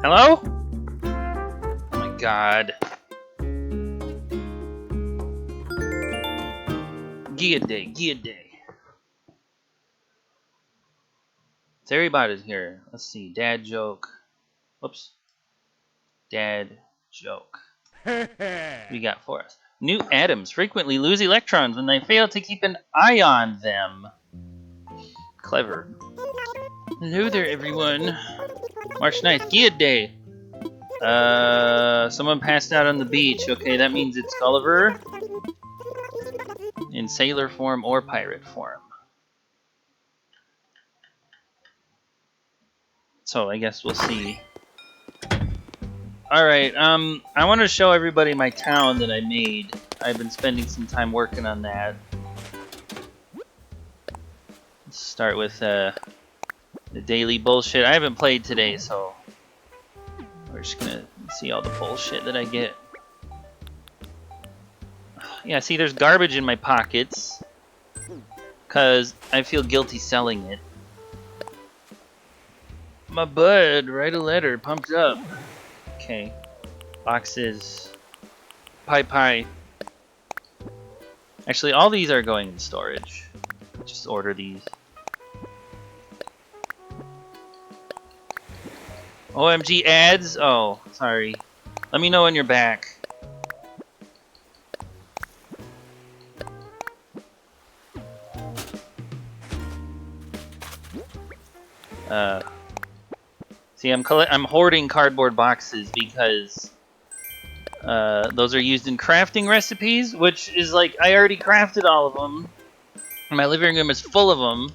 Hello? Oh my god. Gilliard. So everybody's here. Let's see. Dad joke. Whoops. Dad joke. We got for us. New atoms frequently lose electrons when they fail to keep an eye on them. Clever. Hello there, everyone. March 9th, Gilliard Day. Someone passed out on the beach. Okay, that means it's Gulliver. In sailor form or pirate form. So I guess we'll see. Alright, I want to show everybody my town that I made. I've been spending some time working on that. Let's start with, the daily bullshit. I haven't played today, so we're just gonna see all the bullshit that I get. Yeah, see, there's garbage in my pockets because I feel guilty selling it. My bud, write a letter, pumped up. Okay, boxes, pie. Actually, all these are going in storage. Just order these. OMG ads? Oh, sorry. Let me know when you're back. See, I'm hoarding cardboard boxes because those are used in crafting recipes, which is like, I already crafted all of them. My living room is full of them.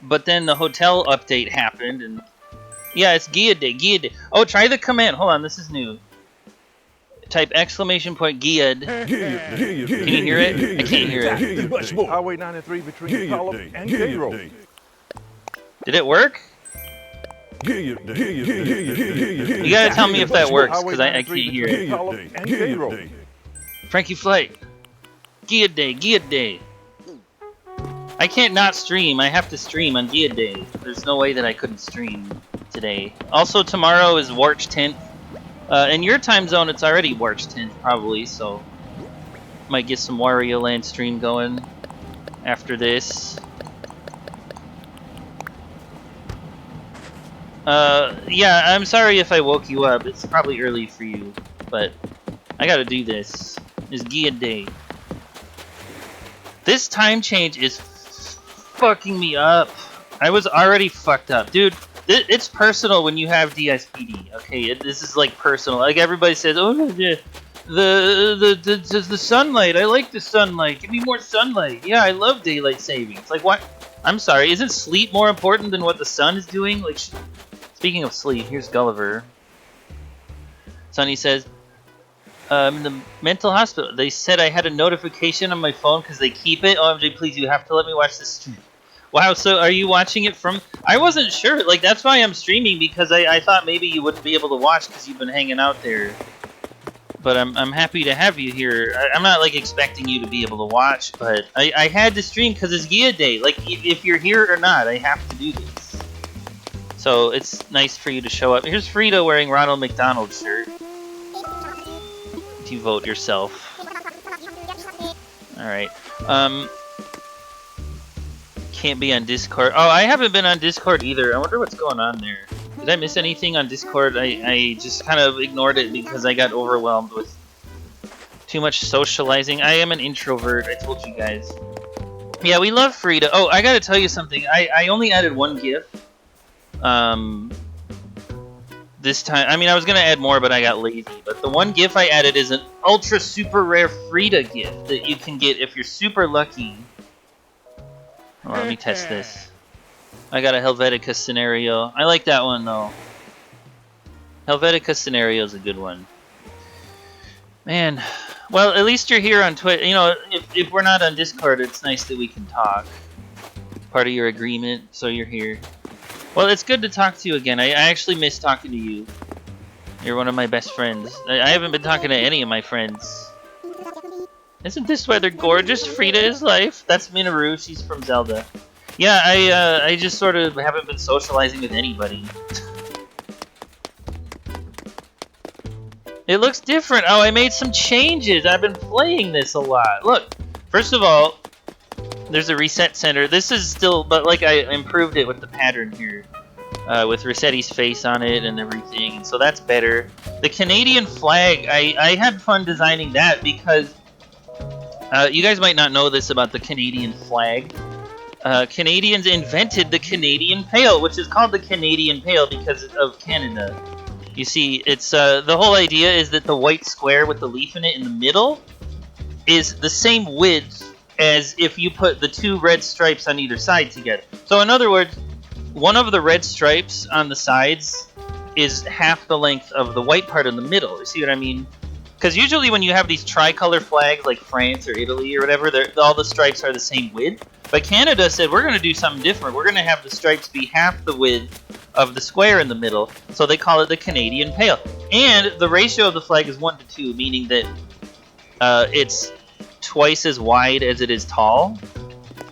But then the hotel update happened, and yeah, it's Gilliard Day. Oh, try the command. Hold on, this is new. Type !Gilliard. Can you hear it? I can't hear it. Highway 93 between Pelham and Cairo. Did it work? You gotta tell me if that works, because I can't hear it. Frankie Flight. Gilliard Day. I can't not stream. I have to stream on Gilliard Day. There's no way that I couldn't stream today. Also, tomorrow is March 10th. In your time zone, it's already March 10th, probably, so might get some Wario Land stream going after this. Yeah, I'm sorry if I woke you up. It's probably early for you, but I gotta do this. It's Gilliard Day. This time change is fucking me up. I was already fucked up. Dude, it's personal when you have DSPD, okay? This is like personal. Like everybody says, oh, the sunlight. I like the sunlight. Give me more sunlight. Yeah, I love daylight savings. Like, what? I'm sorry, isn't sleep more important than what the sun is doing? Like, speaking of sleep, here's Gulliver. Sonny says, in the mental hospital, they said I had a notification on my phone because they keep it. OMG, please, you have to let me watch this stream. Wow, so are you watching it from... I wasn't sure. Like, that's why I'm streaming, because I thought maybe you wouldn't be able to watch because you've been hanging out there. But I'm happy to have you here. I'm not, like, expecting you to be able to watch, but I had to stream because it's Gilliard Day. Like, if you're here or not, I have to do this. So it's nice for you to show up. Here's Frida wearing Ronald McDonald's shirt. You vote yourself. Alright. Can't be on Discord. Oh, I haven't been on Discord either. I wonder what's going on there. Did I miss anything on Discord? I just kind of ignored it because I got overwhelmed with too much socializing. I am an introvert, I told you guys. Yeah, we love Frida. Oh, I gotta tell you something. I only added one GIF. This time, I mean, I was gonna add more, but I got lazy. But the one GIF I added is an ultra super rare Frida GIF that you can get if you're super lucky. Well, let me test this. I got a Helvetica scenario. I like that one though. Helvetica scenario is a good one. Man, well, at least you're here on Twitch. You know, if we're not on Discord, it's nice that we can talk. Part of your agreement, so you're here. Well, it's good to talk to you again. I actually miss talking to you. You're one of my best friends. I haven't been talking to any of my friends. Isn't this weather gorgeous? Frida is life. That's Minoru. She's from Zelda. Yeah, I just sort of haven't been socializing with anybody. It looks different. Oh, I made some changes. I've been playing this a lot. Look, first of all, there's a reset center. This is still, but like I improved it with the pattern here. With Rossetti's face on it and everything, so that's better. The Canadian flag, I had fun designing that because you guys might not know this about the Canadian flag. Canadians invented the Canadian Pale, which is called the Canadian Pale because of Canada. You see, it's the whole idea is that the white square with the leaf in it in the middle is the same width as if you put the two red stripes on either side together. So in other words, one of the red stripes on the sides is half the length of the white part in the middle. You see what I mean? Because usually when you have these tricolor flags like France or Italy or whatever, all the stripes are the same width. But Canada said, we're going to do something different. We're going to have the stripes be half the width of the square in the middle. So they call it the Canadian Pale. And the ratio of the flag is 1 to 2, meaning that it's twice as wide as it is tall.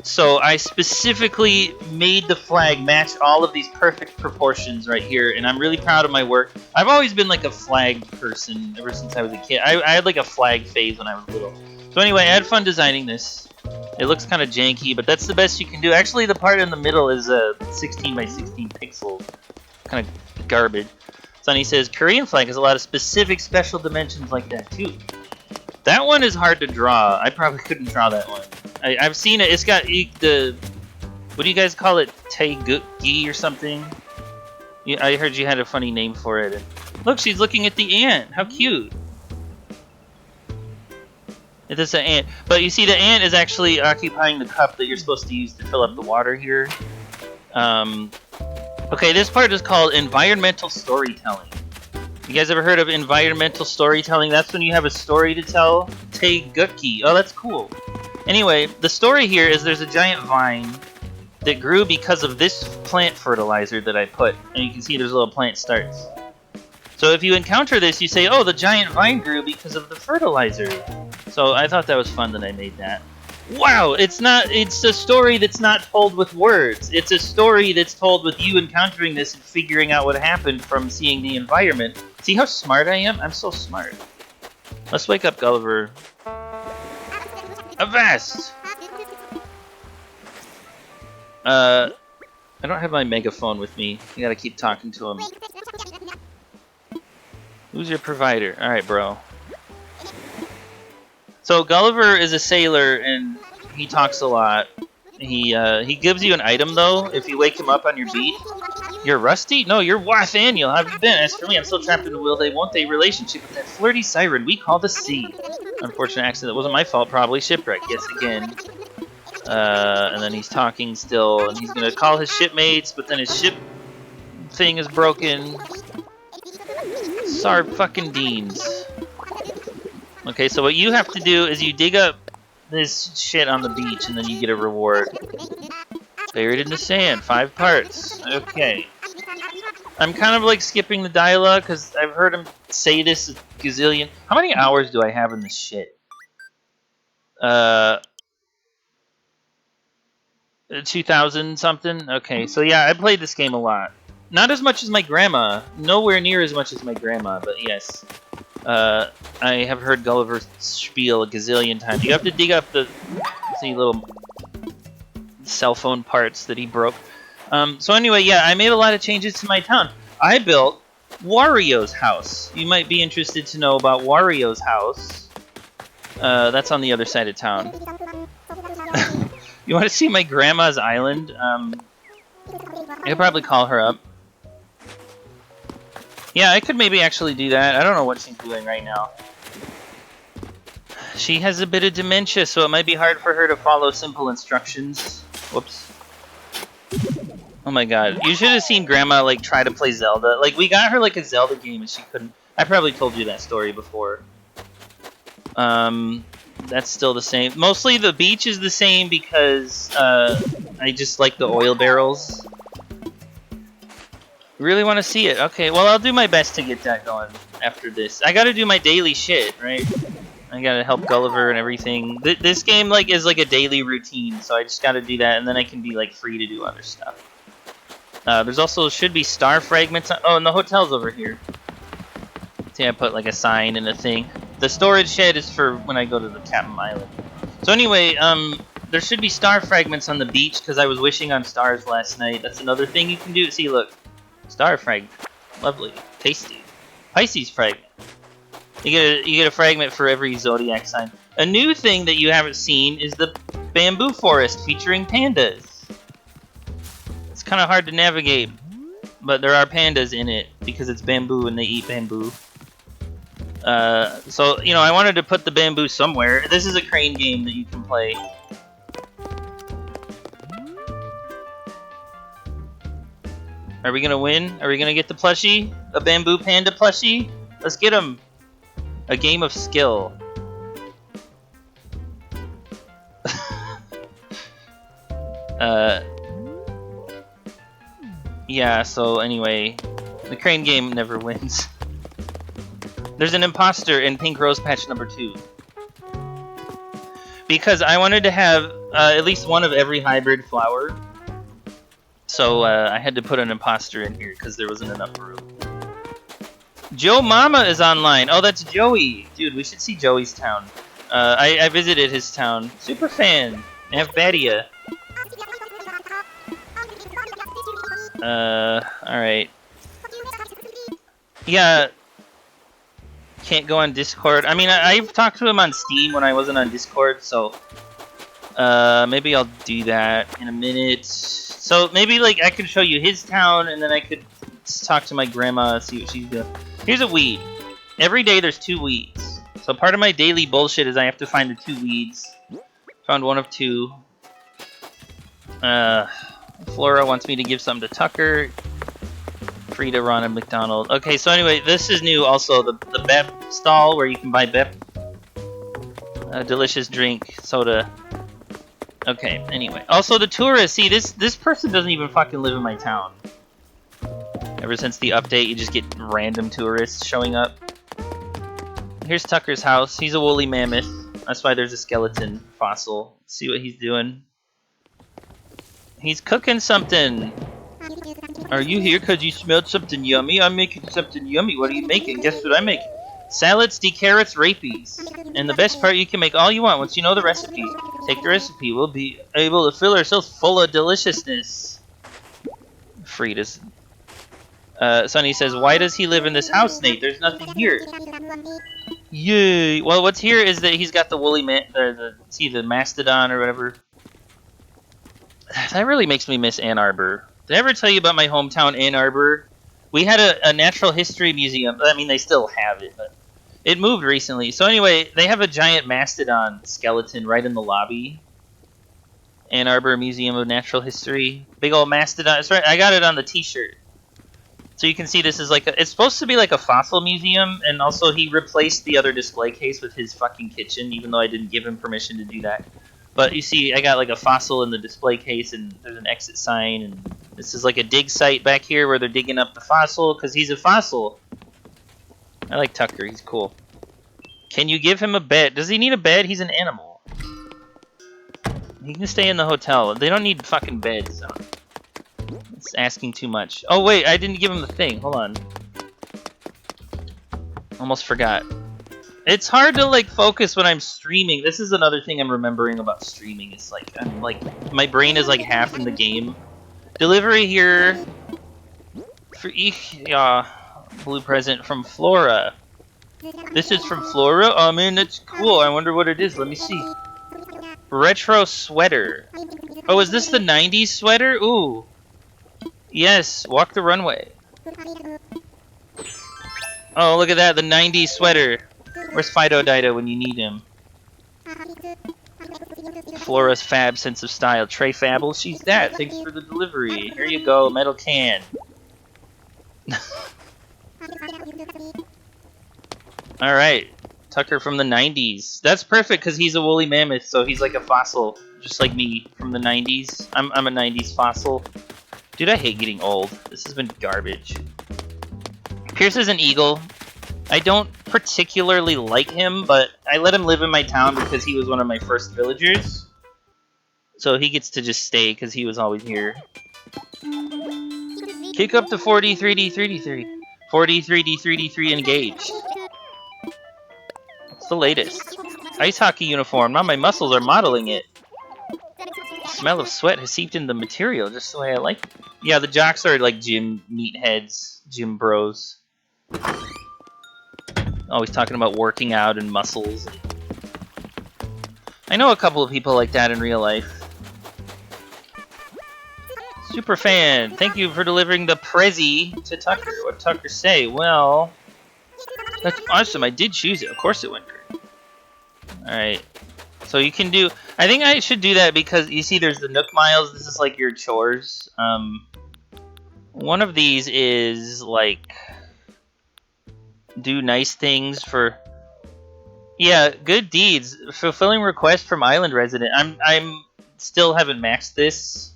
So I specifically made the flag match all of these perfect proportions right here, and I'm really proud of my work. I've always been like a flag person ever since I was a kid. I had like a flag phase when I was little. So anyway, I had fun designing this. It looks kind of janky, but that's the best you can do. Actually, the part in the middle is 16 by 16 pixels. Kind of garbage. Sonny says, Korean flag has a lot of specific special dimensions like that too. That one is hard to draw. I probably couldn't draw that one. I've seen it. It's got the... What do you guys call it? Tae-guk-gi or something? Yeah, I heard you had a funny name for it. Look, she's looking at the ant. How cute. It is an ant. But you see, the ant is actually occupying the cup that you're supposed to use to fill up the water here. Okay, this part is called environmental storytelling. You guys ever heard of environmental storytelling? That's when you have a story to tell. Tae-guk-gi. Oh, that's cool. Anyway, the story here is there's a giant vine that grew because of this plant fertilizer that I put. And you can see there's a little plant starts. So if you encounter this, you say, oh, the giant vine grew because of the fertilizer. So I thought that was fun that I made that. Wow, it's a story that's not told with words. It's a story that's told with you encountering this and figuring out what happened from seeing the environment. See how smart I am? I'm so smart. Let's wake up Gulliver. Avast! I don't have my megaphone with me. I gotta keep talking to him. Who's your provider? Alright, bro. So Gulliver is a sailor and he talks a lot. He gives you an item though if you wake him up on your beat. You're Rusty? No, you're Nathaniel. How have you been? As for me, I'm still trapped in a will they won't they relationship with that flirty siren we call the sea. Unfortunate accident. That wasn't my fault, probably. Shipwreck. Yes, again. And then he's talking still, and he's gonna call his shipmates, but then his ship thing is broken. Sarb fucking Deans. Okay, so what you have to do is you dig up this shit on the beach, and then you get a reward. Buried in the sand, 5 parts. Okay. I'm kind of like skipping the dialogue because I've heard him say this a gazillion. How many hours do I have in this shit? 2,000 something? Okay, so yeah, I played this game a lot. Not as much as my grandma. Nowhere near as much as my grandma, but yes. I have heard Gulliver's spiel a gazillion times. You have to dig up the little cell phone parts that he broke. So anyway, yeah, I made a lot of changes to my town. I built Wario's house. You might be interested to know about Wario's house. That's on the other side of town. You want to see my grandma's island? I could probably call her up. Yeah, I could maybe actually do that. I don't know what she's doing right now. She has a bit of dementia, so it might be hard for her to follow simple instructions. Whoops. Oh my god. You should have seen Grandma, like, try to play Zelda. Like, we got her, like, a Zelda game and she couldn't... I probably told you that story before. That's still the same. Mostly the beach is the same because, I just like the oil barrels. Really want to see it. Okay, well, I'll do my best to get that going after this. I gotta do my daily shit, right? I gotta help Gulliver and everything. This game, like, is like a daily routine, so I just gotta do that, and then I can be, like, free to do other stuff. There's also, should be star fragments. Oh, and the hotel's over here. See, I put like a sign and a thing. The storage shed is for when I go to the Captain Island. So anyway, there should be star fragments on the beach because I was wishing on stars last night. That's another thing you can do. See, look. Star fragment. Lovely. Tasty. Pisces fragment. You get a fragment for every zodiac sign. A new thing that you haven't seen is the bamboo forest featuring pandas. It's kind of hard to navigate, but there are pandas in it because it's bamboo and they eat bamboo. So, you know, I wanted to put the bamboo somewhere. This is a crane game that you can play. Are we gonna win? Are we gonna get the plushie? A bamboo panda plushie? Let's get him! A game of skill. Yeah, so anyway, the crane game never wins. There's an imposter in Pink Rose Patch number 2. Because I wanted to have at least one of every hybrid flower. So I had to put an imposter in here because there wasn't enough room. Joe Mama is online. Oh, that's Joey. Dude, we should see Joey's town. I visited his town. Super fan. I have Badia. Alright. Yeah. Can't go on Discord. I mean, I've talked to him on Steam when I wasn't on Discord, so... maybe I'll do that in a minute. So maybe, like, I could show you his town, and then I could talk to my grandma, see what she's doing. Here's a weed. Every day there's 2 weeds. So part of my daily bullshit is I have to find the 2 weeds. Found 1 of 2. Flora wants me to give some to Tucker. Frida, Ron, and McDonald. Okay, so anyway, this is new also. The Bep stall where you can buy Bep. Delicious drink, soda. Okay, anyway. Also the tourists. See, this person doesn't even fucking live in my town. Ever since the update, you just get random tourists showing up. Here's Tucker's house. He's a woolly mammoth. That's why there's a skeleton fossil. Let's see what he's doing. He's cooking something. Are you here because you smelled something yummy? I'm making something yummy. What are you making? Guess what I'm making? Salads, decarrots, rapies. And the best part, you can make all you want once you know the recipe. Take the recipe. We'll be able to fill ourselves full of deliciousness. Frida's. Sonny says, why does he live in this house, Nate? There's nothing here. Yay. Well, what's here is that he's got the woolly the mastodon or whatever. That really makes me miss Ann Arbor. Did I ever tell you about my hometown, Ann Arbor? We had a natural history museum. I mean, they still have it, but it moved recently. So anyway, they have a giant mastodon skeleton right in the lobby. Ann Arbor Museum of Natural History. Big old mastodon. That's right. I got it on the t-shirt. So you can see this is like it's supposed to be like a fossil museum, and also he replaced the other display case with his fucking kitchen, even though I didn't give him permission to do that. But you see, I got like a fossil in the display case, and there's an exit sign, and this is like a dig site back here where they're digging up the fossil, because he's a fossil. I like Tucker, he's cool. Can you give him a bed? Does he need a bed? He's an animal. He can stay in the hotel. They don't need fucking beds, so. It's asking too much. Oh wait, I didn't give him the thing. Hold on. Almost forgot. It's hard to like focus when I'm streaming. This is another thing I'm remembering about streaming. It's like I'm like my brain is like half in the game. Delivery here for blue present from Flora. This is from Flora. Oh man, that's cool. I wonder what it is. Let me see. Retro sweater. Oh, is this the 90s sweater? Ooh. Yes, walk the runway. Oh, look at that, the 90s sweater. Where's Fido Dido when you need him? Flora's fab sense of style. Trey Fabble, she's that. Thanks for the delivery. Here you go, metal can. Alright, Tucker from the 90s. That's perfect because he's a woolly mammoth, so he's like a fossil, just like me from the 90s. I'm a 90s fossil. Dude, I hate getting old. This has been garbage. Pierce is an eagle. I don't particularly like him, but I let him live in my town because he was one of my first villagers. So he gets to just stay because he was always here. Kick up to 4D, 3D, 3D, 3D. 4D3D3D3 engaged. It's the latest. Ice hockey uniform. Now my muscles are modeling it. The smell of sweat has seeped into the material just the way I like it. Yeah, the jocks are like gym meatheads, gym bros. Always talking about working out and muscles. I know a couple of people like that in real life. Super fan, thank you for delivering the Prezi to Tucker. What did Tucker say? Well, that's awesome. I did choose it. Of course it went great. Alright. So you can do... I think I should do that because, you see, there's the Nook Miles. This is like your chores. One of these is, like... do nice things for... Yeah, good deeds. Fulfilling request from Island Resident. I'm still haven't maxed this.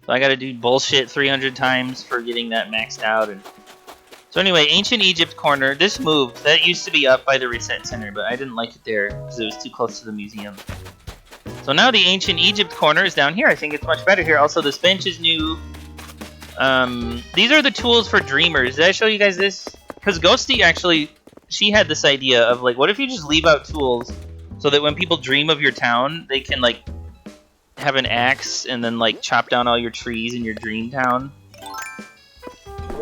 So I gotta do bullshit 300 times for getting that maxed out. And so anyway, Ancient Egypt Corner. This moved. That used to be up by the Reset Center, but I didn't like it there because it was too close to the museum. So now the Ancient Egypt Corner is down here. I think it's much better here. Also, this bench is new. These are the tools for dreamers. Did I show you guys this? Because Ghosty actually, she had this idea of like, what if you just leave out tools so that when people dream of your town, they can like have an axe and then like chop down all your trees in your dream town.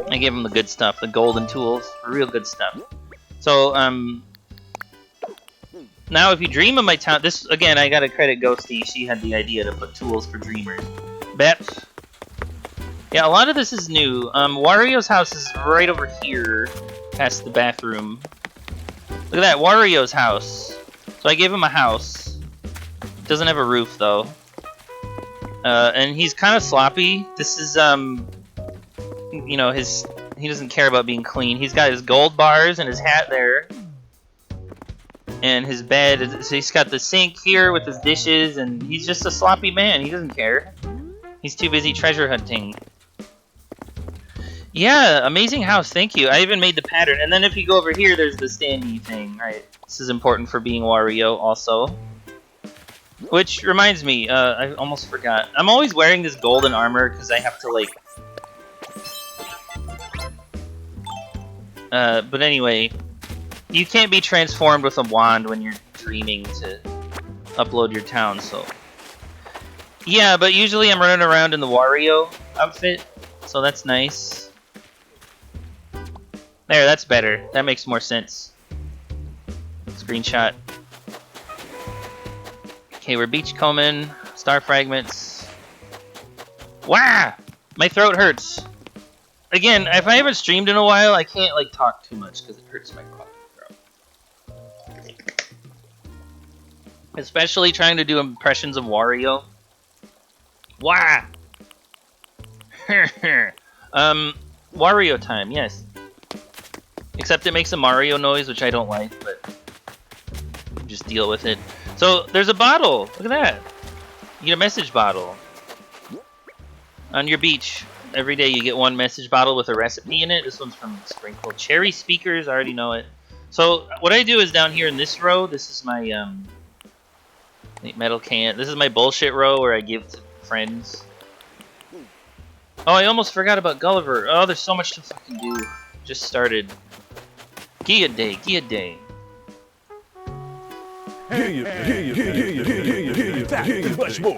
I gave them the good stuff, the golden tools, real good stuff. So now if you dream of my town, this again I gotta credit Ghosty. She had the idea to put tools for dreamers. Bet. Yeah, a lot of this is new. Wario's house is right over here, past the bathroom. Look at that, Wario's house. So I gave him a house. Doesn't have a roof though. And he's kind of sloppy. This is, you know, he doesn't care about being clean. He's got his gold bars and his hat there. And his bed, so he's got the sink here with his dishes, and he's just a sloppy man. He doesn't care. He's too busy treasure hunting. Yeah, amazing house, thank you. I even made the pattern. And then if you go over here, there's the standee thing, right? This is important for being Wario also. Which reminds me, I almost forgot. I'm always wearing this golden armor because I have to, like... but anyway, you can't be transformed with a wand when you're dreaming to upload your town, so... Yeah, but usually I'm running around in the Wario outfit, so that's nice. There, that's better. That makes more sense. Screenshot. Okay, we're beachcombing. Star fragments. Wah! My throat hurts. Again, if I haven't streamed in a while, I can't like talk too much because it hurts my throat. Especially trying to do impressions of Wario. Wah! Wario time, yes. Except it makes a Mario noise, which I don't like, but just deal with it. So, there's a bottle! Look at that! You get a message bottle. On your beach. Every day you get one message bottle with a recipe in it. This one's from Sprinkle. Cherry speakers, I already know it. So, what I do is down here in this row, this is my, metal can. This is my bullshit row where I give to friends. Oh, I almost forgot about Gulliver. Oh, there's so much to fucking do. Just started. Gilliard Day, Gilliard Day.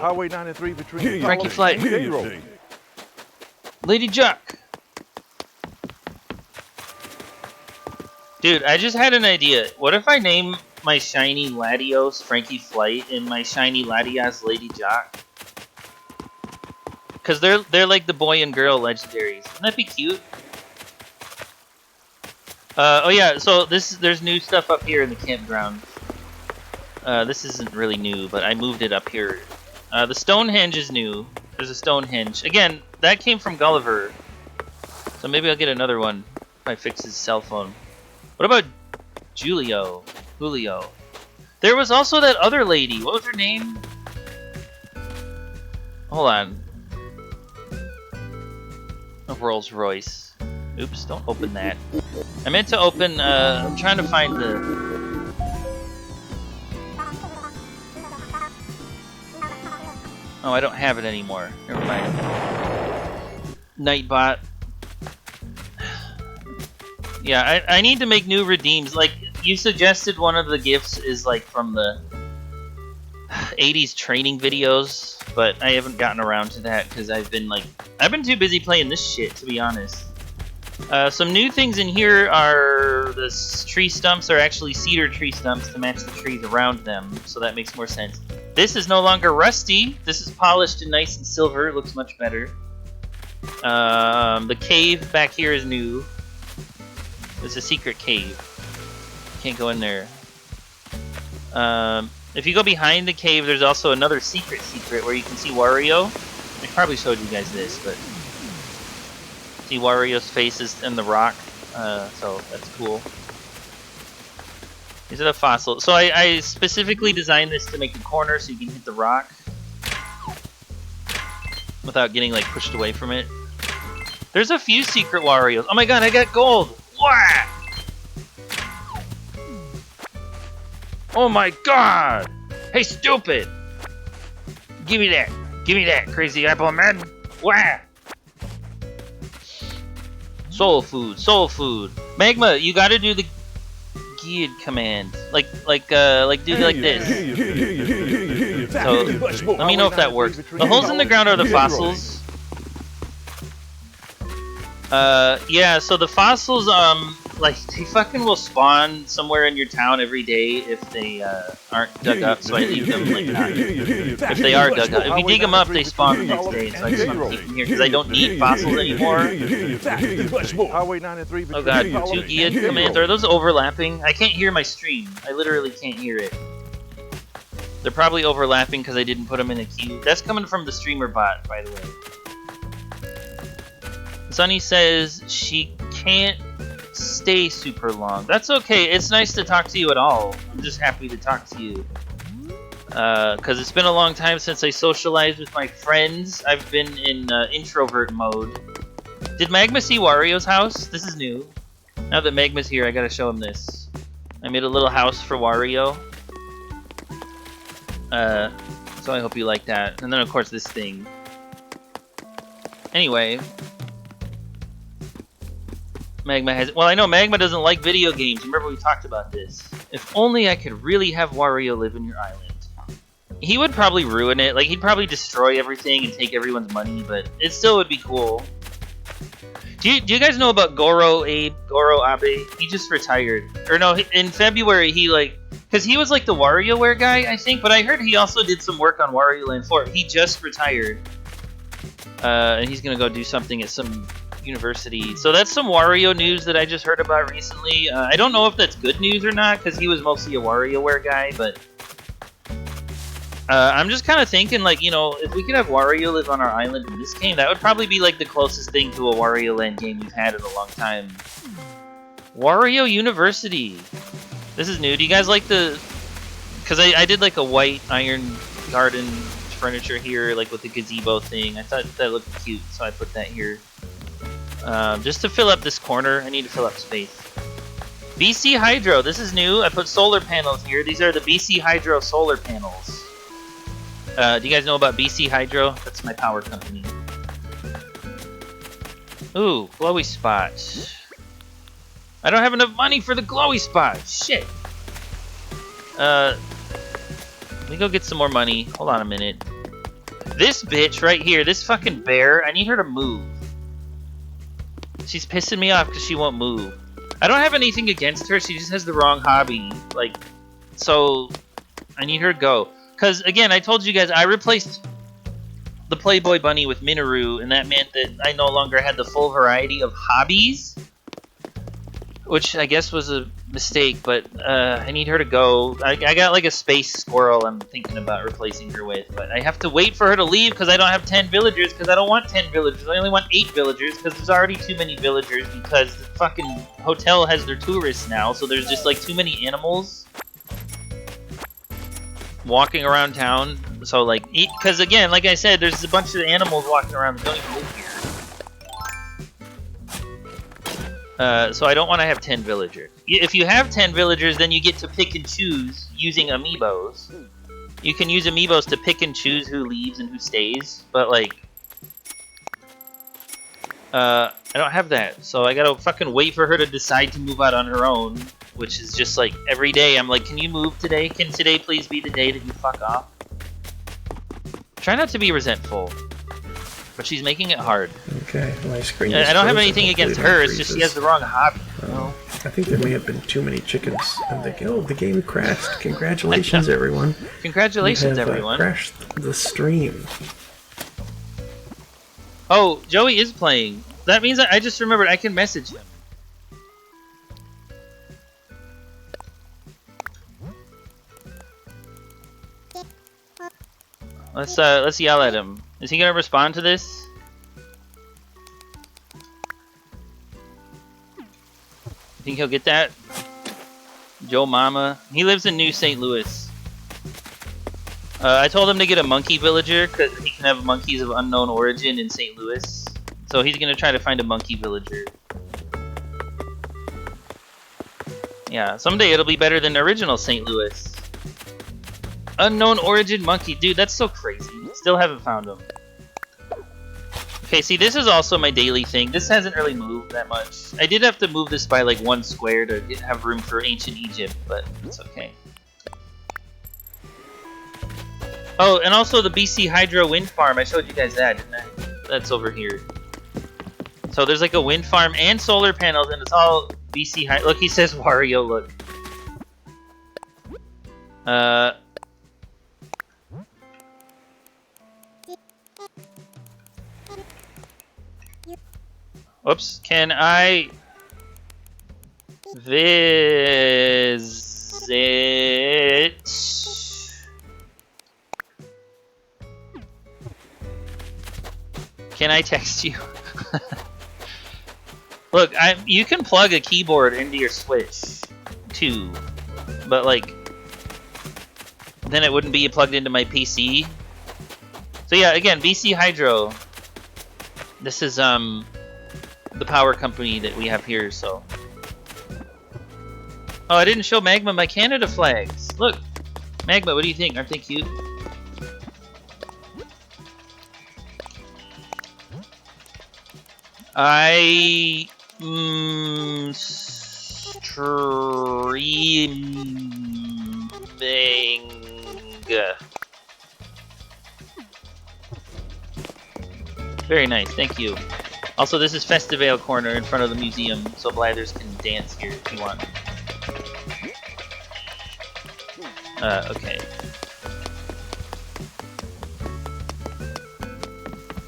Highway 93 between Frankie Flight. Cairo. Lady Jack. Dude, I just had an idea. What if I name my shiny Latios Frankie Flight and my shiny Latias Lady Jock? Because they're like the boy and girl legendaries. Wouldn't that be cute? Oh yeah, so there's new stuff up here in the campground. This isn't really new, but I moved it up here. The Stonehenge is new. There's a Stonehenge. Again, that came from Gulliver. So maybe I'll get another one if I fix his cell phone. What about Julio? There was also that other lady. What was her name? Hold on. A Rolls Royce. Oops, don't open that. I meant to open, I'm trying to find the... Oh, I don't have it anymore. Never mind. Nightbot. Yeah, I need to make new redeems. Like, you suggested one of the gifts is, like, from the 80s training videos, but I haven't gotten around to that because I've been too busy playing this shit, to be honest. Some new things in here are the tree stumps are actually cedar tree stumps to match the trees around them, so that makes more sense. This is no longer rusty. This is polished and nice and silver. It looks much better. The cave back here is new. It's a secret cave. Can't go in there. If you go behind the cave, there's also another secret where you can see Wario. I probably showed you guys this, but see Wario's faces in the rock. So that's cool. These are the fossils. So I specifically designed this to make a corner so you can hit the rock without getting like pushed away from it. There's a few secret Warios. Oh my god, I got gold! Wah! Oh my god! Hey, stupid! Give me that! Give me that, crazy apple man! Wah! Soul food, soul food. Magma, you gotta do the Gilliard command. Like do like this. So, let me know if that works. The holes in the ground are the fossils. Yeah, so the fossils, like, they fucking will spawn somewhere in your town every day if they, aren't dug up, so I leave them, like, not. If they are dug up. If you dig them up, they spawn the next day, so I just want to keep them here, because I don't need fossils anymore. Oh god, 2 Gilliard commands. Are those overlapping? I can't hear my stream. I literally can't hear it. They're probably overlapping because I didn't put them in a queue. That's coming from the streamer bot, by the way. Sunny says she can't stay super long. That's okay. It's nice to talk to you at all. I'm just happy to talk to you. Because it's been a long time since I socialized with my friends. I've been in introvert mode. Did Magma see Wario's house? This is new. Now that Magma's here, I gotta show him this. I made a little house for Wario. So I hope you like that. And then, of course, this thing. Anyway. Magma has... Well, I know Magma doesn't like video games. Remember we talked about this. If only I could really have Wario live in your island. He would probably ruin it. Like, he'd probably destroy everything and take everyone's money, but it still would be cool. Do you guys know about Goro Abe? He just retired. Or no, in February he, like... Because he was, like, the WarioWare guy, I think, but I heard he also did some work on Wario Land 4. He just retired. And he's gonna go do something at some... university. So that's some Wario news that I just heard about recently. I don't know if that's good news or not, because he was mostly a WarioWare guy, but... I'm just kind of thinking, like, you know, if we could have Wario live on our island in this game, that would probably be, like, the closest thing to a Wario Land game we've had in a long time. Wario University! This is new. Do you guys like the... Because I did, like, a white iron garden furniture here, like, with the gazebo thing. I thought that looked cute, so I put that here. Just to fill up this corner, I need to fill up space. BC Hydro, this is new. I put solar panels here. These are the BC Hydro solar panels. Do you guys know about BC Hydro? That's my power company. Ooh, glowy spot. I don't have enough money for the glowy spot. Shit. Let me go get some more money. Hold on a minute. This bitch right here, this fucking bear, I need her to move. She's pissing me off because she won't move. I don't have anything against her, she just has the wrong hobby. Like, so, I need her to go. Because, again, I told you guys, I replaced the Playboy Bunny with Minoru, and that meant that I no longer had the full variety of hobbies. Which I guess was a mistake, but I need her to go. I got like a space squirrel I'm thinking about replacing her with, but I have to wait for her to leave because I don't have 10 villagers, because I don't want 10 villagers. I only want 8 villagers because there's already too many villagers because the fucking hotel has their tourists now, so there's just like too many animals walking around town. So like, because again, like I said, there's a bunch of animals walking around that don't even live here. So I don't want to have 10 villagers. If you have 10 villagers, then you get to pick and choose using amiibos. You can use amiibos to pick and choose who leaves and who stays, but like... I don't have that, so I gotta fucking wait for her to decide to move out on her own, which is just like every day I'm like, can you move today? Can today please be the day that you fuck off? Try not to be resentful, but she's making it hard. Okay, my screen. I don't have anything against her, it's just she has the wrong hobby. I think there may have been too many chickens. I'm thinking, oh, the game crashed. Congratulations, everyone. Congratulations, everyone. Crashed the stream. Oh, Joey is playing. That means I just remembered I can message him. Let's yell at him. Is he gonna respond to this? You think he'll get that? Joe Mama. He lives in New St. Louis. I told him to get a monkey villager because he can have monkeys of unknown origin in St. Louis. So he's gonna try to find a monkey villager. Yeah, someday it'll be better than original St. Louis. Unknown origin monkey. Dude, that's so crazy. Still haven't found him. Okay, see, this is also my daily thing. This hasn't really moved that much. I did have to move this by like 1 square to have room for ancient Egypt, but it's okay. Oh, and also the BC Hydro wind farm. I showed you guys that, didn't I? That's over here. So there's like a wind farm and solar panels, and it's all BC Hydro. Look, he says Wario, look. Oops, can I visit? Can I text you? Look, you can plug a keyboard into your Switch too, but like then it wouldn't be plugged into my PC. So yeah, again, BC Hydro. This is the power company that we have here, so. Oh, I didn't show Magma my Canada flags. Look, Magma, what do you think? Aren't they cute? I streaming. Very nice, thank you. Also, this is Festival Corner in front of the museum, so Blathers can dance here if you want. Okay.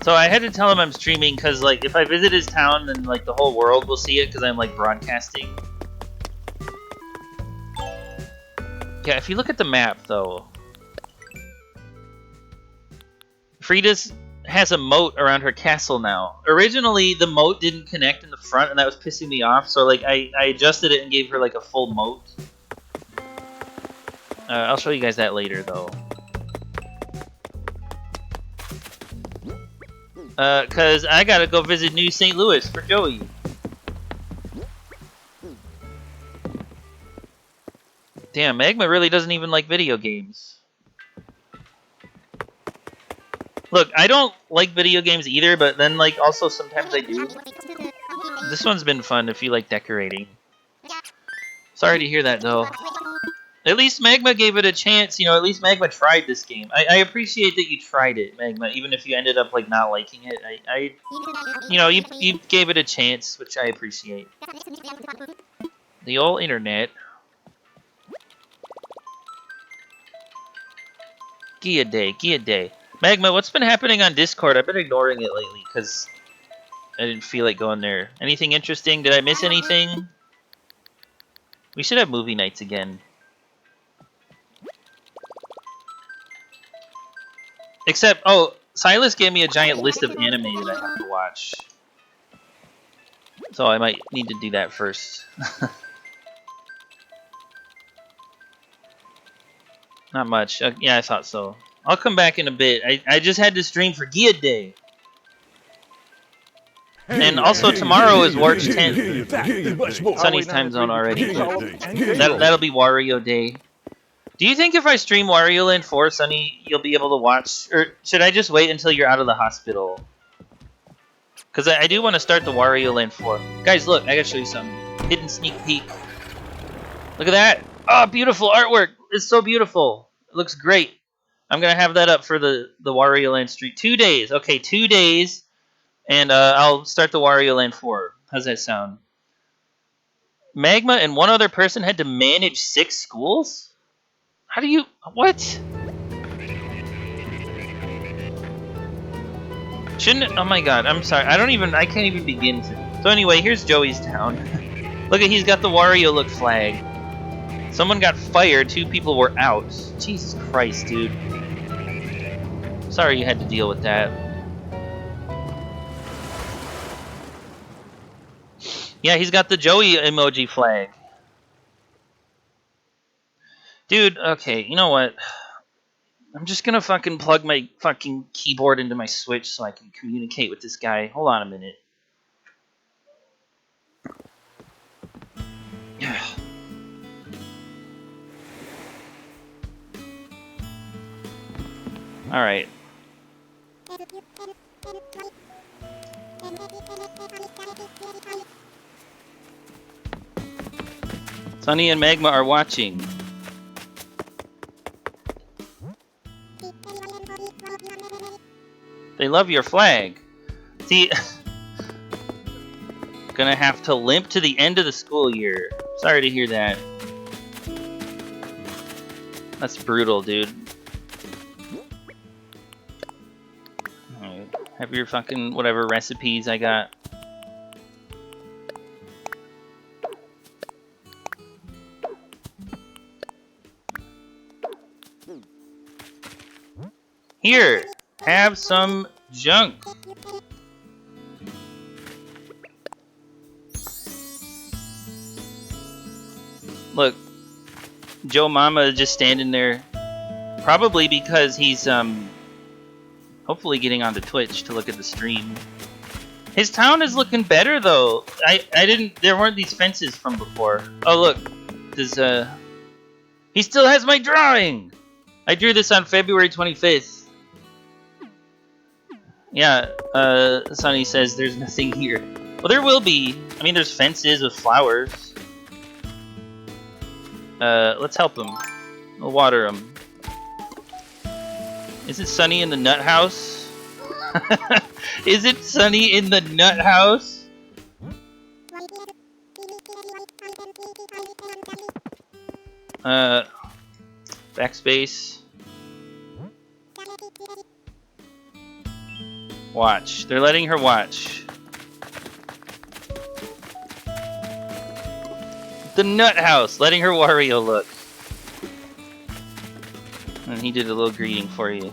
So I had to tell him I'm streaming because, like, if I visit his town, then, like, the whole world will see it because I'm, like, broadcasting. Yeah, if you look at the map, though. Frida's has a moat around her castle now. Originally, the moat didn't connect in the front, and that was pissing me off, so, like, I adjusted it and gave her, like, a full moat. I'll show you guys that later, though. Cause I gotta go visit New St. Louis for Joey. Damn, Magma really doesn't even like video games. Look, I don't like video games either, but then, like, also sometimes I do. This one's been fun if you like decorating. Sorry to hear that, though. At least Magma gave it a chance, you know, at least Magma tried this game. I appreciate that you tried it, Magma, even if you ended up, like, not liking it. You know, you gave it a chance, which I appreciate. The old internet. Gia Day. Magma, what's been happening on Discord? I've been ignoring it lately, because I didn't feel like going there. Anything interesting? Did I miss anything? We should have movie nights again. Except, oh, Silas gave me a giant list of anime that I have to watch. So I might need to do that first. Not much. Yeah, I thought so. I'll come back in a bit. I just had to stream for Gia Day. And also tomorrow is March 10th. Sunny's time zone already. That'll be Wario Day. Do you think if I stream Wario Land 4, Sunny, you'll be able to watch? Or should I just wait until you're out of the hospital? Because I do want to start the Wario Land 4. Guys, look, I gotta show you something. Hidden sneak peek. Look at that! Oh, beautiful artwork! It's so beautiful. It looks great. I'm gonna have that up for the Wario Land Street. 2 days. Okay, 2 days. And I'll start the Wario Land 4. How's that sound? Magma and one other person had to manage 6 schools? How do you... What? Shouldn't... Oh my god, I'm sorry. I can't even begin to... So anyway, here's Joey's town. Look at, he's got the Wario look flag. Someone got fired, 2 people were out. Jesus Christ, dude. Sorry you had to deal with that. Yeah, he's got the Joey emoji flag. Dude, okay, you know what? I'm just gonna fucking plug my fucking keyboard into my Switch so I can communicate with this guy. Hold on a minute. Alright. Sunny and Magma are watching. They love your flag. See, gonna have to limp to the end of the school year. Sorry to hear that. That's brutal, dude. Alright, have your fucking whatever recipes I got. Here, have some junk. Look, Joe Mama is just standing there, probably because he's hopefully getting onto Twitch to look at the stream. His town is looking better though. There weren't these fences from before. Oh look, he still has my drawing. I drew this on February 25th. Yeah, Sonny says there's nothing here. Well, there will be. I mean, there's fences with flowers. Let's help him. We'll water him. Is it Sunny in the nut house? Is it Sunny in the nut house? Backspace. Watch. They're letting her watch. The nut house, letting her Wario look. And he did a little greeting for you.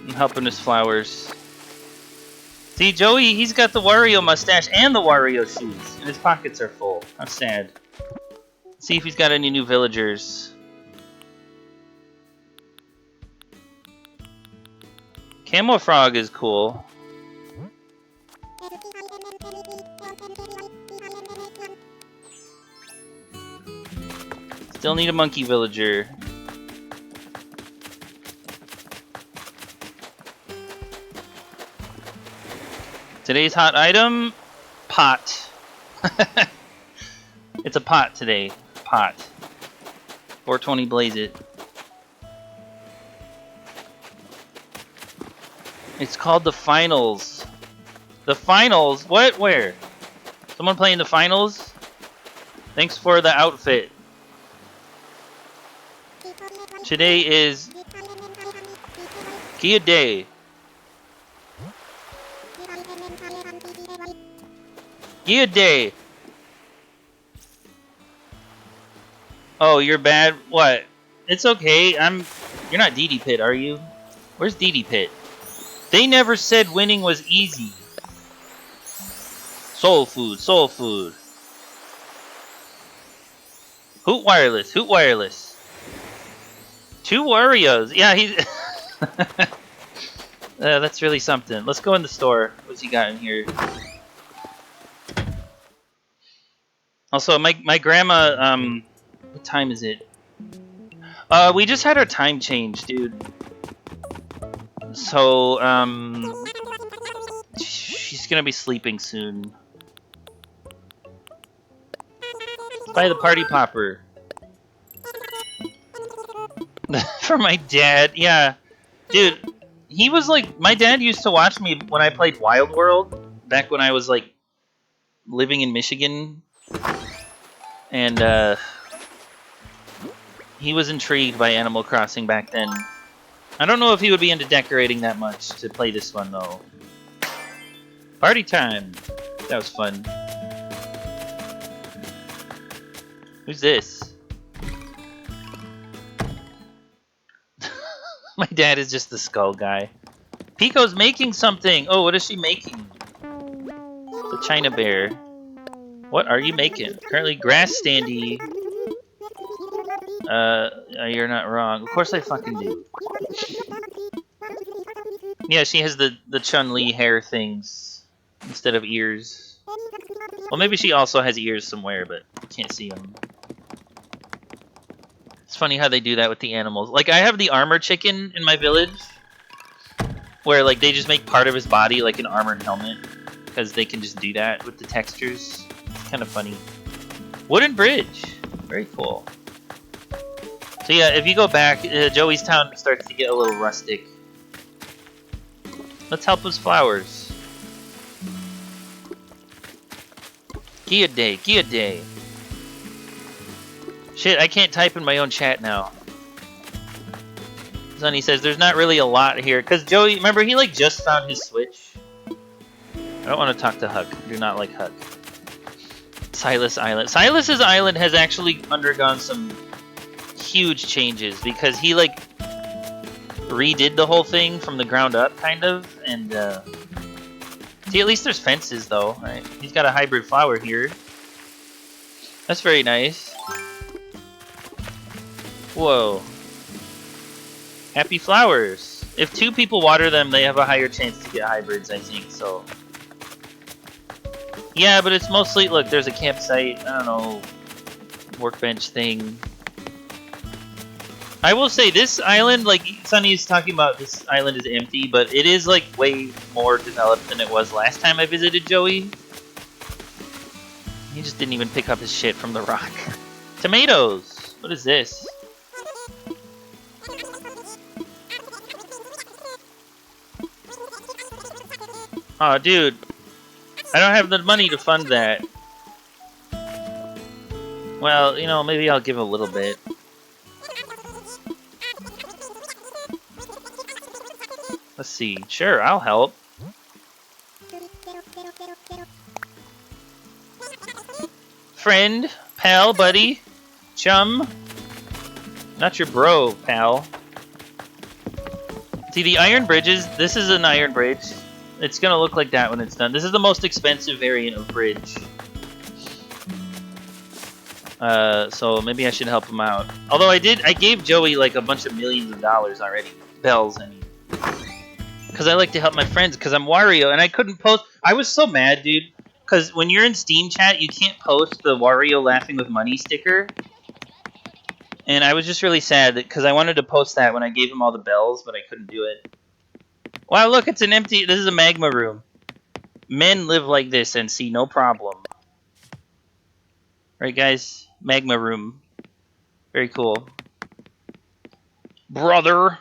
I'm helping his flowers. See, Joey, he's got the Wario mustache and the Wario shoes, and his pockets are full. How sad. Let's see if he's got any new villagers. Camo Frog is cool. Still need a monkey villager. Today's hot item, pot. It's a pot today. Pot. 420 blaze it. It's called the finals. The finals? What? Where? Someone playing the finals? Thanks for the outfit. Today is Kia Day. Kia Day. Oh, you're bad? What? It's okay. You're not DD Pit, are you? Where's DD Pit? They never said winning was easy. Soul food, soul food. Hoot wireless, hoot wireless. 2 Warios. Yeah, he's... that's really something. Let's go in the store. What's he got in here? Also, my grandma, what time is it? We just had our time change, dude. So, she's gonna be sleeping soon. Buy the party popper. For my dad, yeah. Dude, he was like, my dad used to watch me when I played Wild World, back when I was like, living in Michigan. And, he was intrigued by Animal Crossing back then. I don't know if he would be into decorating that much to play this one, though. Party time! That was fun. Who's this? My dad is just the skull guy. Pico's making something! Oh, what is she making? The China bear. What are you making? Currently grass standy. You're not wrong. Of course I fucking do. Yeah, she has the Chun-Li hair things instead of ears. Well, maybe she also has ears somewhere, but you can't see them. It's funny how they do that with the animals. Like, I have the armor chicken in my village, where, like, they just make part of his body like an armored helmet, because they can just do that with the textures. It's kind of funny. Wooden bridge. Very cool. So yeah, if you go back, Joey's town starts to get a little rustic. Let's help his flowers. Gia day, Gia day. Shit, I can't type in my own chat now. Sonny says there's not really a lot here, because Joey, remember, he like just found his Switch. I don't want to talk to Huck. I do not like Huck. Silas Island. Silas's Island has actually undergone some huge changes, because he like redid the whole thing from the ground up, kind of, and see, at least there's fences though, right? He's got a hybrid flower here. That's very nice. Whoa. Happy flowers. If 2 people water them, they have a higher chance to get hybrids, I think, so. Yeah, but it's mostly, look, there's a campsite, I don't know, workbench thing. I will say, this island, like, Sunny's talking about, this island is empty, but it is, like, way more developed than it was last time I visited Joey. He just didn't even pick up his shit from the rock. Tomatoes! What is this? Aw, dude. I don't have the money to fund that. Well, you know, maybe I'll give a little bit. Let's see. Sure, I'll help. Friend, pal, buddy, chum. Not your bro, pal. See, the iron bridges, this is an iron bridge. It's gonna look like that when it's done. This is the most expensive variant of bridge. So maybe I should help him out. Although I gave Joey like a bunch of millions of dollars already. Bells, I mean. Because I like to help my friends, because I'm Wario, and I couldn't post. I was so mad, dude. Because when you're in Steam chat, you can't post the Wario laughing with money sticker. And I was just really sad, because I wanted to post that when I gave him all the bells, but I couldn't do it. Wow, look, it's an empty... This is a magma room. Men live like this and see no problem. Right, guys? Magma room. Very cool. Brother!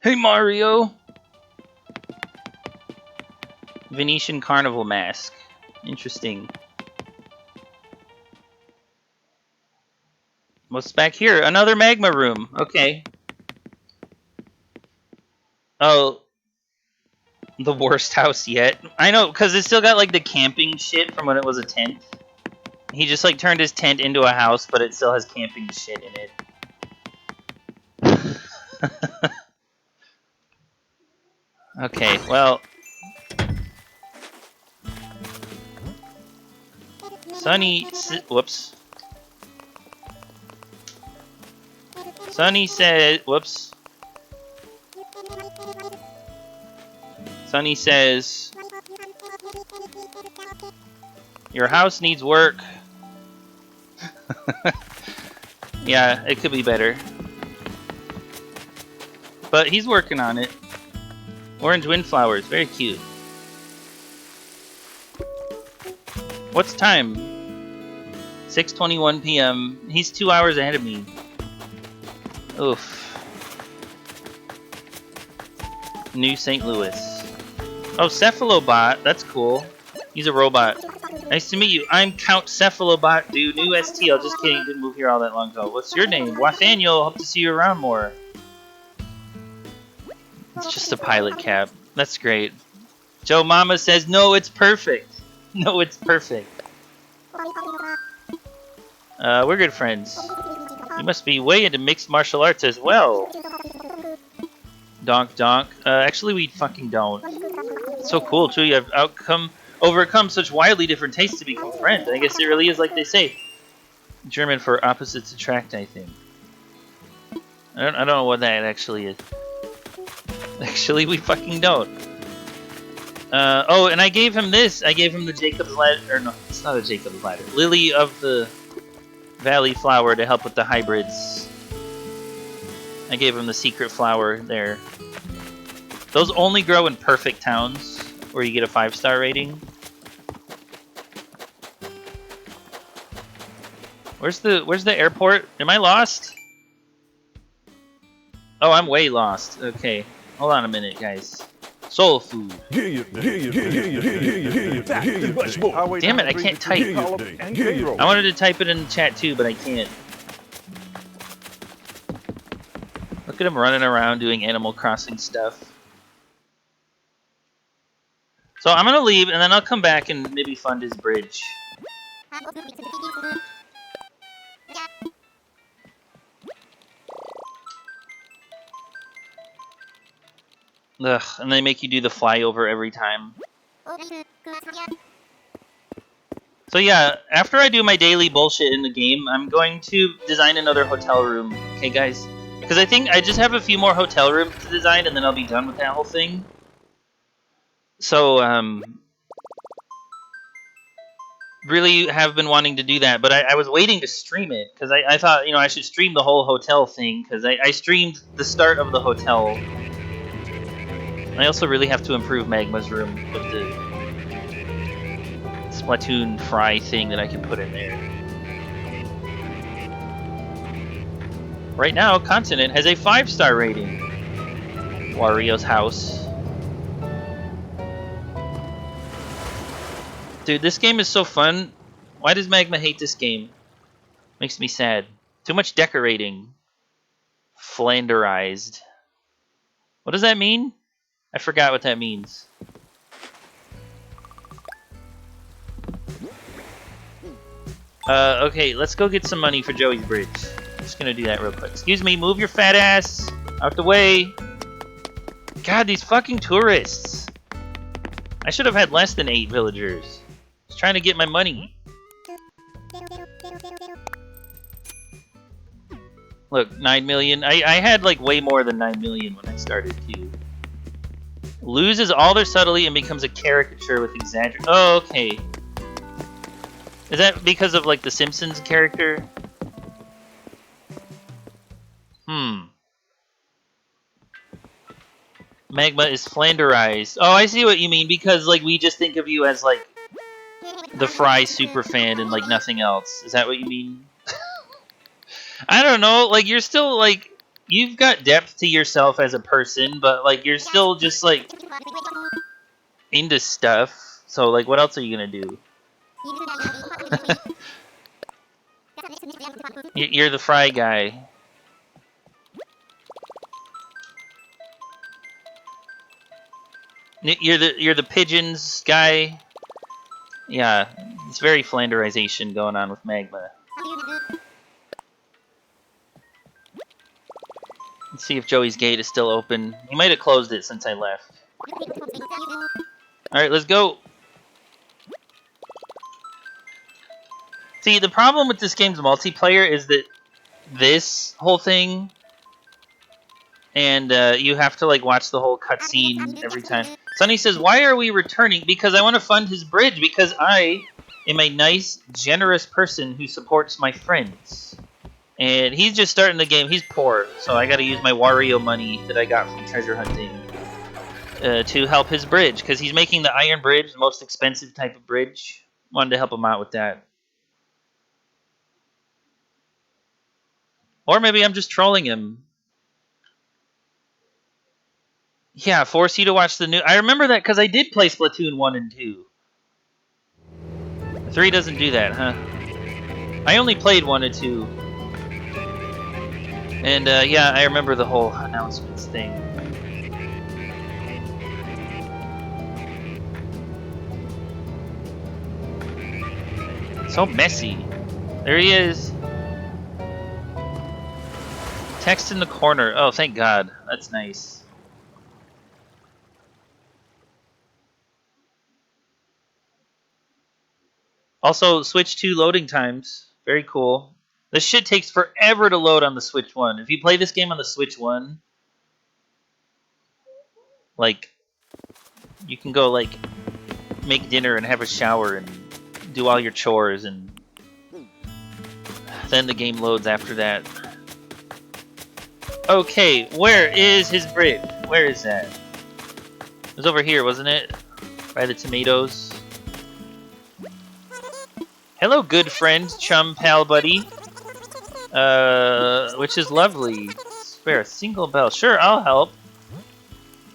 Hey, Mario! Venetian Carnival mask. Interesting. What's back here? Another magma room. Okay. Oh. The worst house yet. I know, because it's still got, like, the camping shit from when it was a tent. He just, like, turned his tent into a house, but it still has camping shit in it. Okay, well... Sunny... Whoops. Sunny said... Whoops. Sunny says... Your house needs work. Yeah, it could be better. But he's working on it. Orange windflowers, very cute. What's time? 6:21 p.m. He's 2 hours ahead of me. Oof. New St. Louis. Oh, Cephalobot. That's cool. He's a robot. Nice to meet you. I'm Count Cephalobot, dude. New ST. Just kidding. Didn't move here all that long ago. What's your name? Wathaniel. Hope to see you around more. It's just a pilot cap. That's great. Joe Mama says, no, it's perfect. No, it's perfect. We're good friends. You must be way into mixed martial arts as well. Donk donk. Actually, we fucking don't. It's so cool, too. You have overcome such wildly different tastes to become friends. I guess it really is like they say. German for opposites attract, I think. I don't know what that actually is. Actually, we fucking don't. Oh, and I gave him this. I gave him the Jacob's Ladder. Or no, it's not a Jacob's Ladder. Lily of the Valley flower to help with the hybrids. I gave him the secret flower there. Those only grow in perfect towns where you get a 5-star rating. Where's the airport? Am I lost? Oh, I'm way lost. Okay. Hold on a minute, guys. Soul food. Damn it, I can't type. I wanted to type it in the chat too, but I can't. Look at him running around doing Animal Crossing stuff. So I'm gonna leave, and then I'll come back and maybe fund his bridge. Ugh, and they make you do the flyover every time. So yeah, after I do my daily bullshit in the game, I'm going to design another hotel room. Okay, guys? Because I think I just have a few more hotel rooms to design, and then I'll be done with that whole thing. So, really have been wanting to do that, but I was waiting to stream it, because I thought, you know, I should stream the whole hotel thing, because I streamed the start of the hotel. I also really have to improve Magma's room with the Splatoon fry thing that I can put in there. Right now, Continent has a 5-star rating. Wario's house. Dude, this game is so fun. Why does Magma hate this game? Makes me sad. Too much decorating. Flanderized. What does that mean? I forgot what that means. Okay, let's go get some money for Joey's bridge. I'm just gonna do that real quick. Excuse me, move your fat ass out the way. God, these fucking tourists. I should have had less than 8 villagers. Just trying to get my money. Look, 9 million. I had like way more than 9 million when I started too. Loses all their subtlety and becomes a caricature with exaggeration. Oh, okay. Is that because of like the Simpsons character? Magma is flanderized. Oh, I see what you mean, because like we just think of you as like the Fry superfan and like nothing else. Is that what you mean? I don't know, like you're still like, you've got depth to yourself as a person, but like you're still just like into stuff. So like what else are you gonna do? You're the Fry guy. You're the pigeons guy. Yeah, it's very flanderization going on with Magma. Let's see if Joey's gate is still open. He might have closed it since I left. Alright, let's go. See, the problem with this game's multiplayer is that this whole thing, and you have to like watch the whole cutscene every time. Sunny says, why are we returning? Because I want to fund his bridge, because I am a nice, generous person who supports my friends. And he's just starting the game. He's poor, so I gotta use my Wario money that I got from treasure hunting. to help his bridge, because he's making the iron bridge, the most expensive type of bridge. Wanted to help him out with that. Or maybe I'm just trolling him. Yeah, force you to watch the new... I remember that because I did play Splatoon 1 and 2. 3 doesn't do that, huh? I only played 1 and 2. And, yeah, I remember the whole announcements thing. So messy. There he is. Text in the corner. Oh, thank God. That's nice. Also, Switch 2 loading times. Very cool. This shit takes forever to load on the Switch 1. If you play this game on the Switch 1, like, you can go, like, make dinner and have a shower and do all your chores, and then the game loads after that. Okay, where is his bridge? Where is that? It was over here, wasn't it? By the tomatoes. Hello, good friend, chum, pal, buddy. Which is lovely. Spare a single bell. Sure, I'll help.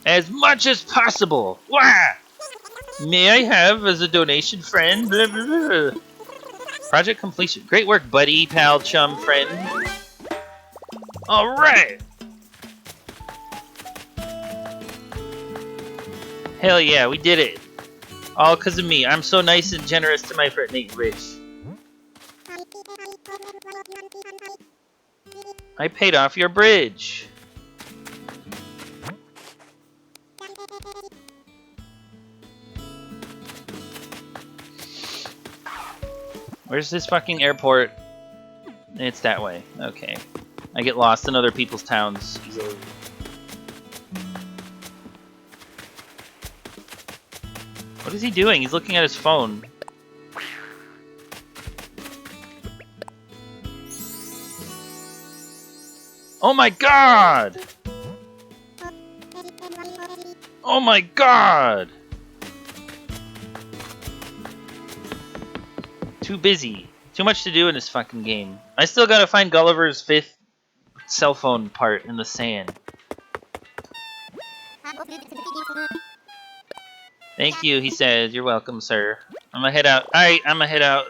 As much as possible. Wah! May I have as a donation, friend? Blah, blah, blah. Project completion. Great work, buddy, pal, chum, friend. Alright! Hell yeah, we did it. All because of me. I'm so nice and generous to my friend Nate Rich. I paid off your bridge. Where's this fucking airport? It's that way. Okay. I get lost in other people's towns easily. What is he doing? He's looking at his phone. Oh my god! Oh my god! Too busy. Too much to do in this fucking game. I still gotta find Gulliver's 5th cell phone part in the sand. Thank you, he said. You're welcome, sir. I'm gonna head out. Alright, I'm gonna head out.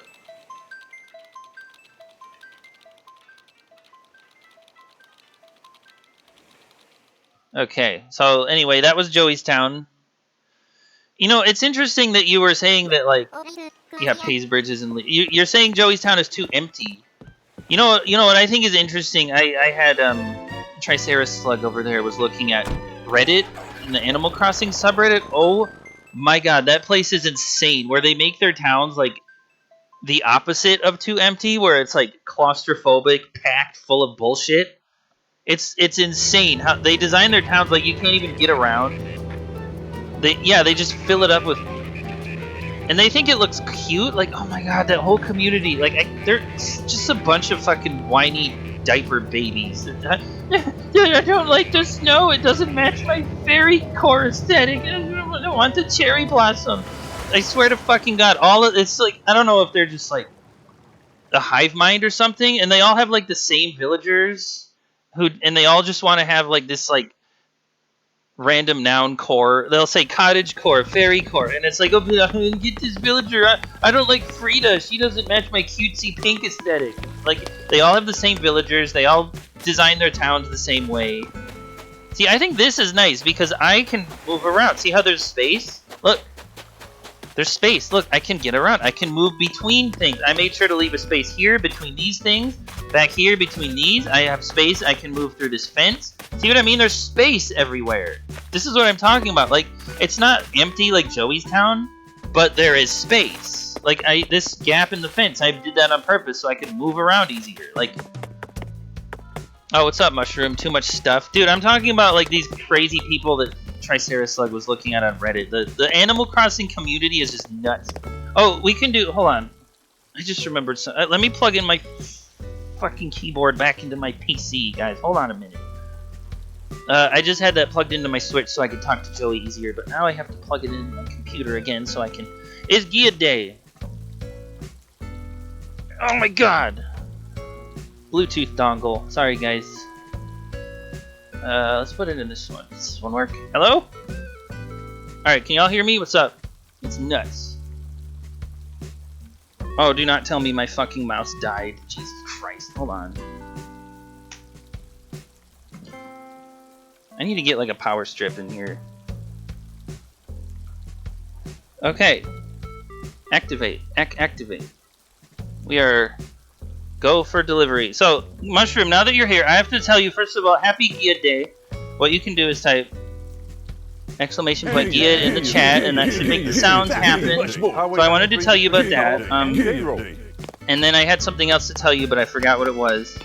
Okay, so anyway, that was Joey's town. You know, it's interesting that you were saying that, like, yeah, pays bridges and you're saying Joey's town is too empty. You know what I think is interesting. I had Triceratops Slug over there was looking at Reddit and the Animal Crossing subreddit. Oh my god, that place is insane. Where they make their towns like the opposite of too empty, where it's like claustrophobic, packed full of bullshit. It's insane how they design their towns like you can't even get around. They just fill it up with, and they think it looks cute. Like, oh my god, that whole community, like they're just a bunch of fucking whiny diaper babies. I don't like the snow. It doesn't match my fairy core aesthetic. I want the cherry blossom. I swear to fucking god, it's like, I don't know if they're just like a hive mind or something, and they all have like the same villagers and they all just want to have like this like random noun core. They'll say cottage core, fairy core, and it's like, oh, get this villager. I don't like Frida. She doesn't match my cutesy pink aesthetic. Like, they all have the same villagers. They all design their towns the same way. See, I think this is nice because I can move around. See how there's space? Look. There's space. Look, I can get around. I can move between things. I made sure to leave a space here between these things. Back here between these. I have space. I can move through this fence. See what I mean? There's space everywhere. This is what I'm talking about. Like, it's not empty like Joey's town, but there is space. Like, this gap in the fence, I did that on purpose so I could move around easier. Like, oh, what's up, Mushroom? Too much stuff. Dude, I'm talking about, like, these crazy people that Triceratops Slug was looking at on Reddit. The Animal Crossing community is just nuts. Oh, we can do... Hold on. I just remembered something. Let me plug in my fucking keyboard back into my PC, guys. Hold on a minute. I just had that plugged into my Switch so I could talk to Joey easier, but now I have to plug it in my computer again so I can... It's Gilliard Day! Oh my god! Bluetooth dongle. Sorry, guys. Let's put it in this one. Does this one work? Hello? Alright, can y'all hear me? What's up? It's nuts. Oh, do not tell me my fucking mouse died. Jesus Christ. Hold on. I need to get like a power strip in here. Okay. Activate. Activate. We are go for delivery. So, Mushroom, now that you're here, I have to tell you, first of all, happy Gilliard Day. What you can do is type exclamation point Gilliard in the chat, and that should make the sounds happen. So I wanted to tell you about that. And then I had something else to tell you, but I forgot what it was.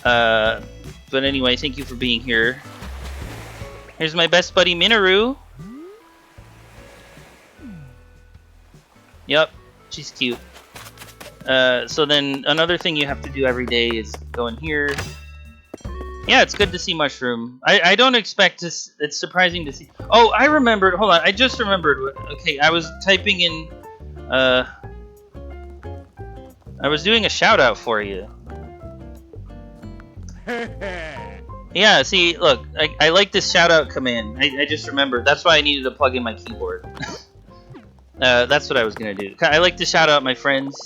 But anyway, thank you for being here. Here's my best buddy Minoru. Yep, she's cute. So then another thing you have to do every day is go in here. Yeah, it's good to see Mushroom. I don't expect to... It's surprising to see... Oh, I remembered. Hold on, I just remembered. Okay, I was typing in... I was doing a shout out for you. Yeah, see, look, I like this shout out command. I just remembered. That's why I needed to plug in my keyboard. That's what I was gonna do. I like to shout out my friends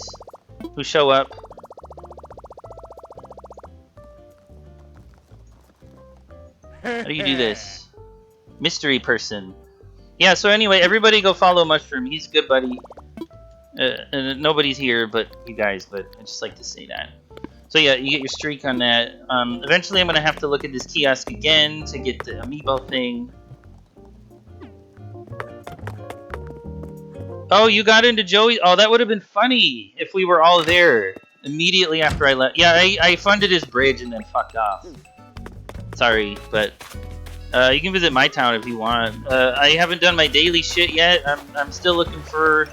who show up. How do you do this? Mystery person. Yeah, so anyway, everybody go follow Mushroom. He's a good buddy. And nobody's here but you guys, but I just like to say that. So yeah, you get your streak on that. Eventually I'm going to have to look at this kiosk again to get the amiibo thing. Oh, you got into Joey? Oh, that would have been funny if we were all there immediately after I left. Yeah, I funded his bridge and then fucked off. Sorry, but you can visit my town if you want. I haven't done my daily shit yet. I'm still looking for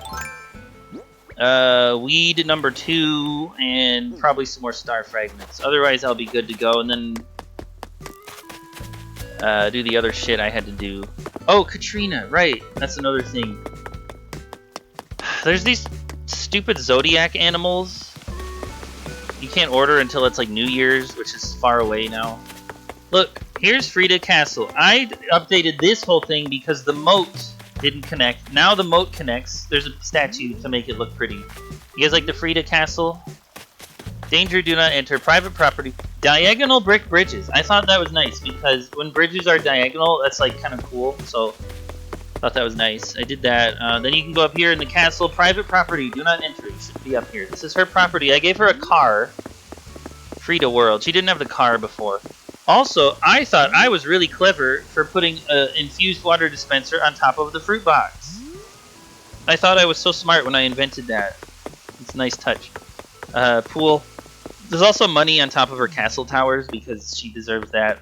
weed number 2 and probably some more star fragments. Otherwise, I'll be good to go and then do the other shit I had to do. Oh, Katrina, right? That's another thing. There's these stupid zodiac animals. You can't order until it's like New Year's, which is far away now. Look, here's Frida Castle. I updated this whole thing because the moat didn't connect. Now the moat connects. There's a statue to make it look pretty. You guys like the Frida Castle? Danger, do not enter. Private property. Diagonal brick bridges. I thought that was nice because when bridges are diagonal, that's like kind of cool. So I thought that was nice. I did that. Then you can go up here in the castle. Private property. Do not enter. You should be up here. This is her property. I gave her a car. Frida World. She didn't have the car before. Also, I thought I was really clever for putting an infused water dispenser on top of the fruit box. I thought I was so smart when I invented that. It's a nice touch. Pool. There's also money on top of her castle towers because she deserves that.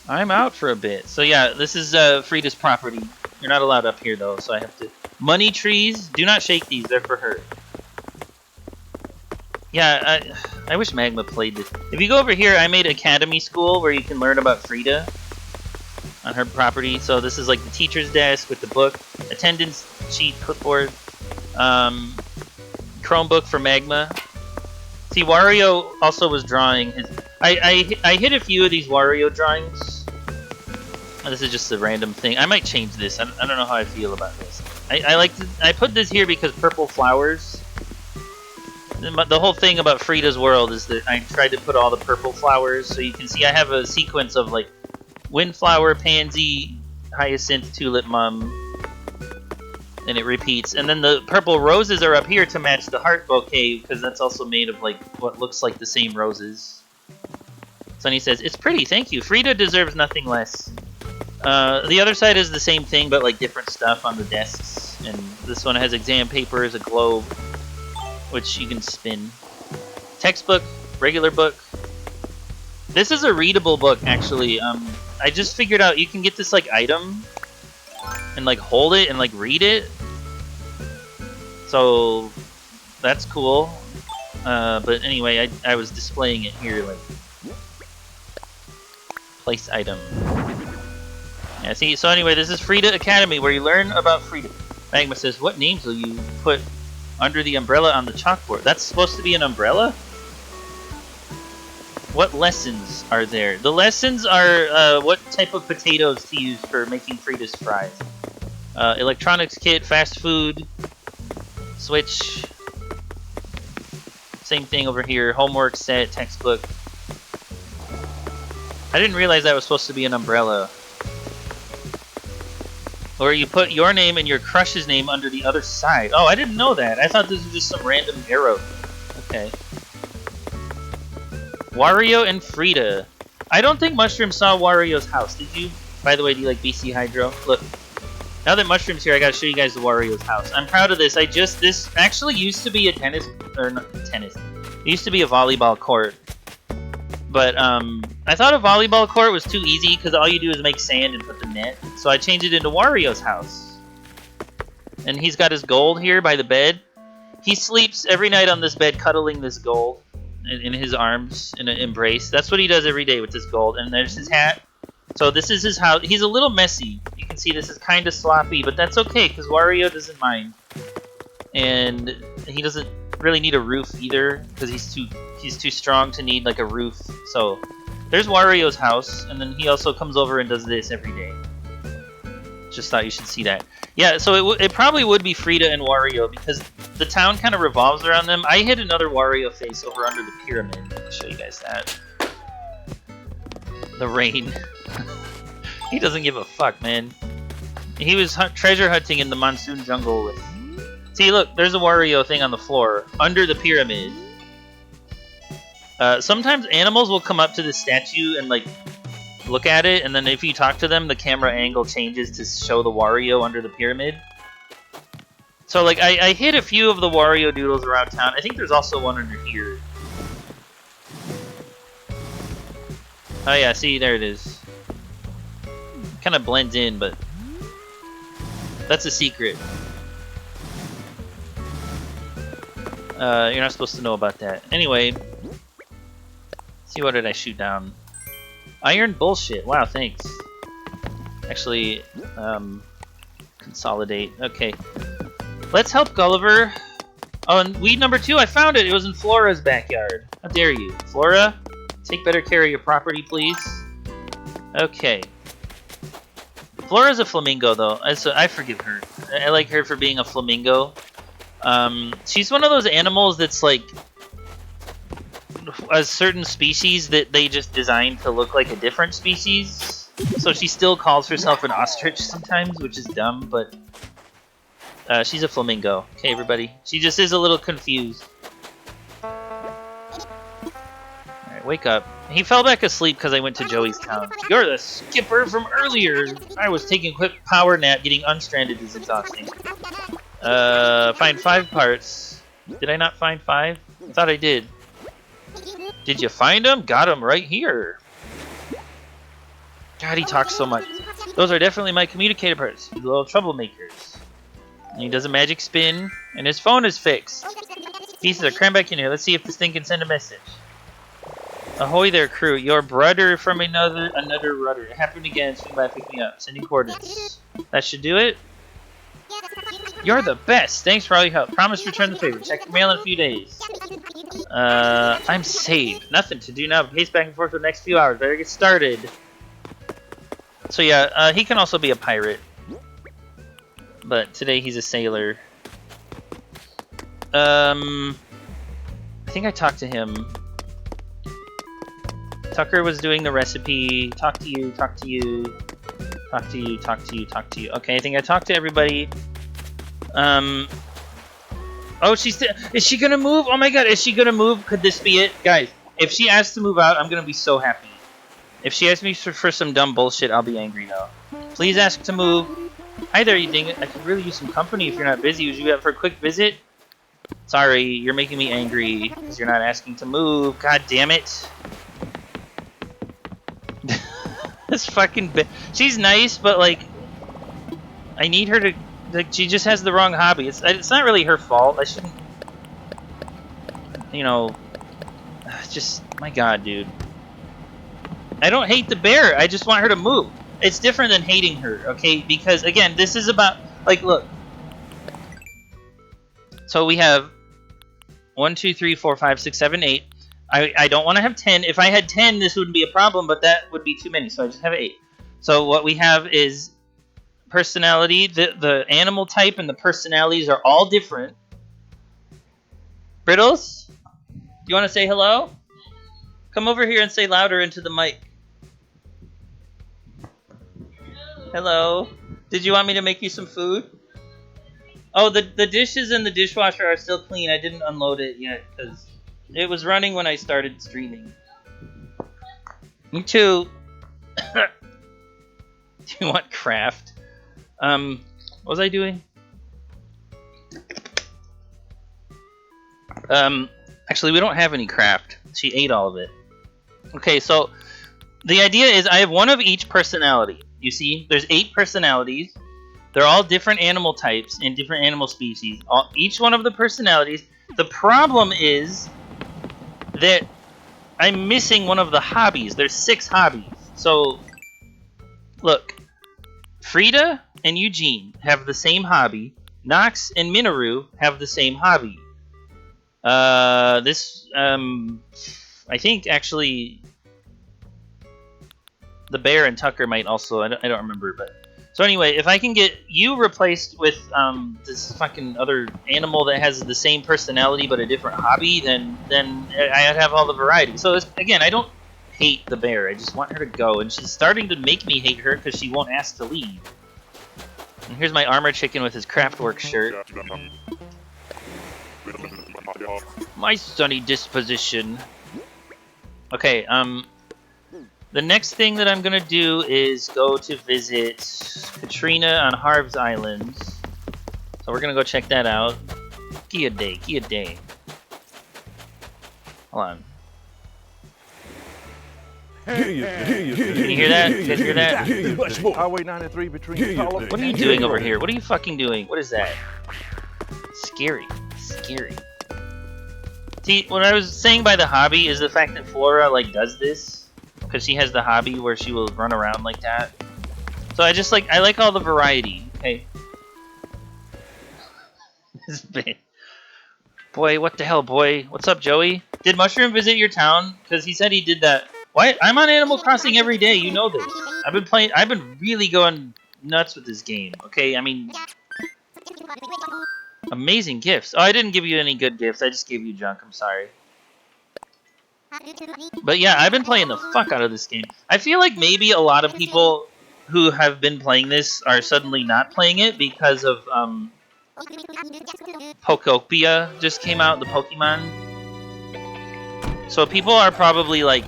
I'm out for a bit. So yeah, this is Frida's property. You're not allowed up here though, so I have to... Money trees. Do not shake these. They're for her. Yeah, I wish Magma played this. If you go over here, I made Academy School where you can learn about Frida on her property. So this is like the teacher's desk with the book, attendance sheet, clipboard, Chromebook for Magma. See, Wario also was drawing his... I hit a few of these Wario drawings. Oh, this is just a random thing. I might change this. I don't know how I feel about this. I put this here because purple flowers. The whole thing about Frida's world is that I tried to put all the purple flowers, so you can see I have a sequence of like windflower, pansy, hyacinth, tulip, mum, and it repeats. And then the purple roses are up here to match the heart bouquet, because that's also made of like what looks like the same roses. Sunny says, "It's pretty, thank you. Frida deserves nothing less." The other side is the same thing, but like different stuff on the desks. And this one has exam papers, a globe, which you can spin. Textbook, regular book. This is a readable book, actually. I just figured out you can get this like item and like hold it and like read it. So that's cool. But anyway, I was displaying it here like Place item. Yeah, see, so anyway, this is Frida Academy, where you learn about Frida. Magma says, what names will you put under the umbrella on the chalkboard? That's supposed to be an umbrella? What lessons are there? The lessons are what type of potatoes to use for making Frida's fries. Electronics kit, fast food, switch. Same thing over here. Homework set, textbook. I didn't realize that was supposed to be an umbrella. Or you put your name and your crush's name under the other side. Oh, I didn't know that. I thought this was just some random arrow. Okay. Wario and Frida. I don't think Mushroom saw Wario's house. Did you? By the way, do you like BC Hydro? Look. Now that Mushroom's here, I gotta show you guys the Wario's house. I'm proud of this. This actually used to be a tennis, or not tennis. It used to be a volleyball court. But, I thought a volleyball court was too easy because all you do is make sand and put the net. So I changed it into Wario's house. And he's got his gold here by the bed. He sleeps every night on this bed cuddling this gold in his arms in an embrace. That's what he does every day with this gold. And there's his hat. So this is his house. He's a little messy. You can see this is kind of sloppy, but that's okay because Wario doesn't mind. And he doesn't really need a roof either because he's too strong to need like a roof. So there's Wario's house, and then he also comes over and does this every day. Just thought you should see that. Yeah, so it probably would be Frida and Wario because the town kind of revolves around them. I hid another Wario face over under the pyramid. I'll show you guys that. The rain. He doesn't give a fuck, man. He was treasure hunting in the monsoon jungle with... See, look, there's a Wario thing on the floor under the pyramid. Sometimes animals will come up to the statue and like look at it, and then if you talk to them, the camera angle changes to show the Wario under the pyramid. So like I hid a few of the Wario doodles around town. I think there's also one under here. Oh yeah, see, there it is. Kind of blends in, but that's a secret. You're not supposed to know about that. Anyway, see, what did I shoot down? Iron bullshit. Wow, thanks. Actually, consolidate. Okay. Let's help Gulliver. Oh, and weed number 2, I found it. It was in Flora's backyard. How dare you. Flora, take better care of your property, please. Okay. Flora's a flamingo, though. I forgive her. I like her for being a flamingo. She's one of those animals that's like a certain species that they just designed to look like a different species. So she still calls herself an ostrich sometimes, which is dumb, but she's a flamingo. Okay, everybody. She just is a little confused. Alright, wake up. He fell back asleep because I went to Joey's town. You're the skipper from earlier! I was taking a quick power nap. Getting unstranded is exhausting. Find 5 parts. Did I not find 5? I thought I did. Did you find them? Got them right here. God, he talks so much. Those are definitely my communicator parts. You little troublemakers. And he does a magic spin, and his phone is fixed. Pieces are crammed back in here. Let's see if this thing can send a message. Ahoy there, crew. Your brother from another rudder. It happened again. Swing by, pick me up. Sending coordinates. That should do it. You're the best. Thanks for all your help. Promise to return the favor. Check your mail in a few days. I'm saved. Nothing to do now. Pace back and forth for the next few hours. Better get started. So yeah, he can also be a pirate. But today he's a sailor. I think I talked to him. Tucker was doing the recipe. Talk to you, talk to you. Talk to you, talk to you, talk to you. Okay, I think I talked to everybody. Oh, is she gonna move? Oh my god, is she gonna move? Could this be it? Guys, if she asks to move out, I'm gonna be so happy. If she asks me for some dumb bullshit, I'll be angry though. Please ask to move. Hi there, you ding it. I could really use some company if you're not busy. Would you be up for a quick visit? Sorry, you're making me angry because you're not asking to move. God damn it. This fucking she's nice, but like I need her to like, she just has the wrong hobby. It's not really her fault. I shouldn't, you know, just my god, dude. I don't hate the bear. I just want her to move. It's different than hating her, okay? Because, again, this is about... Like, look. So we have 1, 2, 3, 4, 5, 6, 7, 8. I don't want to have 10. If I had 10, this wouldn't be a problem, but that would be too many, so I just have 8. So what we have is personality. The animal type and the personalities are all different. Brittles? Do you want to say hello? Come over here and say louder into the mic. Hello. Did you want me to make you some food? Oh, the dishes in the dishwasher are still clean. I didn't unload it yet because it was running when I started streaming. Me too. Do you want craft? What was I doing? Actually, we don't have any craft. She ate all of it. Okay, so the idea is I have one of each personality. You see, there's 8 personalities. They're all different animal types and different animal species. Each one of the personalities. The problem is that I'm missing one of the hobbies. There's 6 hobbies. So, look. Frida and Eugene have the same hobby. Nox and Minoru have the same hobby. I think, actually, the bear and Tucker might also... I don't remember, but... So anyway, if I can get you replaced with this fucking other animal that has the same personality but a different hobby, then I'd have all the variety. So again, I don't hate the bear. I just want her to go, and she's starting to make me hate her because she won't ask to leave. And here's my armor chicken with his craftwork shirt. My sunny disposition. Okay, the next thing that I'm gonna do is go to visit Katrina on Harv's Island. So we're gonna go check that out. Gilliard Day. Hold on. Can you hear that? You guys hear that? Highway 93 between Pelham. What are you doing over here? What are you fucking doing? What is that? Scary. Scary. See, what I was saying by the hobby is the fact that Flora, like, does this. Because she has the hobby where she will run around like that. So I like all the variety. Okay. This bit. Boy, what the hell, boy? What's up, Joey? Did Mushroom visit your town? Because he said he did that. Why? I'm on Animal Crossing every day. You know this. I've been really going nuts with this game. Okay, I mean, amazing gifts. Oh, I didn't give you any good gifts. I just gave you junk. I'm sorry. But yeah, I've been playing the fuck out of this game. I feel like maybe a lot of people who have been playing this are suddenly not playing it because of Pokopia just came out, the Pokemon. So people are probably like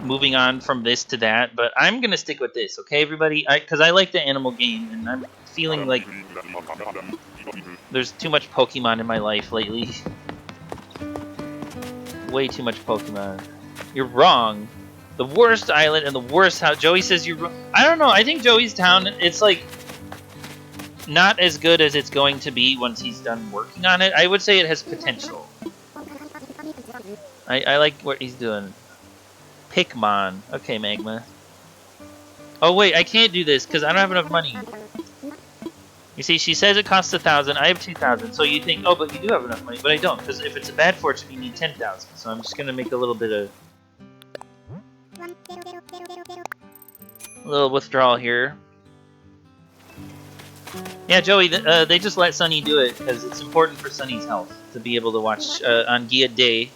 moving on from this to that, but I'm gonna stick with this, okay, everybody? Because I like the animal game, and I'm feeling like there's too much Pokemon in my life lately. Way too much Pokemon. You're wrong. The worst island and the worst house. Joey says you're wrong. I don't know. I think Joey's town, it's like not as good as it's going to be once he's done working on it. I would say it has potential. I like what he's doing. Pikmon. Okay, Magma. Oh wait, I can't do this because I don't have enough money. You see, she says it costs 1,000. I have 2,000. So you think, oh, but you do have enough money, but I don't, because if it's a bad fortune, you need 10,000. So I'm just gonna make a little bit of withdrawal here. Yeah, Joey, they just let Sunny do it because it's important for Sunny's health to be able to watch on Gilliard Day.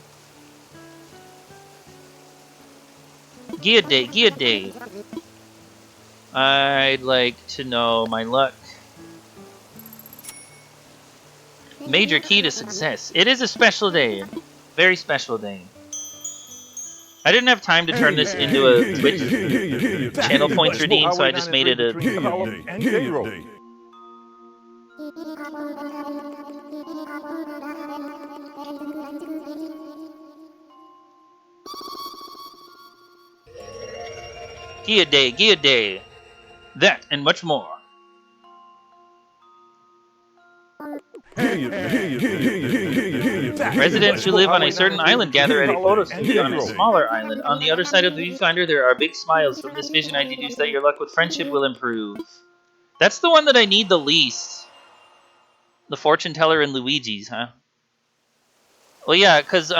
Gilliard Day. I'd like to know my luck. Major key to success. It is a special day. Very special day. I didn't have time to turn this into a Twitch channel points redeem, so I just made it a... Cairo. Gilliard Day. That and much more. Residents who live on a certain island gather at a photo studio on a smaller island. On the other side of the viewfinder, there are big smiles. From this vision, I deduce that your luck with friendship will improve. That's the one that I need the least. The fortune teller and Luigi's, huh? Well, yeah, because,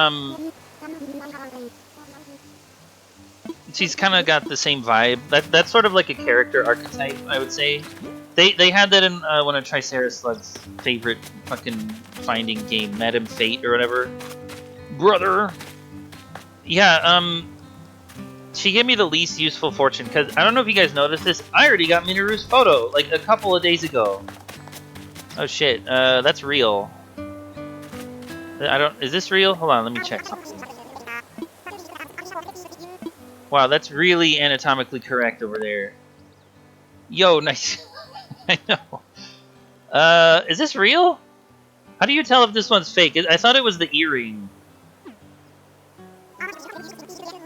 she's kind of got the same vibe. That's sort of like a character archetype, I would say. They had that in one of Triceratops' favorite fucking finding game, Madame Fate or whatever. Brother! Yeah, she gave me the least useful fortune, because I don't know if you guys noticed this, I already got Minoru's photo, like, a couple of days ago. Oh shit, that's real. Is this real? Hold on, let me check something. Wow, that's really anatomically correct over there. Yo, nice. I know. Is this real? How do you tell if this one's fake? I thought it was the earring.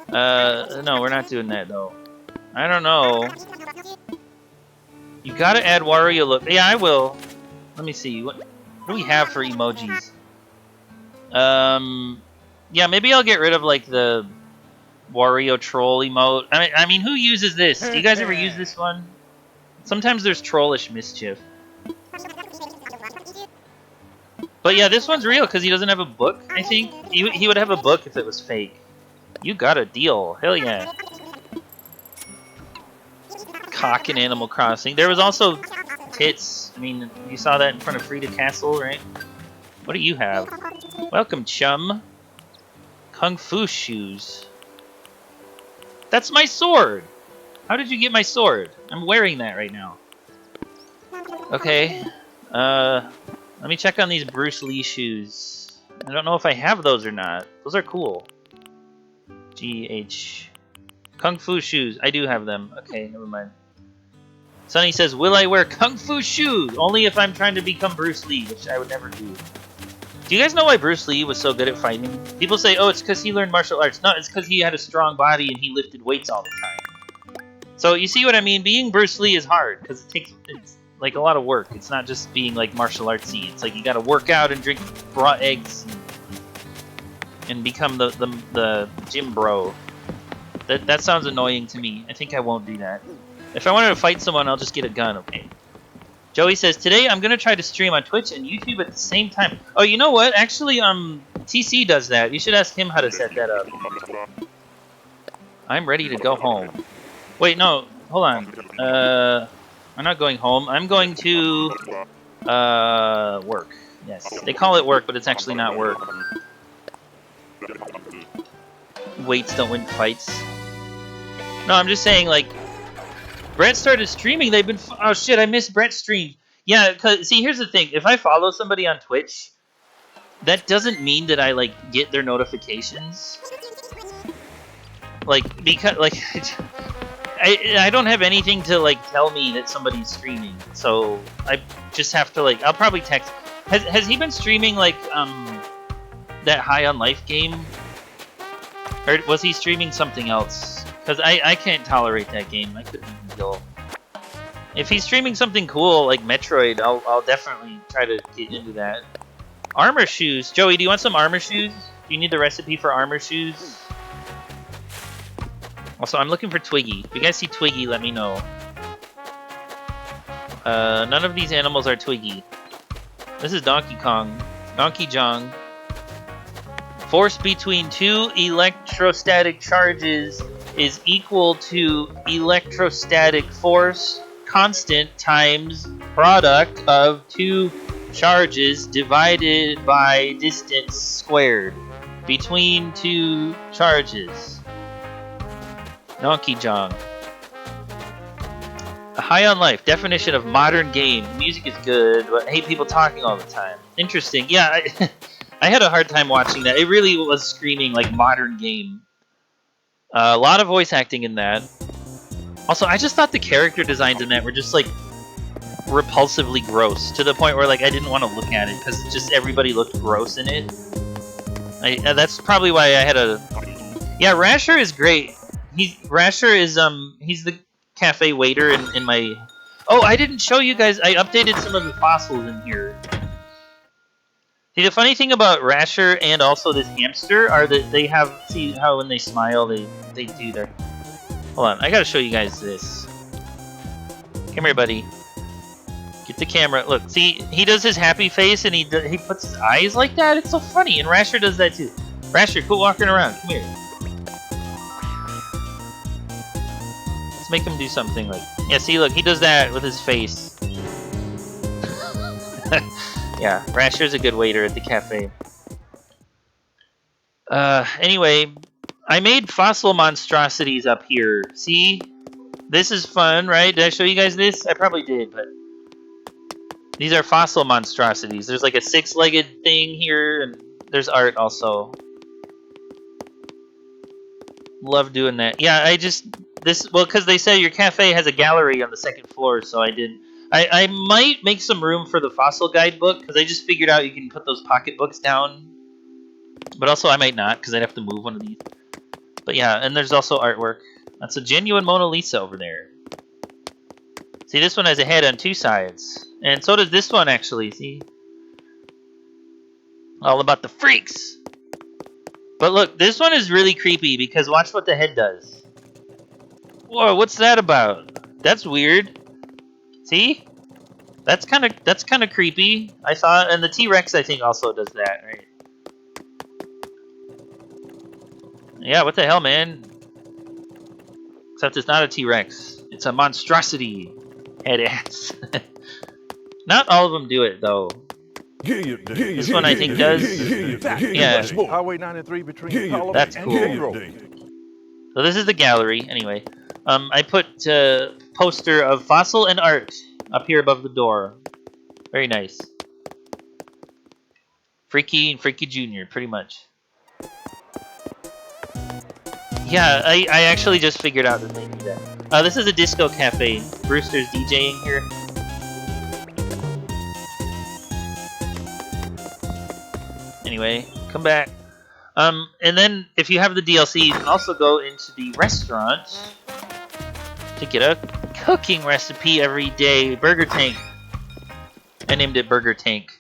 No, we're not doing that, though. I don't know. You gotta add Wario look. Yeah, I will. Let me see. What do we have for emojis? Yeah, maybe I'll get rid of, like, the Wario troll emote. I mean, who uses this? Do you guys ever use this one? Sometimes there's trollish mischief. But yeah, this one's real because he doesn't have a book, I think. He would have a book if it was fake. You got a deal. Hell yeah. Cock in Animal Crossing. There was also tits. I mean, you saw that in front of Frida Castle, right? What do you have? Welcome, chum. Kung Fu shoes. That's my sword! How did you get my sword? I'm wearing that right now. Okay. Let me check on these Bruce Lee shoes. I don't know if I have those or not. Those are cool. GH. Kung Fu shoes. I do have them. Okay, never mind. Sonny says, will I wear Kung Fu shoes? Only if I'm trying to become Bruce Lee, which I would never do. Do you guys know why Bruce Lee was so good at fighting? People say, oh, it's because he learned martial arts. No, it's because he had a strong body and he lifted weights all the time. So you see what I mean? Being Bruce Lee is hard because it's like a lot of work. It's not just being like martial artsy. It's like you got to work out and drink raw eggs and become the gym bro. That sounds annoying to me. I think I won't do that. If I wanted to fight someone, I'll just get a gun. Okay. Joey says, today I'm going to try to stream on Twitch and YouTube at the same time. Oh, you know what? Actually, TC does that. You should ask him how to set that up. I'm ready to go home. Wait, no. Hold on. I'm not going home. I'm going to work. Yes. They call it work, but it's actually not work. Weights don't win fights. No, I'm just saying, like, Brett started streaming. They've been... Oh, shit, I missed Brett's stream. Yeah, because, see, here's the thing. If I follow somebody on Twitch, that doesn't mean that I, like, get their notifications. Like, because, like... I don't have anything to, like, tell me that somebody's streaming. So, I just have to, like... I'll probably text... Has he been streaming, like, that High on Life game? Or was he streaming something else? Because I can't tolerate that game. I couldn't even deal. If he's streaming something cool like Metroid, I'll definitely try to get into that. Armor shoes. Joey, do you want some armor shoes? Do you need the recipe for armor shoes? Also, I'm looking for Twiggy. If you guys see Twiggy, let me know. None of these animals are Twiggy. This is Donkey Kong. Donkey Jong. Force between two electrostatic charges is equal to electrostatic force constant times product of two charges divided by distance squared between two charges. Donkey Jong. A High on Life. Definition of modern game. The music is good, but I hate people talking all the time. Interesting. Yeah, I had a hard time watching that. It really was screaming like modern game. A lot of voice acting in that. Also, I just thought the character designs in that were just like repulsively gross to the point where like I didn't want to look at it because just everybody looked gross in it. That's probably why I had a... Yeah, Rasher is great. Rasher is he's the cafe waiter in my... Oh, I didn't show you guys. I updated some of the fossils in here. See, the funny thing about Rasher and also this hamster are that they have, see how when they smile, they do their... Hold on, I gotta show you guys this. Come here, buddy. Get the camera. Look, see, he does his happy face and he puts his eyes like that. It's so funny, and Rasher does that too. Rasher, quit walking around. Come here. Let's make him do something like... Yeah, see, look, he does that with his face. Yeah, Rasher's a good waiter at the cafe. Anyway, I made fossil monstrosities up here. See? This is fun, right? Did I show you guys this? I probably did, but... These are fossil monstrosities. There's like a 6-legged thing here, and there's art also. Love doing that. Yeah, I just... Well, because they say your cafe has a gallery on the 2nd floor, so I did... I might make some room for the fossil guidebook, because I just figured out you can put those pocketbooks down. But also I might not, because I'd have to move one of these. But yeah, and there's also artwork. That's a genuine Mona Lisa over there. See, this one has a head on 2 sides. And so does this one, actually, see? All about the freaks! But look, this one is really creepy, because watch what the head does. Whoa, what's that about? That's weird. See? That's kind of creepy. I thought, and the T-Rex I think also does that, right? Yeah, what the hell, man? Except it's not a T-Rex. It's a monstrosity head ass. Not all of them do it though. This one I think does. Yeah. Highway 93 between Pelham That's and cool. Cairo. So this is the gallery. Anyway, I put a poster of fossil and art up here above the door. Very nice. Freaky and Freaky Jr. pretty much. Yeah, I actually just figured out that they do that. This is a disco cafe. Brewster's DJing here. Anyway, come back. And then if you have the DLC, you can also go into the restaurant to get a cooking recipe every day. Burger Tank. I named it Burger Tank.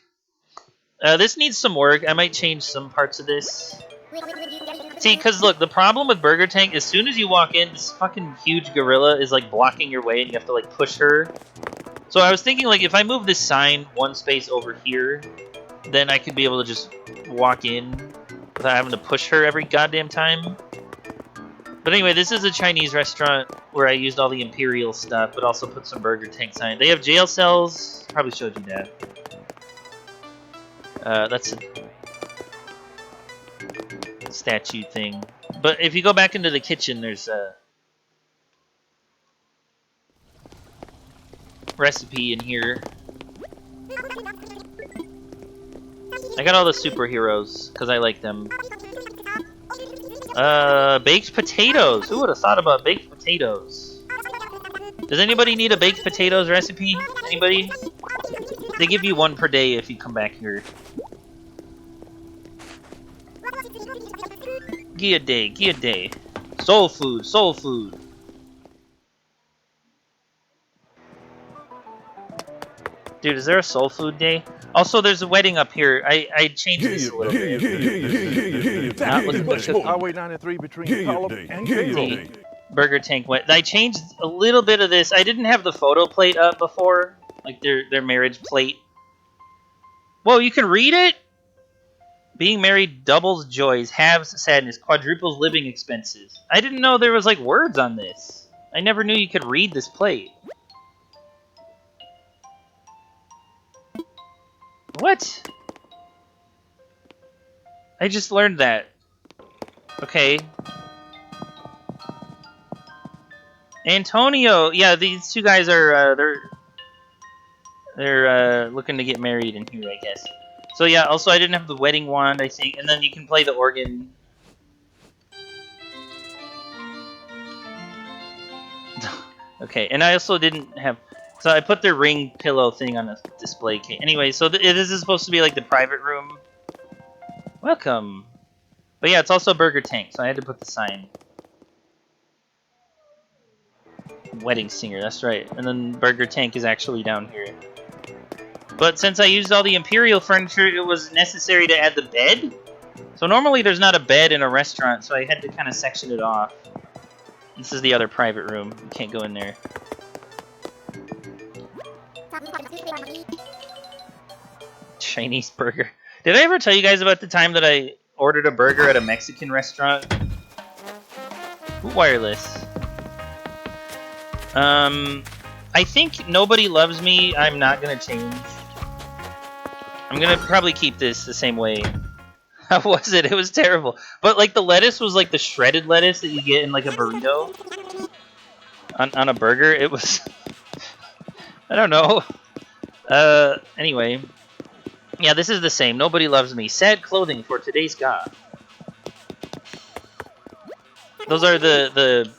This needs some work. I might change some parts of this. See, because look, the problem with Burger Tank, as soon as you walk in, this fucking huge gorilla is like blocking your way and you have to like push her. So I was thinking like if I move this sign 1 space over here, then I could be able to just walk in without having to push her every goddamn time. But anyway, this is a Chinese restaurant where I used all the Imperial stuff, but also put some Burger Tank sign. They have jail cells. Probably showed you that. That's a statue thing. But if you go back into the kitchen, there's a recipe in here. I got all the superheroes because I like them. Baked potatoes. Who would have thought about baked potatoes? Does anybody need a baked potatoes recipe? Anybody? They give you 1 per day if you come back here. Give a day, give a day. Soul food, soul food. Dude, is there a soul food day? Also, there's a wedding up here. I changed this a little bit. Not looking for cooking. Highway 93 between Pelham and Cairo. Burger Tank went. I changed a little bit of this. I didn't have the photo plate up before, like their marriage plate. Whoa, you can read it? Being married doubles joys, halves sadness, quadruples living expenses. I didn't know there was like words on this. I never knew you could read this plate. What? I just learned that. Okay. Antonio, yeah, these 2 guys are they're looking to get married in here, I guess. So yeah, also I didn't have the wedding wand, I think, and then you can play the organ. Okay, and I also didn't have, so I put their ring pillow thing on a display case. Anyway, so this is supposed to be like the private room. Welcome. But yeah, it's also Burger Tank, so I had to put the sign. Wedding singer, that's right. And then Burger Tank is actually down here. But since I used all the Imperial furniture, it was necessary to add the bed. So normally there's not a bed in a restaurant, so I had to kind of section it off. This is the other private room. You can't go in there. Chinese burger. Did I ever tell you guys about the time that I ordered a burger at a Mexican restaurant? Ooh, wireless. I think Nobody Loves Me, I'm not gonna change. I'm gonna probably keep this the same way. How was it? It was terrible. But like the lettuce was like the shredded lettuce that you get in like a burrito. On a burger, it was... I don't know. Anyway. Yeah, this is the same. Nobody Loves Me. Sad clothing for today's God. Those are the...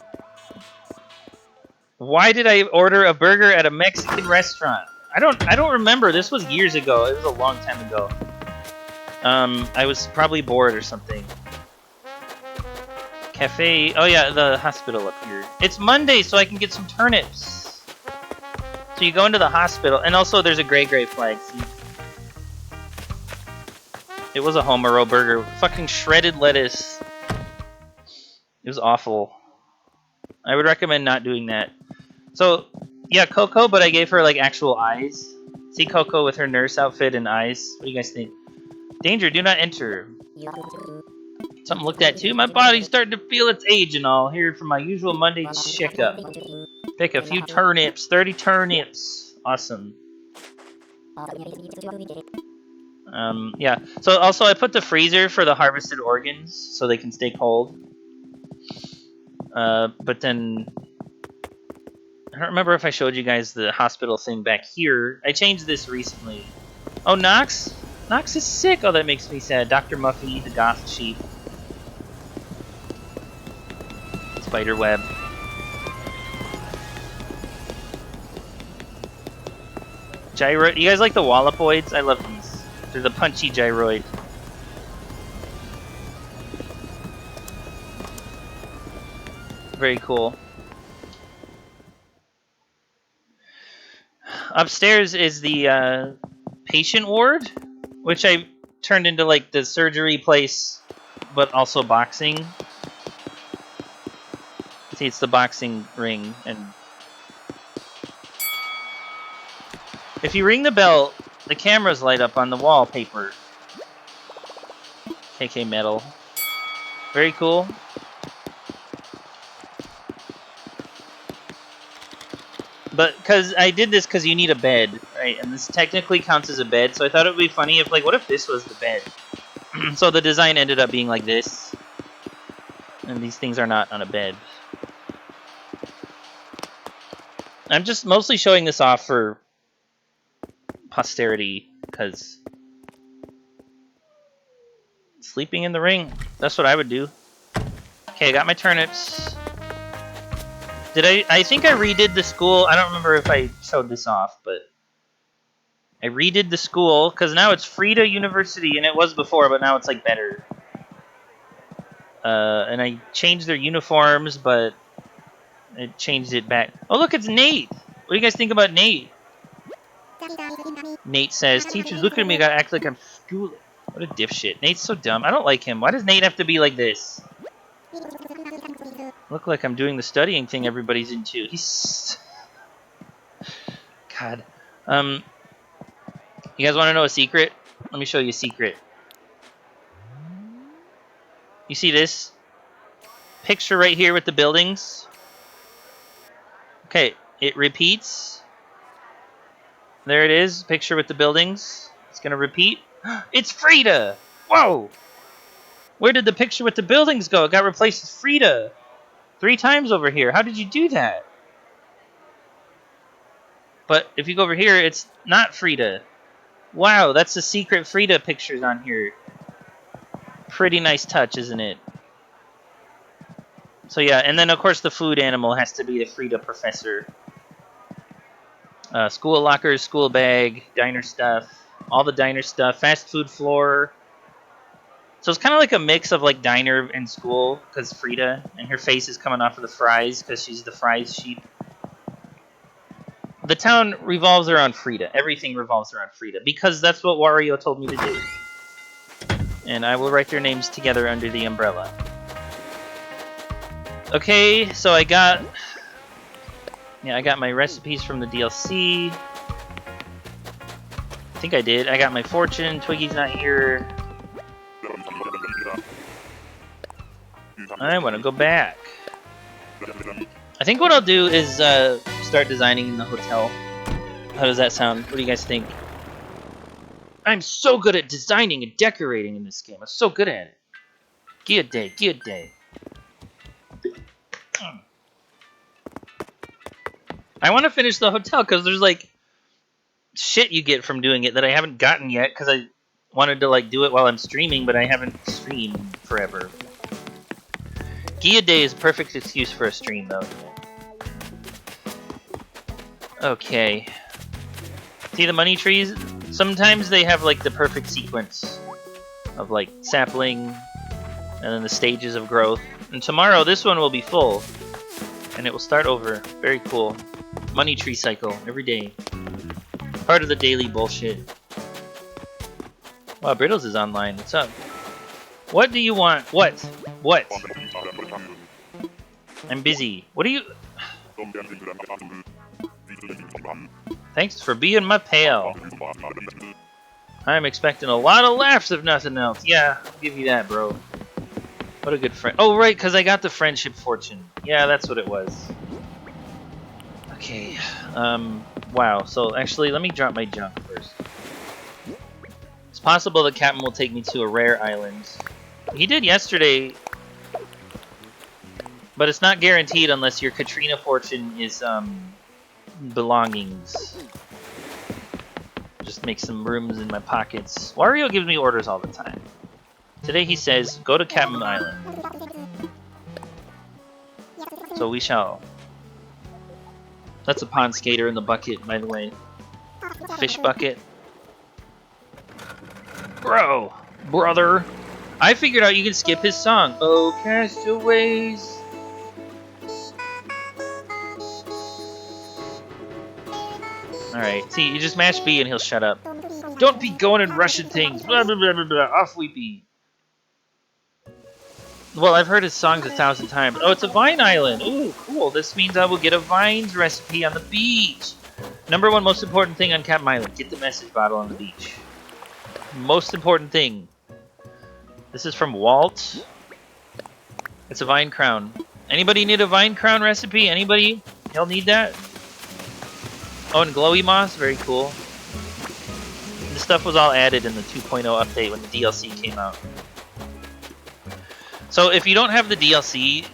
Why did I order a burger at a Mexican restaurant? I don't remember. This was years ago. It was a long time ago. I was probably bored or something. Cafe. Oh yeah, the hospital up here. It's Monday, so I can get some turnips. So you go into the hospital, and also there's a gray flag. See? It was a Homero burger. Fucking shredded lettuce. It was awful. I would recommend not doing that. So, yeah, Coco, but I gave her, like, actual eyes. See Coco with her nurse outfit and eyes? What do you guys think? Danger, do not enter. Something looked at too. My body's starting to feel its age and all. Here for my usual Monday checkup. Pick a few turnips. 30 turnips. Awesome. Yeah. So, also, I put the freezer for the harvested organs so they can stay cold. But then... I don't remember if I showed you guys the hospital thing back here. I changed this recently. Oh, Nox? Nox is sick! Oh, that makes me sad. Dr. Muffy, the goth sheep. Spiderweb. Gyroid. You guys like the Wallopoids? I love these. They're the punchy gyroid. Very cool. Upstairs is the patient ward, which I turned into like the surgery place, but also boxing. See, it's the boxing ring, and if you ring the bell, the cameras light up on the wallpaper. KK metal. Very cool. But, because I did this because you need a bed, right? And this technically counts as a bed, so I thought it would be funny if, like, what if this was the bed? So the design ended up being like this. And these things are not on a bed. I'm just mostly showing this off for posterity, because sleeping in the ring, that's what I would do. Okay, I got my turnips. I think I redid the school. I don't remember if I showed this off, but I redid the school because now it's Frida University, and it was before, but now it's like better. And I changed their uniforms, but it changed it back. Oh, look, it's Nate. What do you guys think about Nate? Nate says, teachers look at me, gotta act like I'm schooling. What a dipshit. Nate's so dumb. I don't like him. Why does Nate have to be like this? Look like I'm doing the studying thing everybody's into. He's... God. You guys want to know a secret? Let me show you a secret. You see this? Picture right here with the buildings? Okay, it repeats. There it is, picture with the buildings. It's gonna repeat. It's Frida! Whoa! Where did the picture with the buildings go? It got replaced with Frida. 3 times over here. How did you do that? But if you go over here, it's not Frida. Wow, that's the secret Frida pictures on here. Pretty nice touch, isn't it? So yeah, and then of course the food animal has to be the Frida professor. School lockers, school bag, diner stuff. All the diner stuff. Fast food floor. So it's kind of like a mix of like diner and school, because Frida, and her face is coming off of the fries, because she's the fries sheep. The town revolves around Frida. Everything revolves around Frida because that's what Wario told me to do. And I will write their names together under the umbrella. Okay, so I got my recipes from the DLC. I think I did. I got my fortune. Twiggy's not here. I want to go back. I think what I'll do is start designing the hotel. How does that sound? What do you guys think? I'm so good at designing and decorating in this game. I'm so good at it. Good day, good day. I want to finish the hotel because there's like shit you get from doing it that I haven't gotten yet because I wanted to like do it while I'm streaming, but I haven't streamed forever. Gia Day is a perfect excuse for a stream, though. Okay. See the money trees? Sometimes they have like the perfect sequence of like sapling and then the stages of growth. And tomorrow this one will be full and it will start over. Very cool. Money tree cycle every day. Part of the daily bullshit. Wow, Brittles is online. What's up? What do you want? What? What? I'm busy. What do you... Thanks for being my pal. I'm expecting a lot of laughs if nothing else. Yeah, I'll give you that, bro. What a good friend. Oh, right, because I got the friendship fortune. Yeah, that's what it was. Okay. Wow. So, actually, let me drop my junk first. It's possible the captain will take me to a rare island. He did yesterday, but it's not guaranteed unless your Katrina fortune is, belongings. Just make some rooms in my pockets. Wario gives me orders all the time. Today he says, go to Captain Island. So we shall. That's a pond skater in the bucket, by the way. Fish bucket. Bro! Brother! I figured out you can skip his song. Oh, castaways! Alright, see, you just mash B and he'll shut up. Don't be going and rushing things. Blah, blah, blah, blah, blah. Off we be. Well, I've heard his songs 1,000 times. Oh, it's a vine island. Ooh, cool. This means I will get a vines recipe on the beach. Number one most important thing on Captain Island. Get the message bottle on the beach. Most important thing. This is from Walt. It's a vine crown. Anybody need a vine crown recipe? Anybody? Y'all need that? Oh, and glowy moss. Very cool. This stuff was all added in the 2.0 update when the DLC came out. So if you don't have the DLC,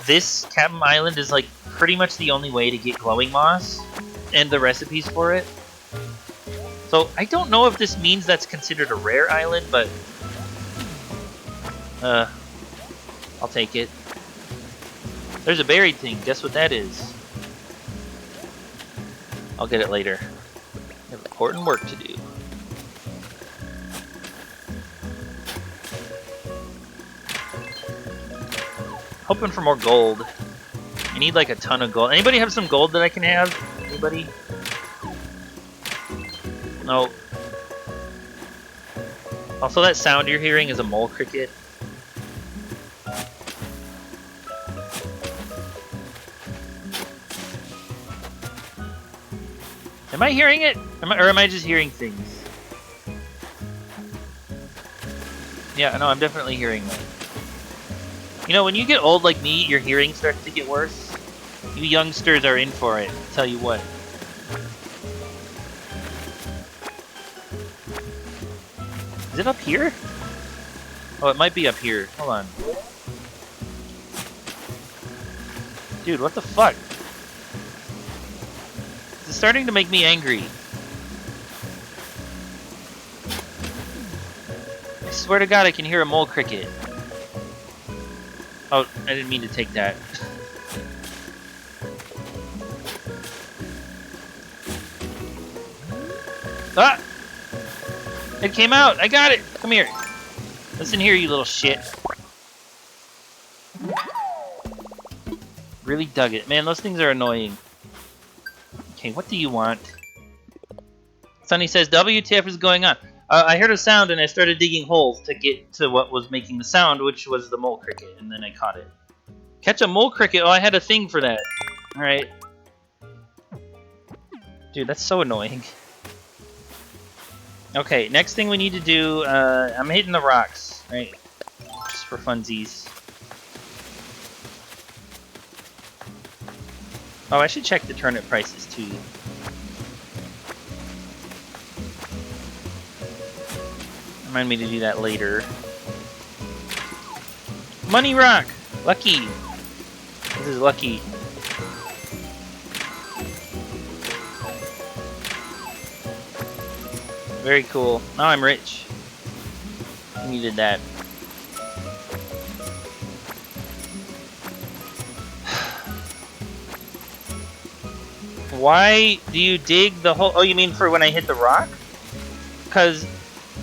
this Captain Island is like pretty much the only way to get glowing moss and the recipes for it. So I don't know if this means that's considered a rare island, but I'll take it. There's a buried thing. Guess what that is? I'll get it later. I have important work to do. Hoping for more gold. I need like a ton of gold. Anybody have some gold that I can have? Anybody? No. Also, that sound you're hearing is a mole cricket. Am I hearing it? Or am I just hearing things? Yeah, no, I'm definitely hearing it. You know, when you get old like me, your hearing starts to get worse. You youngsters are in for it, I'll tell you what. Is it up here? Oh, it might be up here. Hold on. Dude, what the fuck? This is starting to make me angry. I swear to God, I can hear a mole cricket. Oh, I didn't mean to take that. Ah! It came out! I got it! Come here! Listen here, you little shit. Really dug it. Man, those things are annoying. Okay, what do you want? Sunny says, WTF is going on? I heard a sound and I started digging holes to get to what was making the sound, which was the mole cricket, and then I caught it. Catch a mole cricket? Oh, I had a thing for that. Alright. Dude, that's so annoying. Okay, next thing we need to do, I'm hitting the rocks, right? Just for funsies. Oh, I should check the turnip prices too. Remind me to do that later. Money rock! Lucky! This is lucky. Very cool. Now I'm rich. I needed that. Why do you dig the hole? Oh, you mean for when I hit the rock? Because,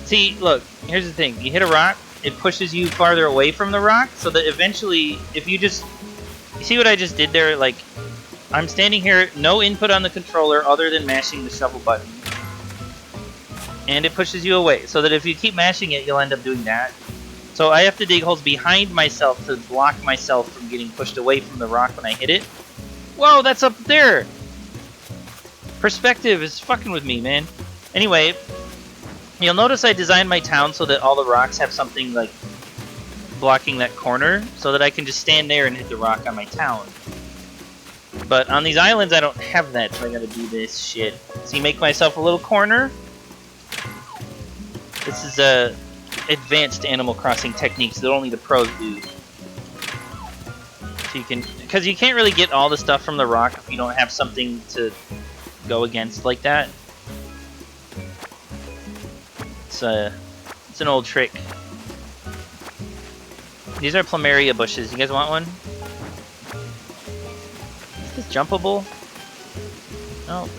see, look, here's the thing. You hit a rock, it pushes you farther away from the rock, so that eventually, if you just... You see what I just did there? Like, I'm standing here, no input on the controller other than mashing the shovel button. And it pushes you away, so that if you keep mashing it, you'll end up doing that. So I have to dig holes behind myself to block myself from getting pushed away from the rock when I hit it. Whoa, that's up there! Perspective is fucking with me, man. Anyway, you'll notice I designed my town so that all the rocks have something, like, blocking that corner, so that I can just stand there and hit the rock on my town. But on these islands, I don't have that, so I gotta do this shit. See, make myself a little corner. This is advanced Animal Crossing techniques that only the pros do. So you can, because you can't really get all the stuff from the rock if you don't have something to go against like that. It's an old trick. These are plumeria bushes. You guys want one? Is this jumpable? No.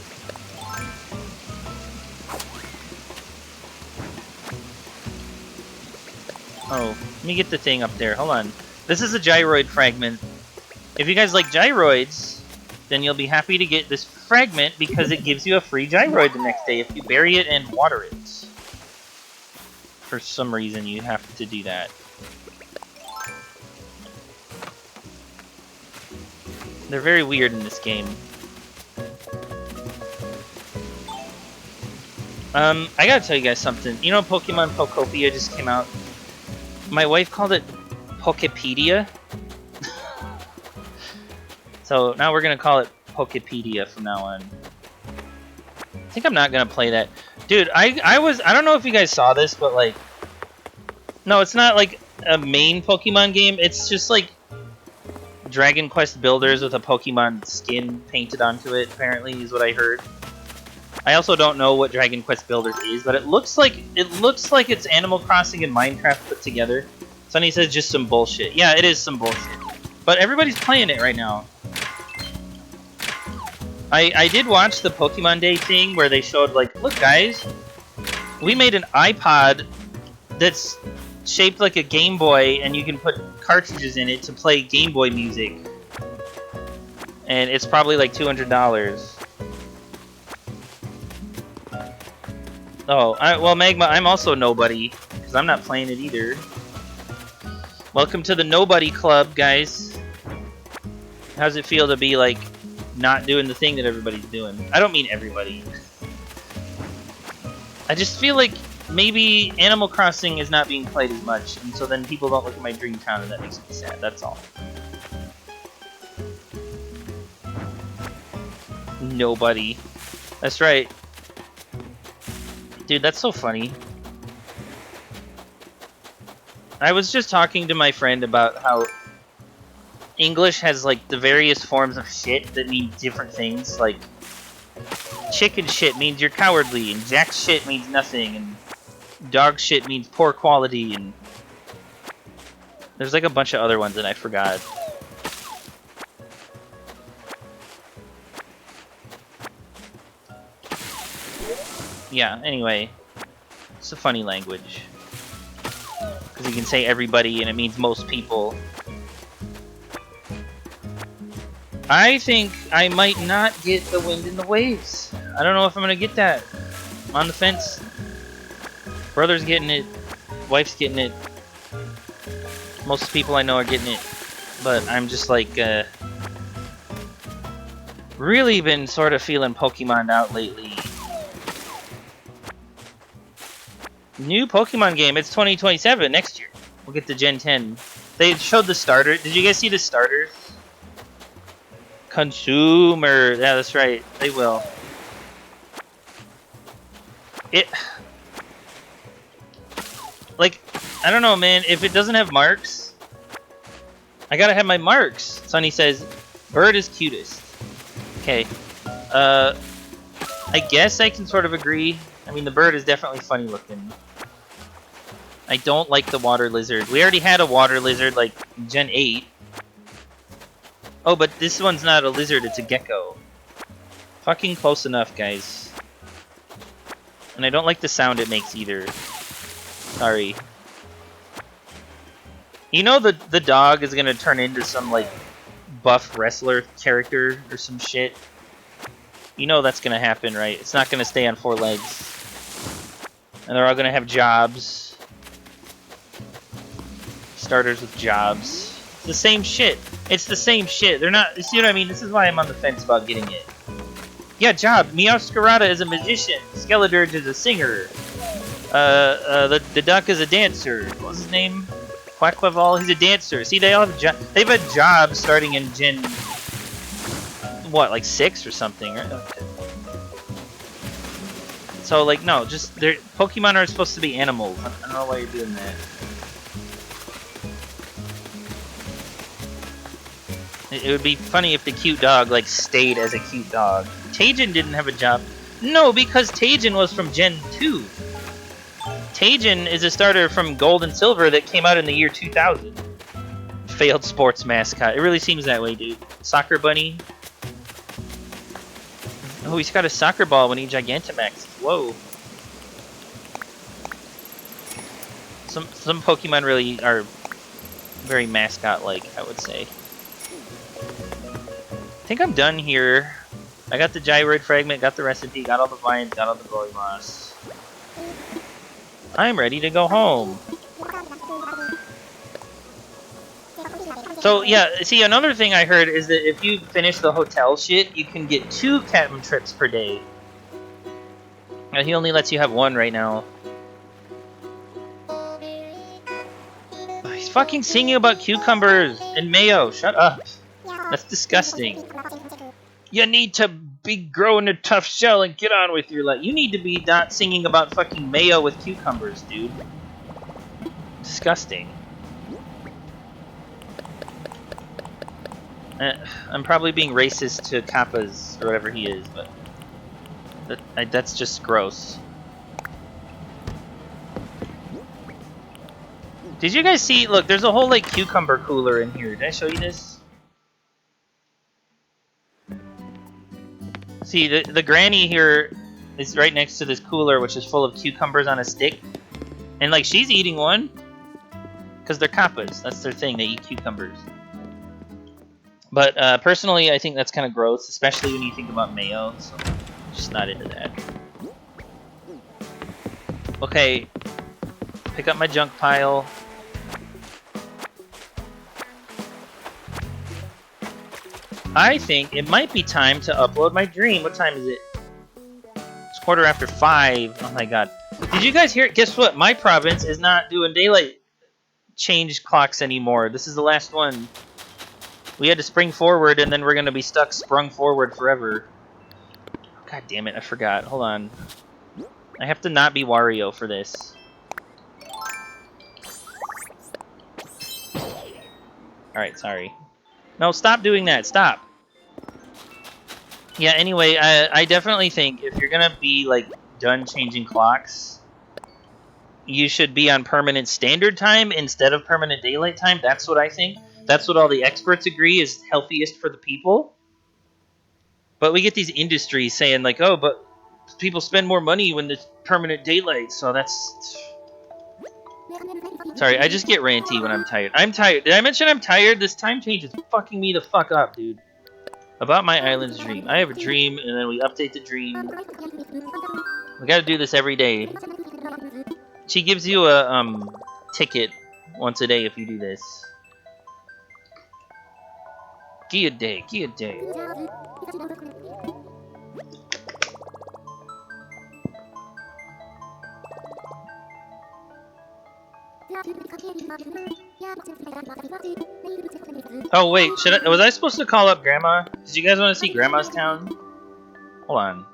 Oh, let me get the thing up there. Hold on. This is a gyroid fragment. If you guys like gyroids, then you'll be happy to get this fragment because it gives you a free gyroid the next day if you bury it and water it. For some reason, you have to do that. They're very weird in this game. I gotta tell you guys something. You know Pokemon Pokopia just came out? My wife called it Pokepedia. So now we're gonna call it Pokepedia from now on. I think I'm not gonna play that. Dude, I don't know if you guys saw this, but like... No, it's not like a main Pokemon game. It's just like Dragon Quest Builders with a Pokemon skin painted onto it, apparently, is what I heard. I also don't know what Dragon Quest Builders is, but it looks like it's Animal Crossing and Minecraft put together. Sunny says just some bullshit. Yeah, it is some bullshit. But everybody's playing it right now. I did watch the Pokemon Day thing where they showed, like, look guys, we made an iPod that's shaped like a Game Boy and you can put cartridges in it to play Game Boy music. And it's probably like $200. Oh, well, Magma, I'm also nobody, because I'm not playing it either. Welcome to the Nobody Club, guys. How's it feel to be, like, not doing the thing that everybody's doing? I don't mean everybody. I just feel like maybe Animal Crossing is not being played as much, and so then people don't look at my dream town, and that makes me sad, that's all. Nobody. That's right. Dude, that's so funny. I was just talking to my friend about how English has, like, the various forms of shit that mean different things. Like, chicken shit means you're cowardly, and jack shit means nothing, and dog shit means poor quality, and there's, like, a bunch of other ones that I forgot. Yeah, anyway, it's a funny language. Because you can say everybody and it means most people. I think I might not get the wind and the waves. I don't know if I'm gonna get that. I'm on the fence. Brother's getting it. Wife's getting it. Most people I know are getting it. But I'm just like, really been sort of feeling Pokemon out lately. New Pokemon game, it's 2027, next year. We'll get to Gen 10. They showed the starter. Did you guys see the starters? Consumer. Yeah, that's right. They will. Like, I don't know, man. If it doesn't have marks, I gotta have my marks. Sonny says, bird is cutest. Okay. I guess I can sort of agree. I mean, the bird is definitely funny looking. I don't like the water lizard. We already had a water lizard, like, Gen 8. Oh, but this one's not a lizard, it's a gecko. Fucking close enough, guys. And I don't like the sound it makes either. Sorry. You know the dog is gonna turn into some, like, buff wrestler character or some shit? You know that's gonna happen, right? It's not gonna stay on 4 legs. And they're all gonna have jobs. Starters with jobs. It's the same shit. It's the same shit. They're not... You see what I mean? This is why I'm on the fence about getting it. Yeah, job. Meowscarada is a magician. Skeledirge is a singer. The duck is a dancer. What's his name? Quackleval, he's a dancer. See, they all have they've had jobs starting in Gen... What, like 6 or something? So, like, no, just... Pokemon are supposed to be animals. I don't know why you're doing that. It would be funny if the cute dog, like, stayed as a cute dog. Tajin didn't have a job. No, because Tajin was from Gen 2. Tajin is a starter from Gold and Silver that came out in the year 2000. Failed sports mascot. It really seems that way, dude. Soccer bunny. Oh, he's got a soccer ball when he Gigantamaxes. Whoa. Some Pokemon really are very mascot-like, I would say. I think I'm done here. I got the Gyroid Fragment, got the Recipe, got all the Vines, got all the Gorymoss. I'm ready to go home. So, yeah, see, another thing I heard is that if you finish the hotel shit, you can get 2 Catman trips per day. He only lets you have 1 right now. He's fucking singing about cucumbers and mayo. Shut up. That's disgusting. You need to be growing a tough shell and get on with your life. You need to be not singing about fucking mayo with cucumbers, dude. Disgusting. I'm probably being racist to Kappas or whatever he is, but that's just gross. Did you guys see? Look, there's a whole like cucumber cooler in here. Did I show you this? See, the granny here is right next to this cooler, which is full of cucumbers on a stick. And, like, she's eating one. Because they're Kappas. That's their thing. They eat cucumbers. But, personally, I think that's kind of gross. Especially when you think about mayo. So, I'm just not into that. Okay. Pick up my junk pile. I think it might be time to upload my dream. What time is it? It's 5:15. Oh my god. Did you guys hear it? Guess what? My province is not doing daylight change clocks anymore. This is the last one. We had to spring forward, and then we're going to be stuck sprung forward forever. God damn it, I forgot. Hold on. I have to not be Wario for this. Alright, sorry. No, stop doing that. Stop. Yeah, anyway, I definitely think if you're gonna be, like, done changing clocks, you should be on permanent standard time instead of permanent daylight time. That's what I think. That's what all the experts agree is healthiest for the people. But we get these industries saying, like, oh, but people spend more money when there's permanent daylight, so that's... Sorry, I just get ranty when I'm tired. I'm tired. Did I mention I'm tired? This time change is fucking me the fuck up, dude. About my island's dream. I have a dream, and then we update the dream. We gotta do this every day. She gives you a ticket once a day if you do this. Gilliard day, Gilliard day. Oh wait, was I supposed to call up Grandma? Did you guys want to see Grandma's town? Hold on.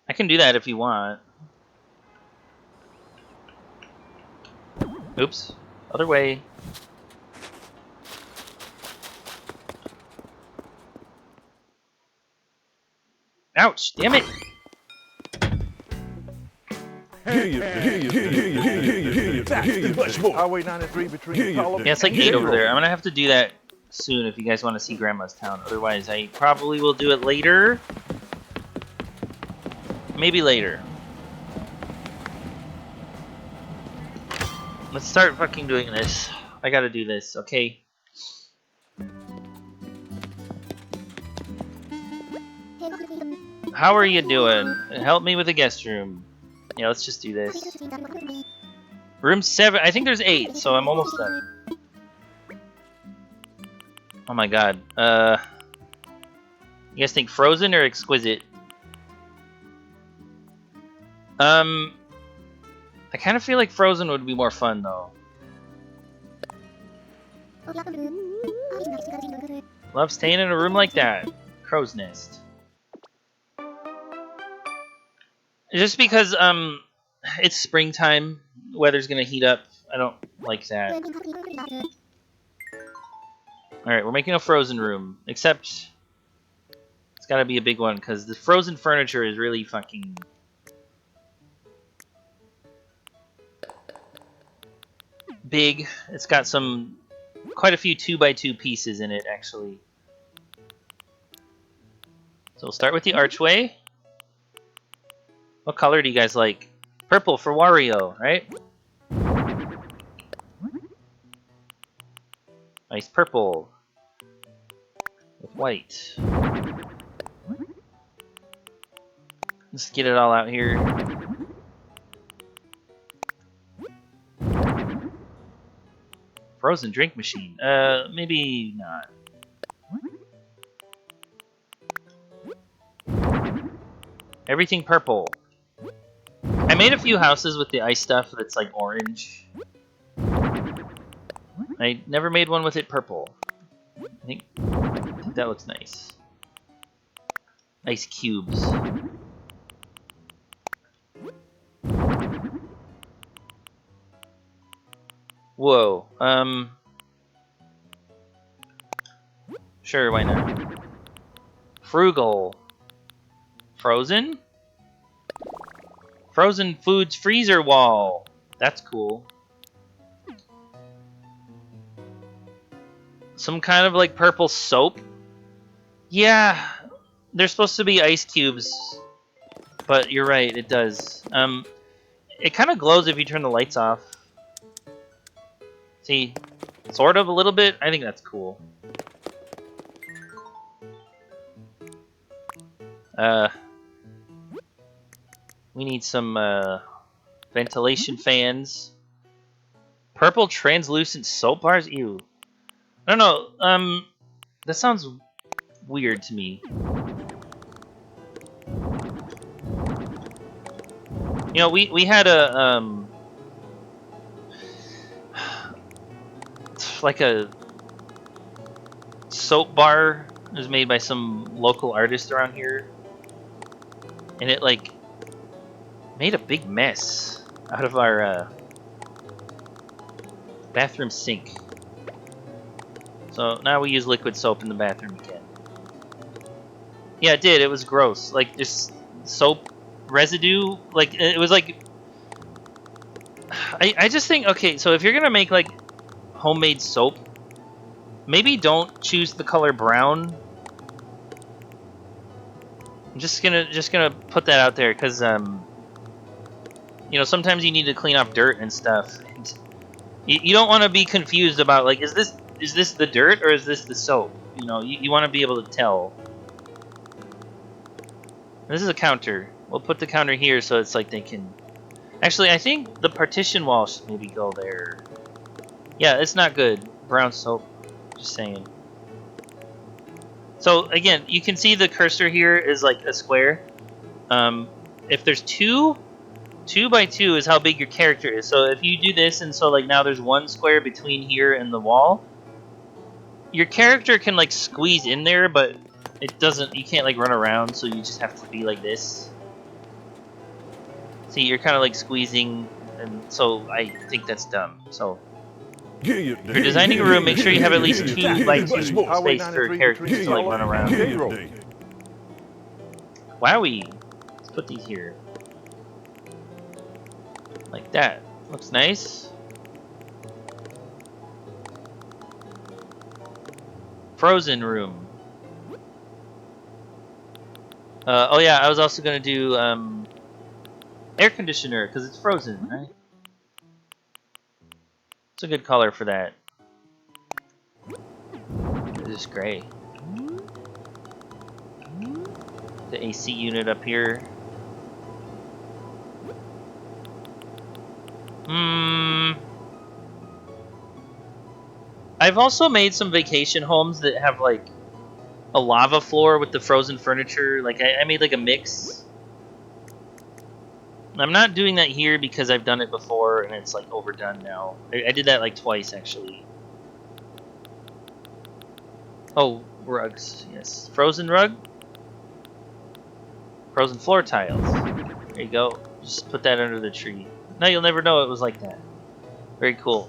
I can do that if you want. Oops. Other way. Ouch! Damn it! Highway 93 between Pelham. Yeah, it's like 8 over there. I'm gonna have to do that soon if you guys want to see Grandma's town. Otherwise, I probably will do it later. Maybe later. Let's start fucking doing this. I gotta do this, okay? How are you doing? Help me with the guest room. Yeah, let's just do this. Room 7. I think there's 8, so I'm almost done. Oh my god. You guys think Frozen or Exquisite? I kind of feel like Frozen would be more fun, though. Love staying in a room like that. Crow's Nest. Just because, it's springtime, weather's gonna heat up. I don't like that. Alright, we're making a Frozen room. Except, it's gotta be a big one, because the Frozen furniture is really fucking... big. It's got quite a few 2x2 pieces in it, actually. So we'll start with the archway. What color do you guys like? Purple for Wario, right? Nice purple. With white. Let's get it all out here. Frozen drink machine. Maybe not. Everything purple. I made a few houses with the ice stuff that's like orange. I never made one with it purple. I think that looks nice. Ice cubes. Whoa. Sure, why not? Frugal. Frozen? Frozen Foods freezer wall. That's cool. Some kind of like purple soap? Yeah, they're supposed to be ice cubes. But you're right, it does. It kind of glows if you turn the lights off. See, sort of a little bit. I think that's cool. We need some ventilation fans. Purple translucent soap bars? Ew. I don't know. That sounds weird to me. You know, we had a like a soap bar. It was made by some local artist around here, and it like made a big mess out of our bathroom sink. So now we use liquid soap in the bathroom again. Yeah, it did. It was gross. Like just soap residue. Like it was like. I just think, okay, so if you're gonna make like homemade soap, maybe don't choose the color brown. I'm just gonna put that out there because You know, sometimes you need to clean off dirt and stuff. And you don't want to be confused about, like, is this the dirt or is this the soap? You know, you want to be able to tell. This is a counter. We'll put the counter here so it's like they can... Actually, I think the partition wall should maybe go there. Yeah, it's not good. Brown soap. Just saying. So, again, you can see the cursor here is like a square. If there's 2 by 2 is how big your character is. So if you do this, and so like now there's 1 square between here and the wall, your character can like squeeze in there, but it doesn't. You can't like run around, so you just have to be like this. See, you're kind of like squeezing, and so I think that's dumb. So if you're designing a room, make sure you have at least 2 by 2 space for characters to like run around. Wowie! Let's put these here. Like that. Looks nice. Frozen room. Oh yeah, I was also gonna do air conditioner because it's frozen, right? It's a good color for that. This is gray. The AC unit up here. I've also made some vacation homes that have like a lava floor with the frozen furniture. Like I made like a mix. I'm not doing that here because I've done it before and it's like overdone now. I did that like twice actually. Oh, rugs, yes. Frozen rug. Frozen floor tiles. There you go. Just put that under the tree. Now you'll never know it was like that. Very cool.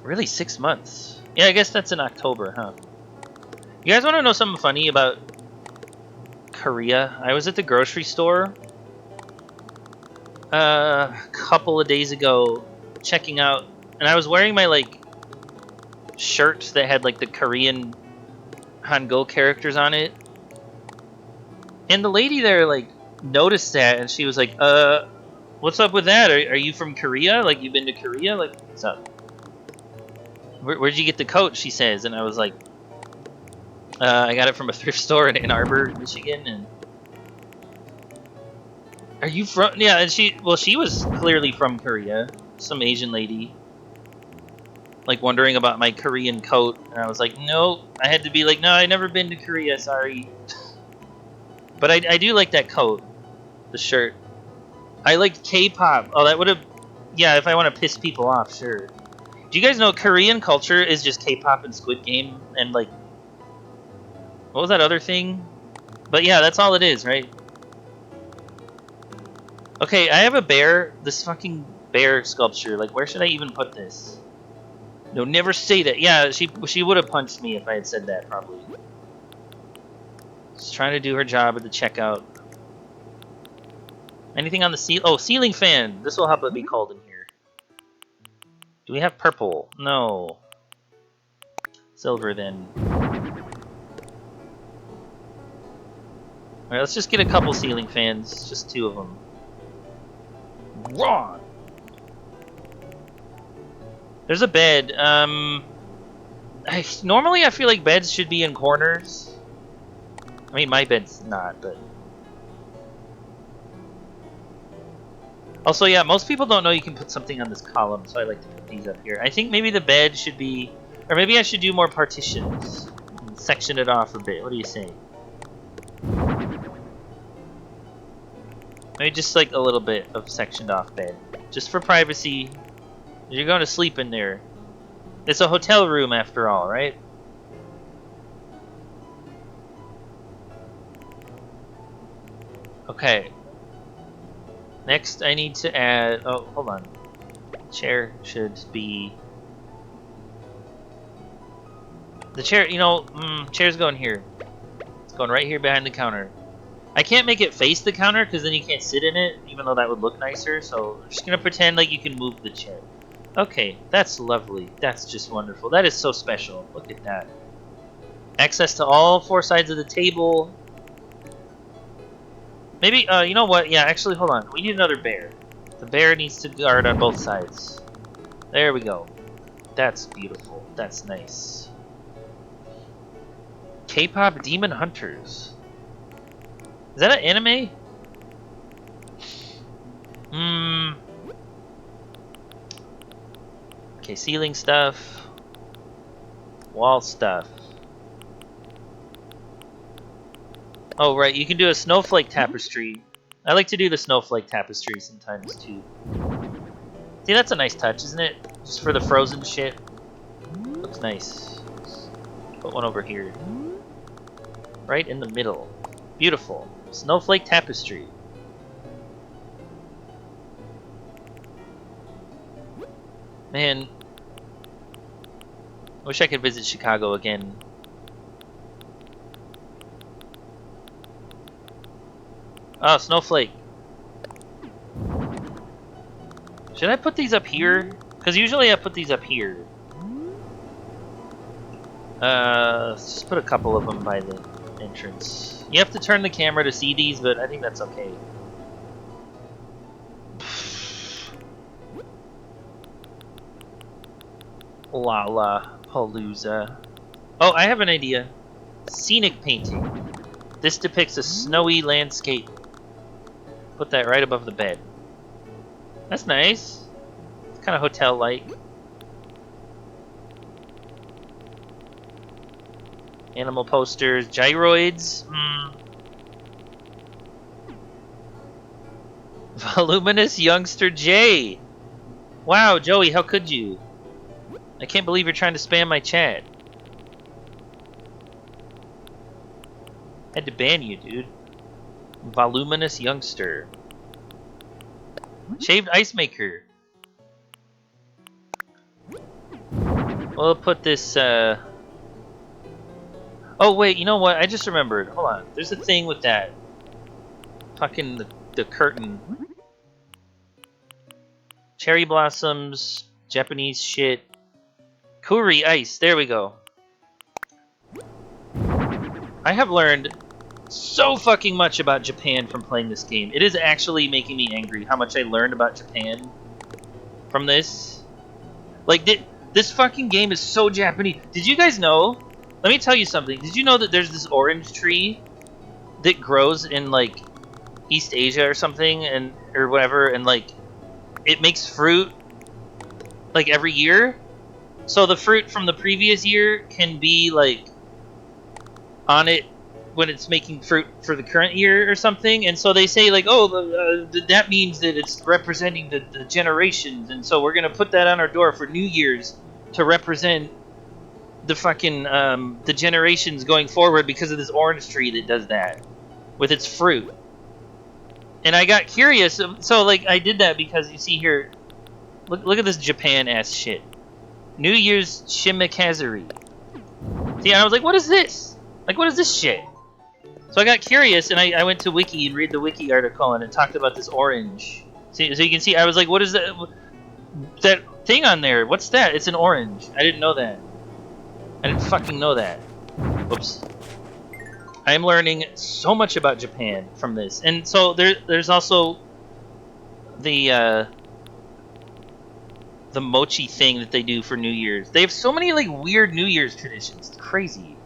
Really, 6 months? Yeah, I guess that's in October, huh? You guys want to know something funny about Korea? I was at the grocery store a couple of days ago checking out, and I was wearing my like shirt that had like the Korean Hangul characters on it. And the lady there like noticed that, and she was like, what's up with that? Are you from Korea? Like, you've been to Korea? Like, what's up? Where'd you get the coat? She says, and I was like, I got it from a thrift store in Ann Arbor, Michigan. And are you from? Yeah, and she was clearly from Korea. Some Asian lady, like wondering about my Korean coat, and I was like, no. I had to be like, no, I never been to Korea. Sorry, but I do like that coat, the shirt. I like K-pop. Oh, that would have, yeah. If I want to piss people off, sure. Do you guys know Korean culture is just K-pop and Squid Game and like, what was that other thing? But yeah, that's all it is, right? Okay, I have a bear. This fucking bear sculpture. Like, where should I even put this? No, never say that. Yeah, she would have punched me if I had said that, probably. Just trying to do her job at the checkout. Anything on the ceiling? Oh, ceiling fan. This will help it be cold in here. Do we have purple? No. Silver, then. Alright, let's just get a couple ceiling fans. Just 2 of them. Wrong! There's a bed. Normally I feel like beds should be in corners. I mean, my bed's not, but... Also, yeah, most people don't know you can put something on this column, so I like to put these up here. I think maybe the bed should be... Or maybe I should do more partitions. And section it off a bit. What do you say? Maybe just like a little bit of sectioned off bed. Just for privacy. You're going to sleep in there. It's a hotel room after all, right? Okay. Next, I need to add... Oh, hold on. Chair should be... The chair, you know, chair's going here. It's going right here behind the counter. I can't make it face the counter because then you can't sit in it, even though that would look nicer. So I'm just going to pretend like you can move the chair. Okay, that's lovely. That's just wonderful. That is so special. Look at that. Access to all 4 sides of the table. Maybe, you know what? Yeah, actually, hold on. We need another bear. The bear needs to guard on both sides. There we go. That's beautiful. That's nice. K-pop Demon Hunters. Is that an anime? Okay, ceiling stuff. Wall stuff. Oh, right, you can do a snowflake tapestry. I like to do the snowflake tapestry sometimes, too. See, that's a nice touch, isn't it? Just for the frozen shit. Looks nice. Put one over here. Right in the middle. Beautiful. Snowflake tapestry. Man. I wish I could visit Chicago again. Oh, snowflake. Should I put these up here? Because usually I put these up here. Let's just put a couple of them by the entrance. You have to turn the camera to see these, but I think that's okay. Lollapalooza. Oh, I have an idea. Scenic painting. This depicts a snowy landscape. Put that right above the bed. That's nice. It's kind of hotel-like. Animal posters, gyroids. Voluminous youngster Jay. Wow, Joey, how could you? I can't believe you're trying to spam my chat. Had to ban you, dude. Voluminous youngster. Shaved ice maker. We'll put this, Oh, wait, you know what? I just remembered. Hold on. There's a thing with that. Fucking the curtain. Cherry blossoms. Japanese shit. Kuri ice. There we go. I have learned so fucking much about Japan from playing this game. It is actually making me angry how much I learned about Japan from this. Like, this fucking game is so Japanese. Did you guys know? Let me tell you something. Did you know that there's this orange tree that grows in, like, East Asia or something, and or whatever, and, like, it makes fruit, like, every year? So the fruit from the previous year can be, like, on it when it's making fruit for the current year or something, and so they say, like, oh, that means that it's representing the generations, and so we're gonna put that on our door for New Year's to represent the fucking the generations going forward because of this orange tree that does that with its fruit. And I got curious, so like I did that because you see here, look at this Japan ass shit. New Year's Shimikazari. See, and I was like, what is this? Like, what is this shit? So I got curious, and I went to Wiki and read the Wiki article, and it talked about this orange. See, so you can see, I was like, what is that thing on there? What's that? It's an orange. I didn't know that. I didn't fucking know that. Oops. I am learning so much about Japan from this. And so there's also the mochi thing that they do for New Year's. They have so many like weird New Year's traditions. It's crazy.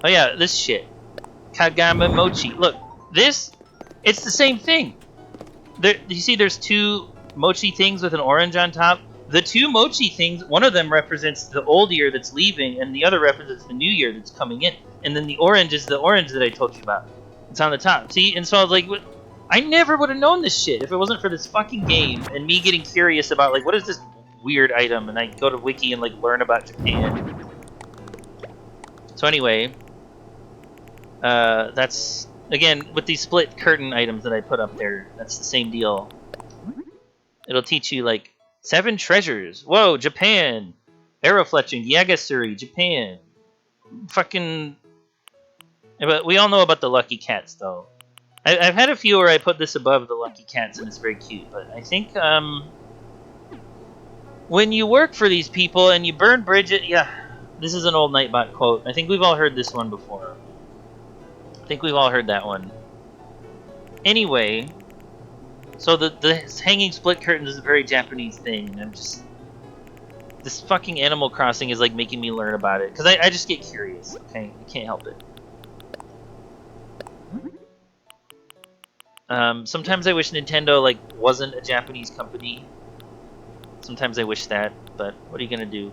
Oh yeah, this shit. Kagama mochi. Look, this, it's the same thing. You see there's two mochi things with an orange on top? The two mochi things, one of them represents the old year that's leaving, and the other represents the new year that's coming in. And then the orange is the orange that I told you about. It's on the top. See? And so I was like, I never would have known this shit if it wasn't for this fucking game and me getting curious about, like, what is this weird item? And I go to Wiki and, like, learn about Japan. So anyway, that's, again, with these split curtain items that I put up there, that's the same deal. It'll teach you, like, 7 treasures. Whoa, Japan. Arrow fletching, Yagasuri, Japan. Fucking... But we all know about the lucky cats, though. I've had a few where I put this above the lucky cats, and it's very cute. But I think, when you work for these people and you burn bridges... Yeah, this is an old Nightbot quote. I think we've all heard this one before. think we've all heard that one. Anyway, so the hanging split curtains is a very Japanese thing, and I'm just... This fucking Animal Crossing is like making me learn about it, because I just get curious, okay? I can't help it. Sometimes I wish Nintendo like wasn't a Japanese company. Sometimes I wish that, but what are you gonna do?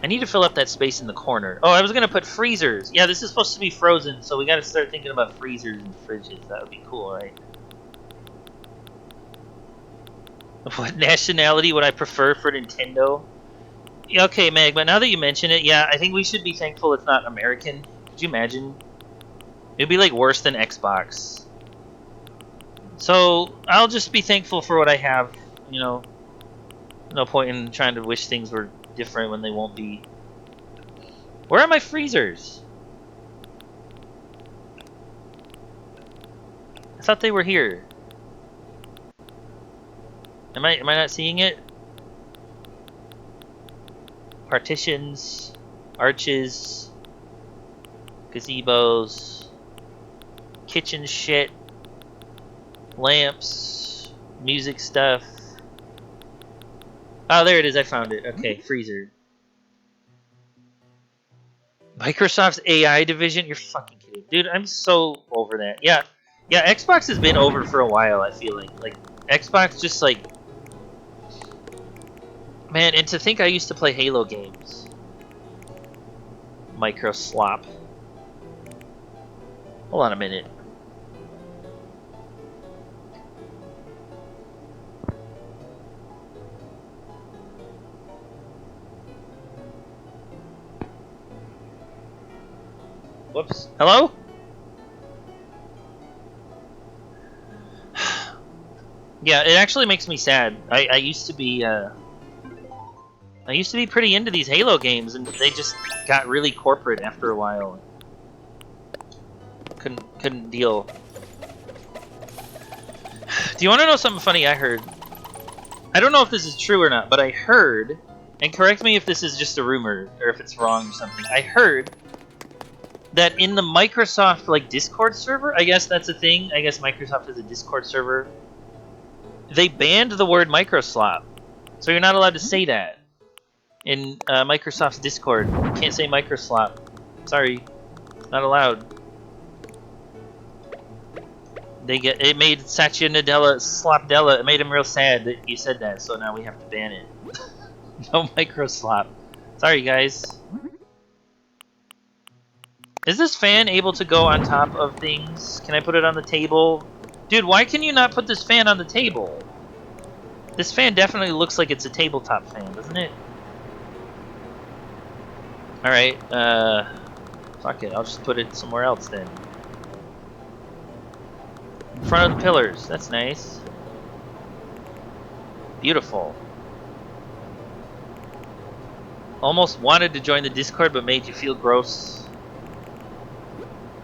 I need to fill up that space in the corner. Oh, I was gonna put freezers. Yeah, this is supposed to be frozen, so we gotta start thinking about freezers and fridges. That would be cool, right? What nationality would I prefer for Nintendo? Yeah, okay, Meg, but now that you mention it, yeah, I think we should be thankful it's not American. Could you imagine? It'd be like worse than Xbox. So I'll just be thankful for what I have, you know. No point in trying to wish things were different when they won't be. Where are my freezers? I thought they were here. Am I not seeing it? Partitions, arches, gazebos, kitchen shit, lamps, music stuff. Oh, there it is. I found it. Okay, freezer. Microsoft's AI division? You're fucking kidding. Dude, I'm so over that. Yeah, Xbox has been over for a while, I feel like. Like, Xbox just, like... Man, and to think I used to play Halo games. Microslop. Hold on a minute. Whoops. Hello? Yeah, it actually makes me sad. I used to be pretty into these Halo games, and they just got really corporate after a while. Couldn't deal. Do you want to know something funny I heard? I don't know if this is true or not, but I heard, and correct me if this is just a rumor or if it's wrong or something. I heard that in the Microsoft like Discord server, I guess that's a thing. I guess Microsoft has a Discord server. They banned the word microslop, so you're not allowed to say that in Microsoft's Discord. You can't say microslop. Sorry, not allowed. It made Satya Nadella Slopdella. It made him real sad that you said that, so now we have to ban it. No microslop. Sorry, guys. Is this fan able to go on top of things? Can I put it on the table? Dude, why can you not put this fan on the table? This fan definitely looks like it's a tabletop fan, doesn't it? Alright, fuck it, I'll just put it somewhere else then. In front of the pillars, that's nice. Beautiful. Almost wanted to join the Discord, but made you feel gross.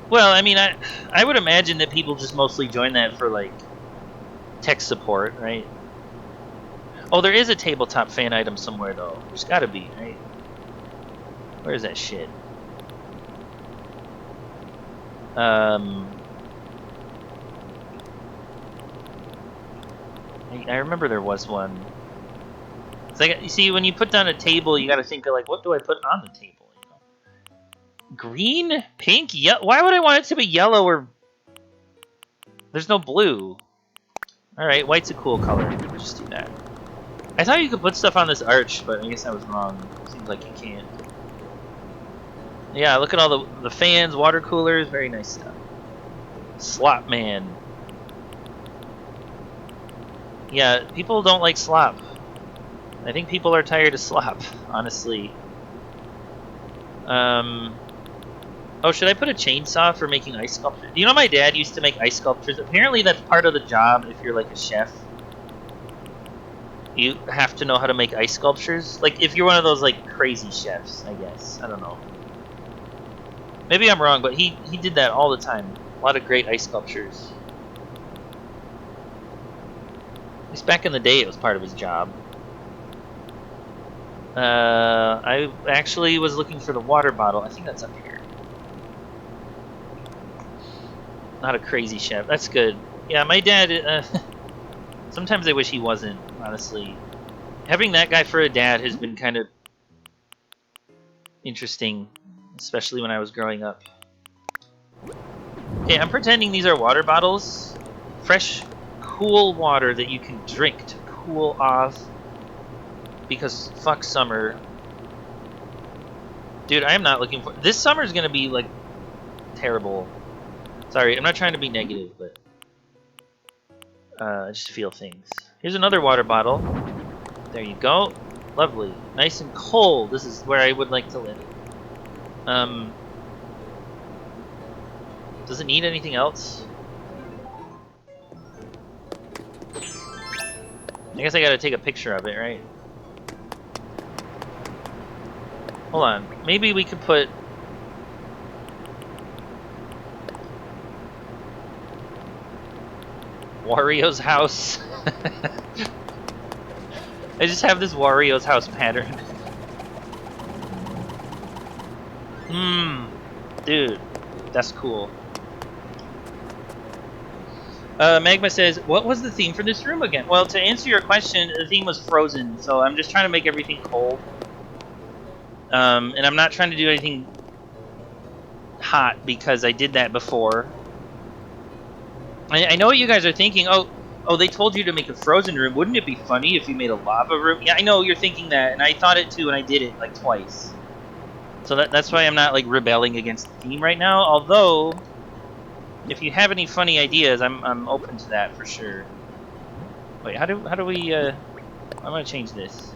Well, I mean, I would imagine that people just mostly join that for, like, tech support, right? Oh, there is a tabletop fan item somewhere, though. There's gotta be, right? Where is that shit? I remember there was one. It's like, you see, when you put down a table, you gotta think of, like, what do I put on the table? Green? Pink? Why would I want it to be yellow or... There's no blue. Alright, white's a cool color. Let's just do that. I thought you could put stuff on this arch, but I guess I was wrong. Seems like you can't. Yeah, look at all the fans, water coolers, very nice stuff. Slop man. Yeah, people don't like slop. I think people are tired of slop, honestly. Oh, should I put a chainsaw for making ice sculptures? You know, my dad used to make ice sculptures. Apparently that's part of the job if you're like a chef. You have to know how to make ice sculptures. Like, if you're one of those, like, crazy chefs, I guess. I don't know. Maybe I'm wrong, but he did that all the time. A lot of great ice sculptures. At least back in the day, it was part of his job. I actually was looking for the water bottle. I think that's up here. Not a crazy chef. That's good. Yeah, my dad. Sometimes I wish he wasn't. Honestly, having that guy for a dad has been kind of interesting, especially when I was growing up. Okay, I'm pretending these are water bottles. Fresh, cool water that you can drink to cool off. Because fuck summer. Dude, I am not looking for... This summer is going to be, like, terrible. Sorry, I'm not trying to be negative, but... I just feel things. Here's another water bottle. There you go. Lovely. Nice and cold. This is where I would like to live. Does it need anything else? I guess I gotta take a picture of it, right? Hold on. Maybe we could put... Wario's house. I just have this Wario's house pattern. Dude, that's cool. Magma says, what was the theme for this room again? Well, to answer your question, the theme was frozen, so I'm just trying to make everything cold. And I'm not trying to do anything hot because I did that before. I know what you guys are thinking. Oh, they told you to make a frozen room. Wouldn't it be funny if you made a lava room? Yeah, I know you're thinking that, and I thought it too, and I did it like twice. So that's why I'm not like rebelling against the theme right now. Although, if you have any funny ideas, I'm open to that for sure. Wait, how do we? I'm gonna change this.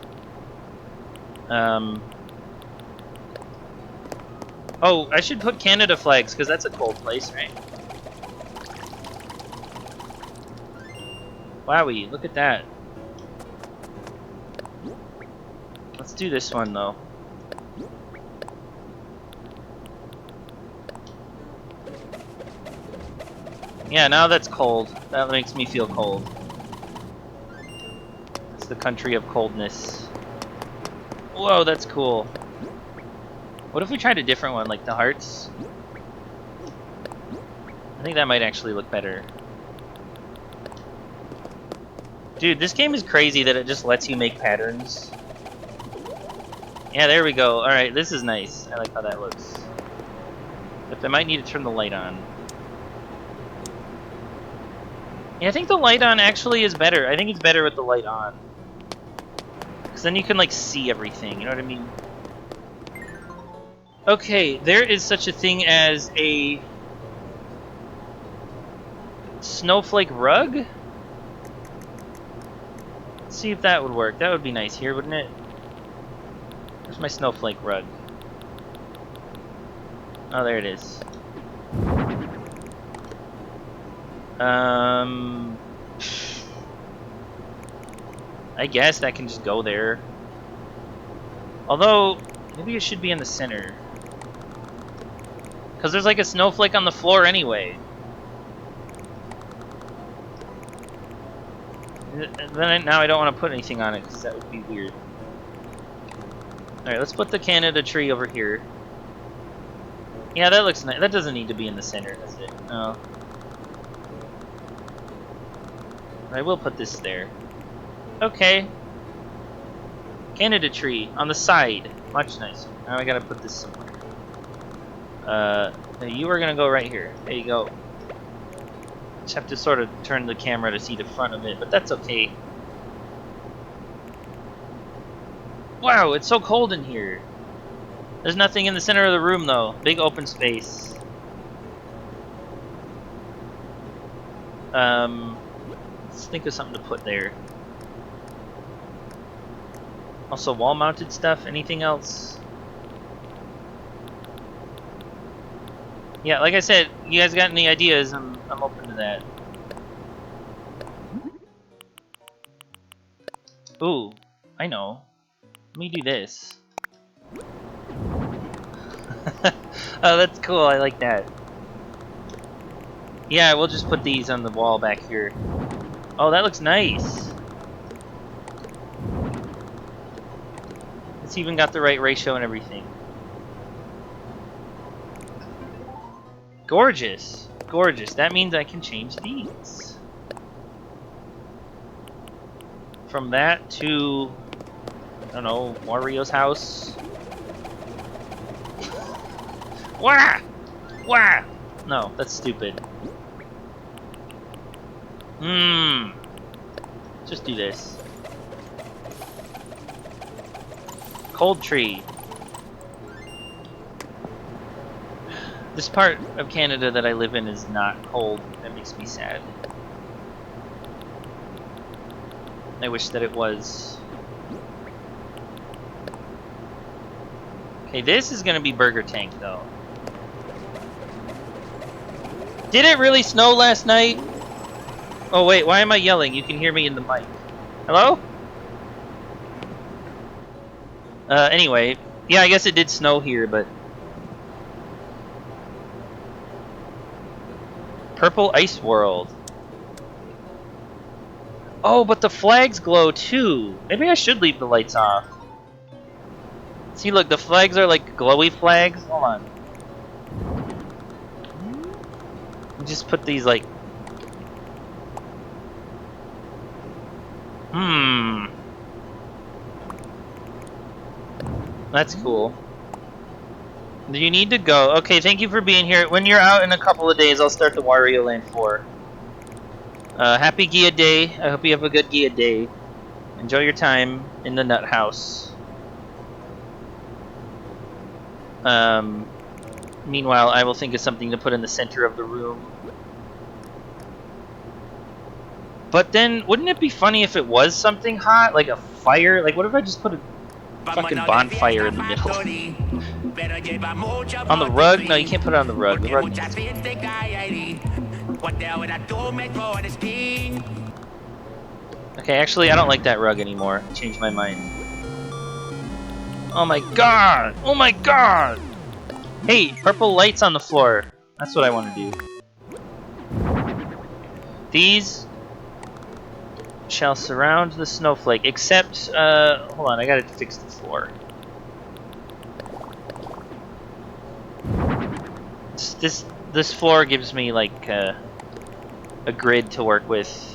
Oh, I should put Canada flags because that's a cold place, right? Wowie, look at that. Let's do this one though. Yeah, now that's cold. That makes me feel cold. It's the country of coldness. Whoa, that's cool. What if we tried a different one, like the hearts? I think that might actually look better. Dude, this game is crazy that it just lets you make patterns. Yeah, there we go. Alright, this is nice. I like how that looks. But I might need to turn the light on. Yeah, I think the light on actually is better. I think it's better with the light on. Because then you can, like, see everything. You know what I mean? Okay, there is such a thing as a snowflake rug? Let's see if that would work. That would be nice here, wouldn't it? Where's my snowflake rug? Oh, there it is. I guess that can just go there. Although, maybe it should be in the center. Because there's like a snowflake on the floor anyway. Then now I don't want to put anything on it because that would be weird. Alright, let's put the Canada tree over here. Yeah, that looks nice. That doesn't need to be in the center, does it? No. I will put this there. Okay. Canada tree on the side. Much nicer. Now I gotta put this somewhere. You are gonna go right here. There you go. Just have to sort of turn the camera to see the front of it, but that's okay. Wow, it's so cold in here. There's nothing in the center of the room though. Big open space. Let's think of something to put there. Also wall-mounted stuff. Anything else? Yeah, like I said, you guys got any ideas? I'm open to that. Ooh, I know. Let me do this. Oh, that's cool. I like that. Yeah, we'll just put these on the wall back here. Oh, that looks nice. It's even got the right ratio and everything. Gorgeous. Gorgeous. That means I can change these. From that to, I don't know, Wario's house. Wah! Wah! No, that's stupid. Just do this. Cold tree. This part of Canada that I live in is not cold. That makes me sad. I wish that it was. Okay, this is gonna be Burger Tank though. Did it really snow last night? Oh wait, why am I yelling? You can hear me in the mic. Hello? Anyway, yeah, I guess it did snow here, but... Purple Ice World. Oh, but the flags glow too. Maybe I should leave the lights off. See, look, the flags are like glowy flags. Hold on. Just put these like... That's cool. Do you need to go? Okay, thank you for being here. When you're out in a couple of days, I'll start the Wario Land 4. Happy Gia Day. I hope you have a good Gia Day. Enjoy your time in the nut house. Meanwhile, I will think of something to put in the center of the room. But then, wouldn't it be funny if it was something hot? Like a fire? Like, what if I just put a fucking bonfire in the middle? On the rug? No, you can't put it on the rug. The rug needs... Okay, actually, I don't like that rug anymore. I changed my mind. Oh my god! Oh my god! Hey, purple lights on the floor. That's what I want to do. These shall surround the snowflake, except, hold on, I gotta fix the floor. This floor gives me, like, a grid to work with.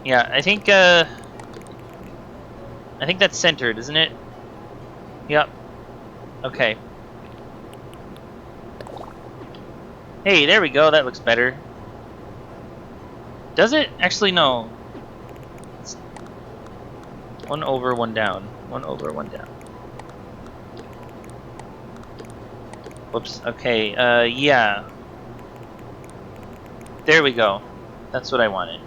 Yeah, I think that's centered, isn't it? Yep. Okay. Hey, there we go. That looks better. Does it? Actually, no. It's one over, one down. One over, one down. Whoops. Okay. Yeah. There we go. That's what I wanted.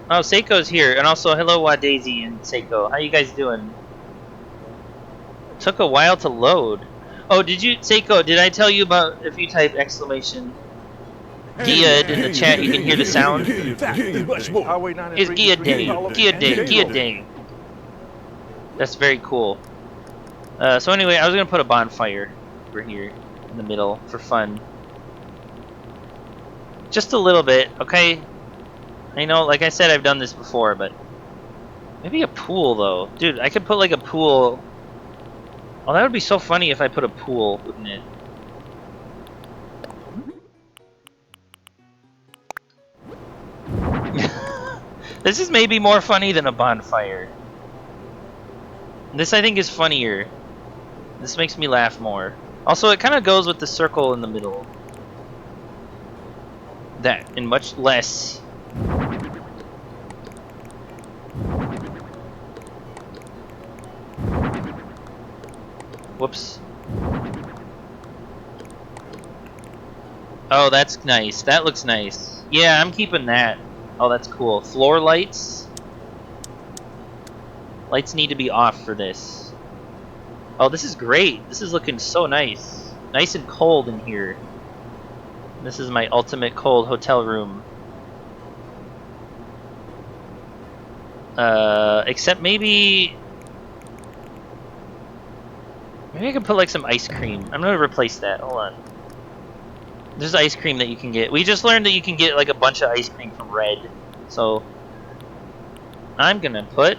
Oh, Seiko's here, and also hello, Wadaisy and Seiko. How you guys doing? Took a while to load. Oh, did you, Seiko? Did I tell you about if you type exclamation Gilliard in the chat, you can hear the sound? It's Gilliard Day, Gilliard Day, Gilliard Day. That's very cool. So anyway, I was gonna put a bonfire over here in the middle for fun. Just a little bit, okay? I know, like I said, I've done this before, but maybe a pool though, dude. I could put like a pool. Oh, that would be so funny if I put a pool, wouldn't it? This is maybe more funny than a bonfire. This I think is funnier. This makes me laugh more. Also, it kind of goes with the circle in the middle. That, and much less. Whoops. Oh, that's nice. That looks nice. Yeah, I'm keeping that. Oh, that's cool. Floor lights. Lights need to be off for this. Oh, this is great. This is looking so nice. Nice and cold in here. This is my ultimate cold hotel room. Except maybe I can put like some ice cream. I'm gonna replace that. Hold on. There's ice cream that you can get. We just learned that you can get like a bunch of ice cream from Red. So I'm gonna put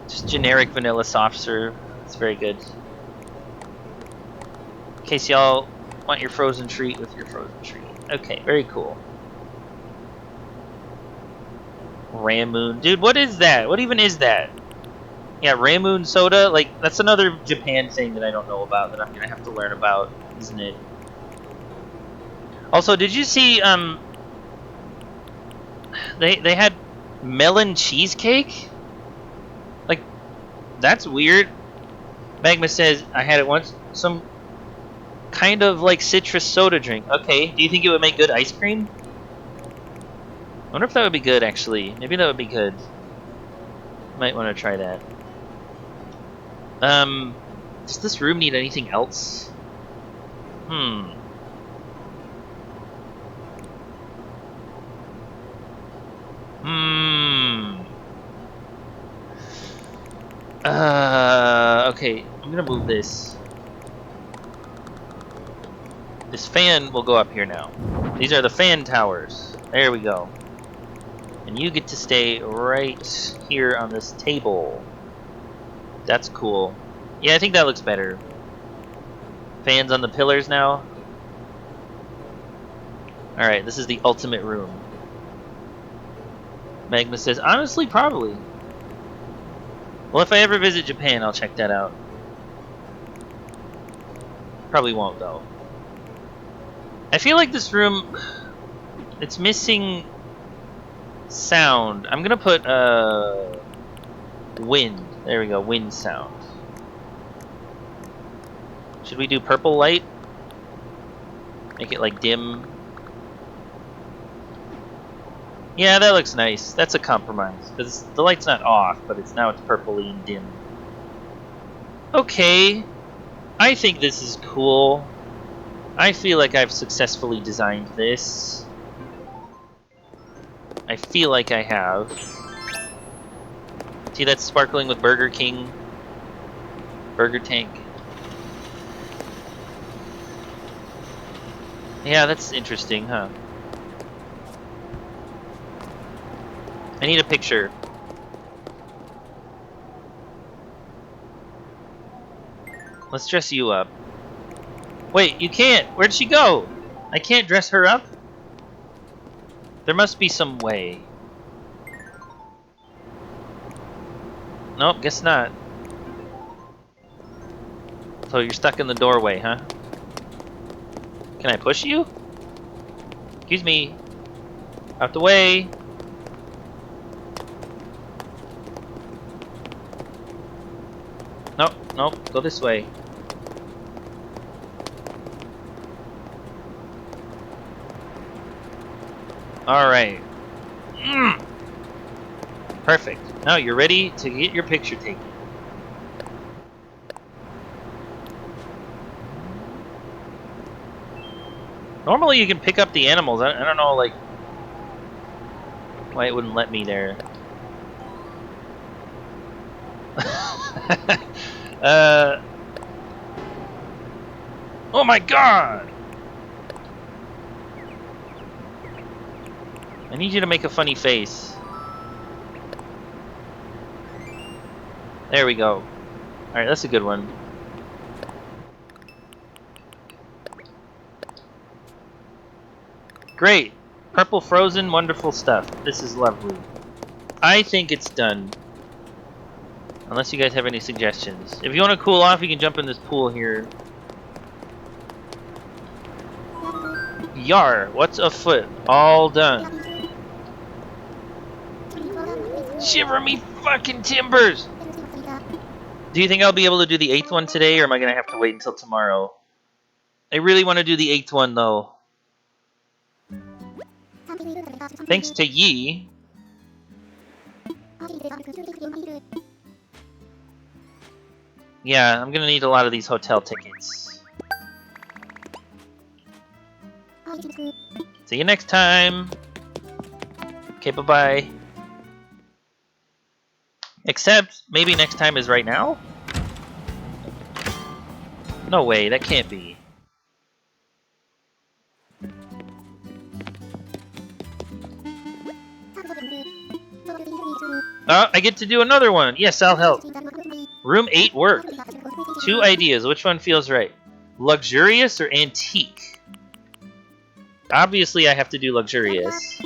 just generic vanilla soft serve. It's very good. In case y'all want your frozen treat with your frozen treat. Okay, very cool. Ramoon. Dude, what is that? What even is that? Yeah, Ramoon soda? Like, that's another Japan thing that I don't know about that I'm gonna have to learn about, isn't it? Also, did you see, they had melon cheesecake? Like, that's weird. Magma says, I had it once. Some kind of, like, citrus soda drink. Okay, do you think it would make good ice cream? I wonder if that would be good, actually. Maybe that would be good. Might want to try that. Does this room need anything else? Okay, I'm gonna move this. This fan will go up here now. These are the fan towers. There we go. And you get to stay right here on this table. That's cool. Yeah, I think that looks better. Fans on the pillars now. Alright, this is the ultimate room. Magma says, honestly, probably. Well, if I ever visit Japan, I'll check that out. Probably won't, though. I feel like this room, it's missing sound. I'm gonna put, wind. There we go, wind sound. Should we do purple light? Make it, like, dim. Yeah, that looks nice. That's a compromise. Because the light's not off, but it's purpley and dim. Okay. I think this is cool. I feel like I've successfully designed this. I feel like I have. See that sparkling with Burger King? Burger Tank. Yeah, that's interesting, huh? I need a picture. Let's dress you up. Wait, you can't! Where'd she go? I can't dress her up? There must be some way. Nope, guess not. So you're stuck in the doorway, huh? Can I push you? Excuse me. Out the way. Nope, nope, go this way. Alright. Perfect. Now you're ready to get your picture taken. Normally you can pick up the animals. I don't know, like, why it wouldn't let me there. Oh my god! I need you to make a funny face. There we go. Alright, that's a good one. Great! Purple frozen, wonderful stuff. This is lovely. I think it's done. Unless you guys have any suggestions. If you want to cool off, you can jump in this pool here. Yar, what's afoot? All done. Shiver me fucking timbers! Do you think I'll be able to do the 8th one today, or am I going to have to wait until tomorrow? I really want to do the 8th one, though. Thanks to Yi. Yeah, I'm going to need a lot of these hotel tickets. See you next time! Okay, bye-bye. Except, maybe next time is right now? No way, that can't be. I get to do another one. Yes, I'll help. Room 8 work. 2 ideas. Which one feels right? Luxurious or antique? Obviously, I have to do luxurious.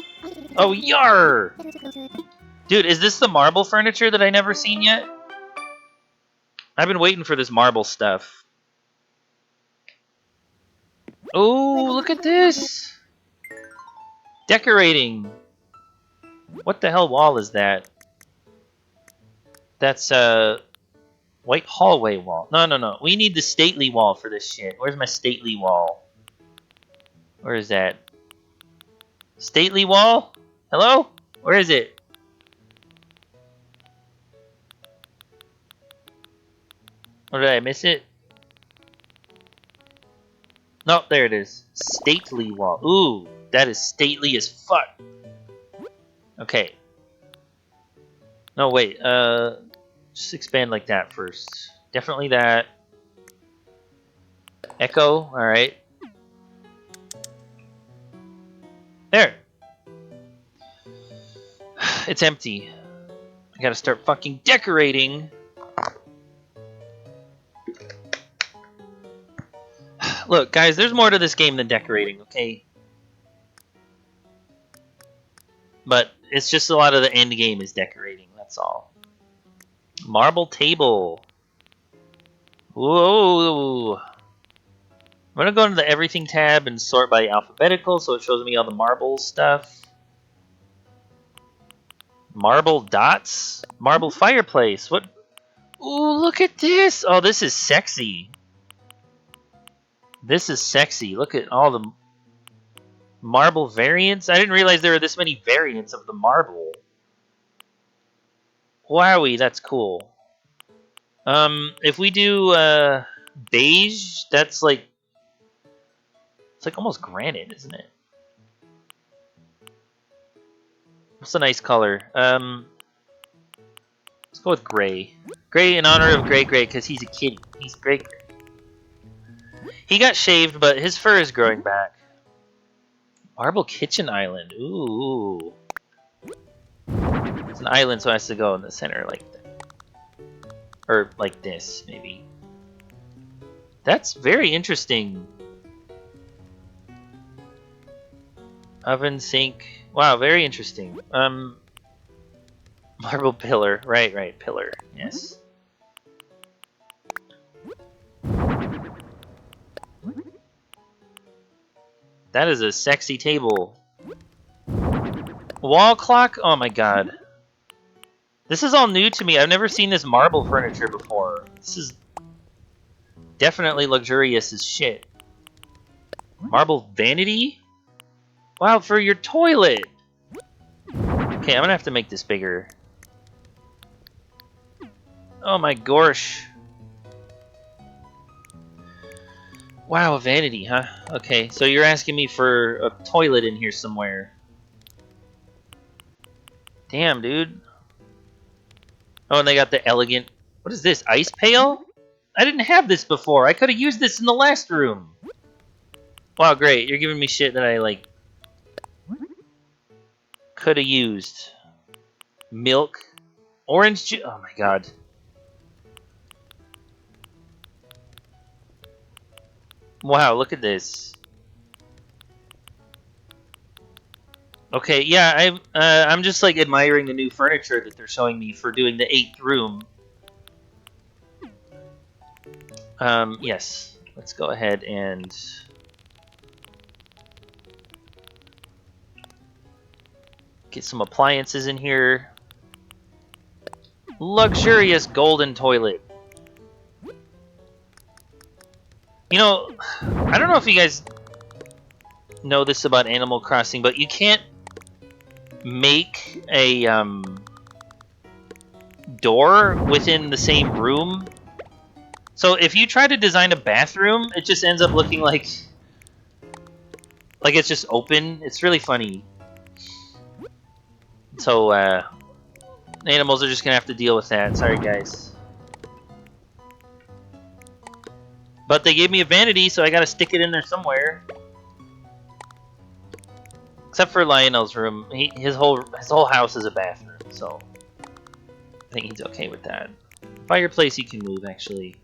Oh, yar! Dude, is this the marble furniture that I never seen yet? I've been waiting for this marble stuff. Oh, look at this! Decorating. What the hell wall is that? That's white hallway wall. No. We need the stately wall for this shit. Where's my stately wall? Where is that? Stately wall? Hello? Where is it? Or did I miss it? No, there it is. Stately wall. Ooh, that is stately as fuck. Okay. No, wait. Just expand like that first. Definitely that. Echo. Alright. There. It's empty. I gotta start fucking decorating. Look, guys, there's more to this game than decorating, okay? But it's just a lot of the end game is decorating, that's all. Marble table. Whoa. I'm gonna go into the everything tab and sort by alphabetical so it shows me all the marble stuff. Marble dots? Marble fireplace. What? Ooh, look at this. Oh, this is sexy. This is sexy. Look at all the marble variants. I didn't realize there were this many variants of the marble. Wowie, that's cool. If we do beige, that's like it's like almost granite, isn't it? What's a nice color? Let's go with gray. Gray in honor of Gray because he's a kitty. He's Gray. He got shaved, but his fur is growing back. Marble kitchen island. Ooh. It's an island, so it has to go in the center like that. Or like this, maybe. That's very interesting. Oven, sink. Wow, very interesting. Marble pillar. Right, pillar. Yes. That is a sexy table. Wall clock? Oh my god. This is all new to me. I've never seen this marble furniture before. This is definitely luxurious as shit. Marble vanity? Wow, for your toilet! Okay, I'm gonna have to make this bigger. Oh my gosh. Wow, a vanity, huh? Okay, so you're asking me for a toilet in here somewhere. Damn, dude. Oh, and they got the elegant... What is this, ice pail? I didn't have this before. I could have used this in the last room. Wow, great. You're giving me shit that I, like... could have used. Milk. Orange juice. Oh my god. Wow, look at this. Okay, yeah, I'm just like admiring the new furniture that they're showing me for doing the 8th room. Yes, let's go ahead and get some appliances in here. Luxurious golden toilet. You know, I don't know if you guys know this about Animal Crossing, but you can't make a door within the same room. So if you try to design a bathroom, it just ends up looking like it's just open. It's really funny. So animals are just gonna have to deal with that. Sorry, guys. But they gave me a vanity, so I gotta stick it in there somewhere. Except for Lionel's room, his whole house is a bathroom. So think he's okay with that. Fireplace he can move, actually.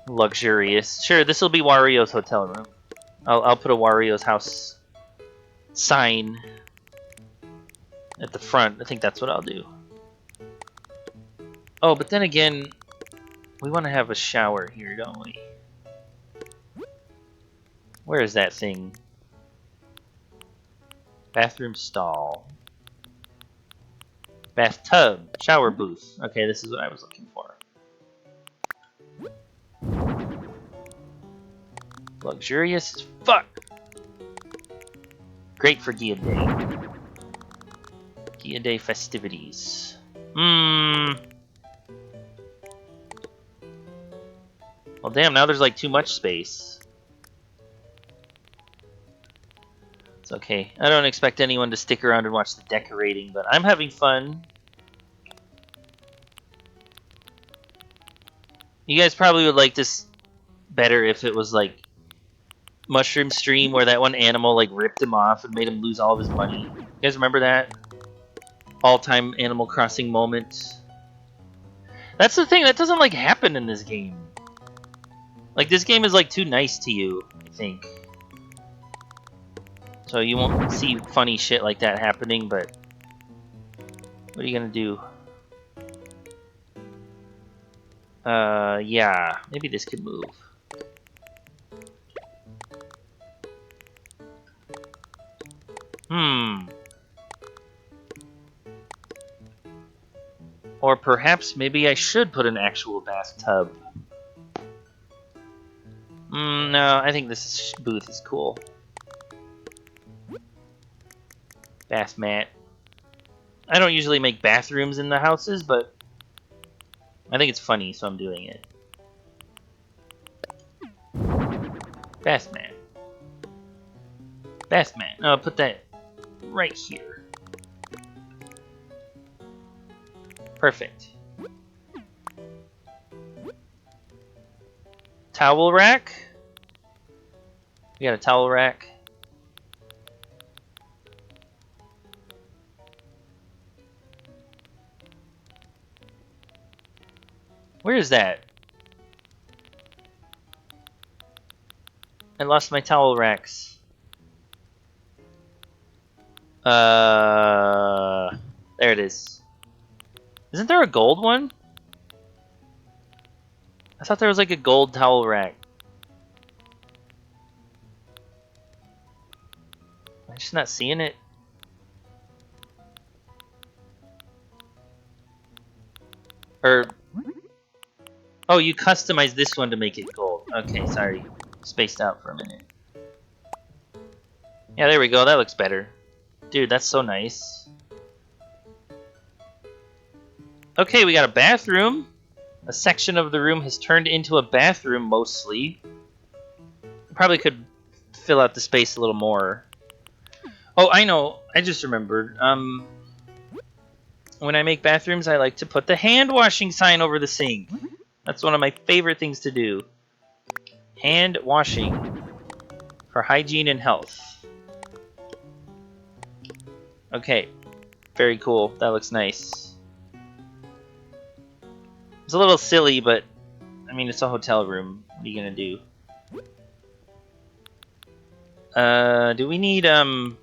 Luxurious. Sure, this will be Wario's hotel room. I'll put a Wario's house sign at the front. I think that's what I'll do. Oh, but then again, we want to have a shower here, don't we? Where is that thing? Bathroom stall. Bathtub. Shower booth. Okay, this is what I was looking for. Luxurious as fuck. Great for Gilliard Day. Gilliard Day festivities. Well, damn, now there's like too much space. It's okay. I don't expect anyone to stick around and watch the decorating, but I'm having fun. You guys probably would like this better if it was like Mushroom Stream, where that one animal like ripped him off and made him lose all of his money. You guys remember that? All-time Animal Crossing moment. That's the thing, that doesn't like happen in this game. Like, this game is like too nice to you, I think. So you won't see funny shit like that happening, but what are you gonna do? Yeah, maybe this could move. Or perhaps maybe I should put an actual bathtub. No, I think this booth is cool. Bath mat. I don't usually make bathrooms in the houses, but I think it's funny, so I'm doing it. Bath mat. Bath mat. I'll put that right here. Perfect. Towel rack. We got a towel rack. Where is that? I lost my towel racks. There it is. Isn't there a gold one? I thought there was like a gold towel rack. I'm just not seeing it. Or... oh, you customized this one to make it gold. Okay, sorry. Spaced out for a minute. Yeah, there we go. That looks better. Dude, that's so nice. Okay, we got a bathroom. A section of the room has turned into a bathroom, mostly. Probably could fill out the space a little more. Oh, I know. I just remembered. When I make bathrooms, I like to put the hand washing sign over the sink. That's one of my favorite things to do. Hand washing for hygiene and health. Okay, very cool. That looks nice. It's a little silly, but I mean, it's a hotel room. What are you gonna do? Do we need oh,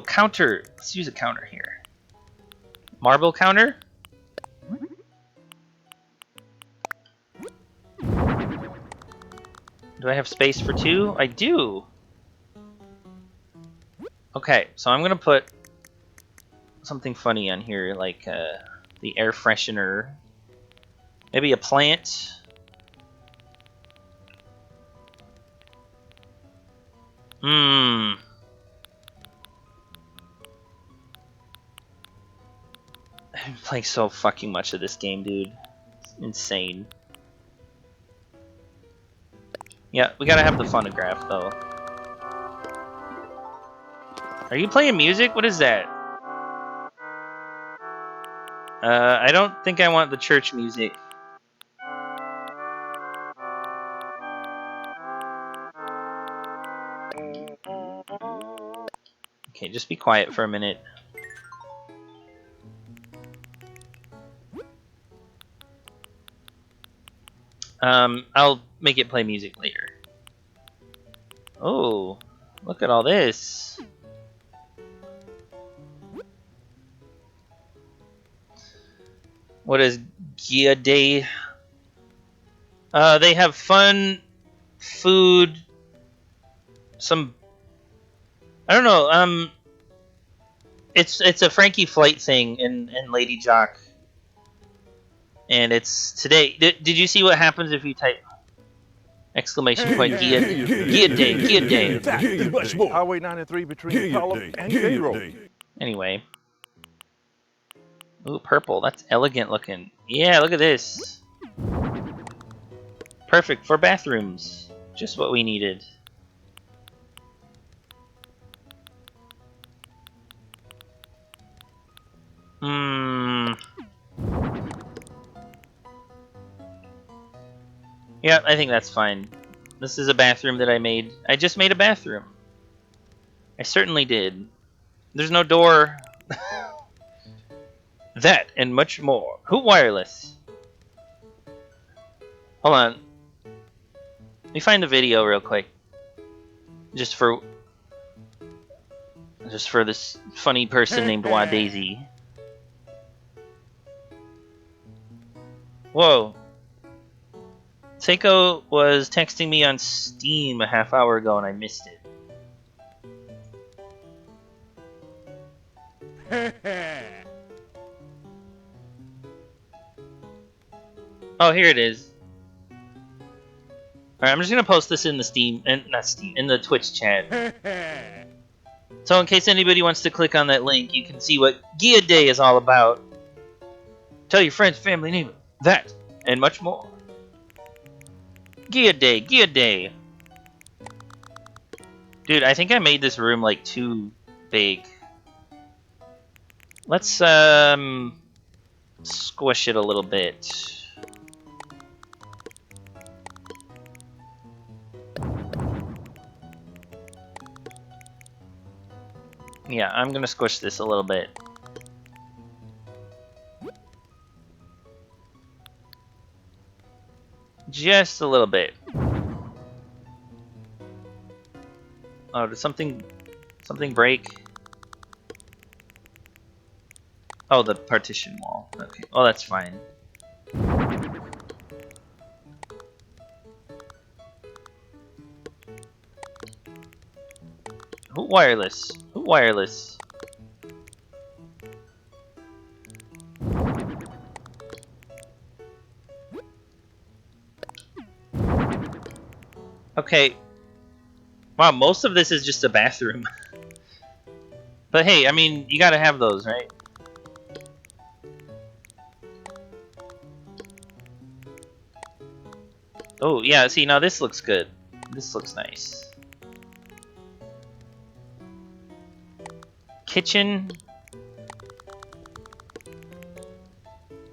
counter. Let's use a counter here. Marble counter. Do I have space for two? I do! Okay, so I'm gonna put something funny on here, like the air freshener. Maybe a plant. I'm playing so fucking much of this game, dude. It's insane. Yeah, we gotta have the phonograph, though. Are you playing music? What is that? I don't think I want the church music. Okay, just be quiet for a minute. I'll make it play music later. Oh, look at all this. What is Gilliard? They have fun, food, some. I don't know. It's a Frankie Flight thing in Lady Jock, and it's today. Did you see what happens if you type exclamation point Gilliard Day? Highway 93 between Pelham and Cairo. Anyway. Ooh, purple. That's elegant looking. Yeah, look at this. Perfect for bathrooms. Just what we needed. Yeah, I think that's fine. This is a bathroom that I made. I just made a bathroom. I certainly did. There's no door. That and much more. Hoot Wireless. Hold on. Let me find the video real quick. Just for this funny person named Wadaisy. Whoa. Seiko was texting me on Steam a half hour ago and I missed it. Oh, here it is. Alright, I'm just gonna post this in the Steam, and not Steam, in the Twitch chat. So in case anybody wants to click on that link, you can see what Gilliard Day is all about. Tell your friends, family, neighbor, that, and much more. Gilliard Day, Gilliard Day. Dude, I think I made this room like too big. Let's squish it a little bit. Yeah, I'm gonna squish this a little bit. Just a little bit. Oh, did something break? Oh, the partition wall. Okay. Oh, that's fine. Hoot Wireless. Hoot Wireless. Okay. Wow, most of this is just a bathroom. But hey, I mean, you gotta have those, right? Oh, yeah, see, now this looks good. This looks nice. Kitchen.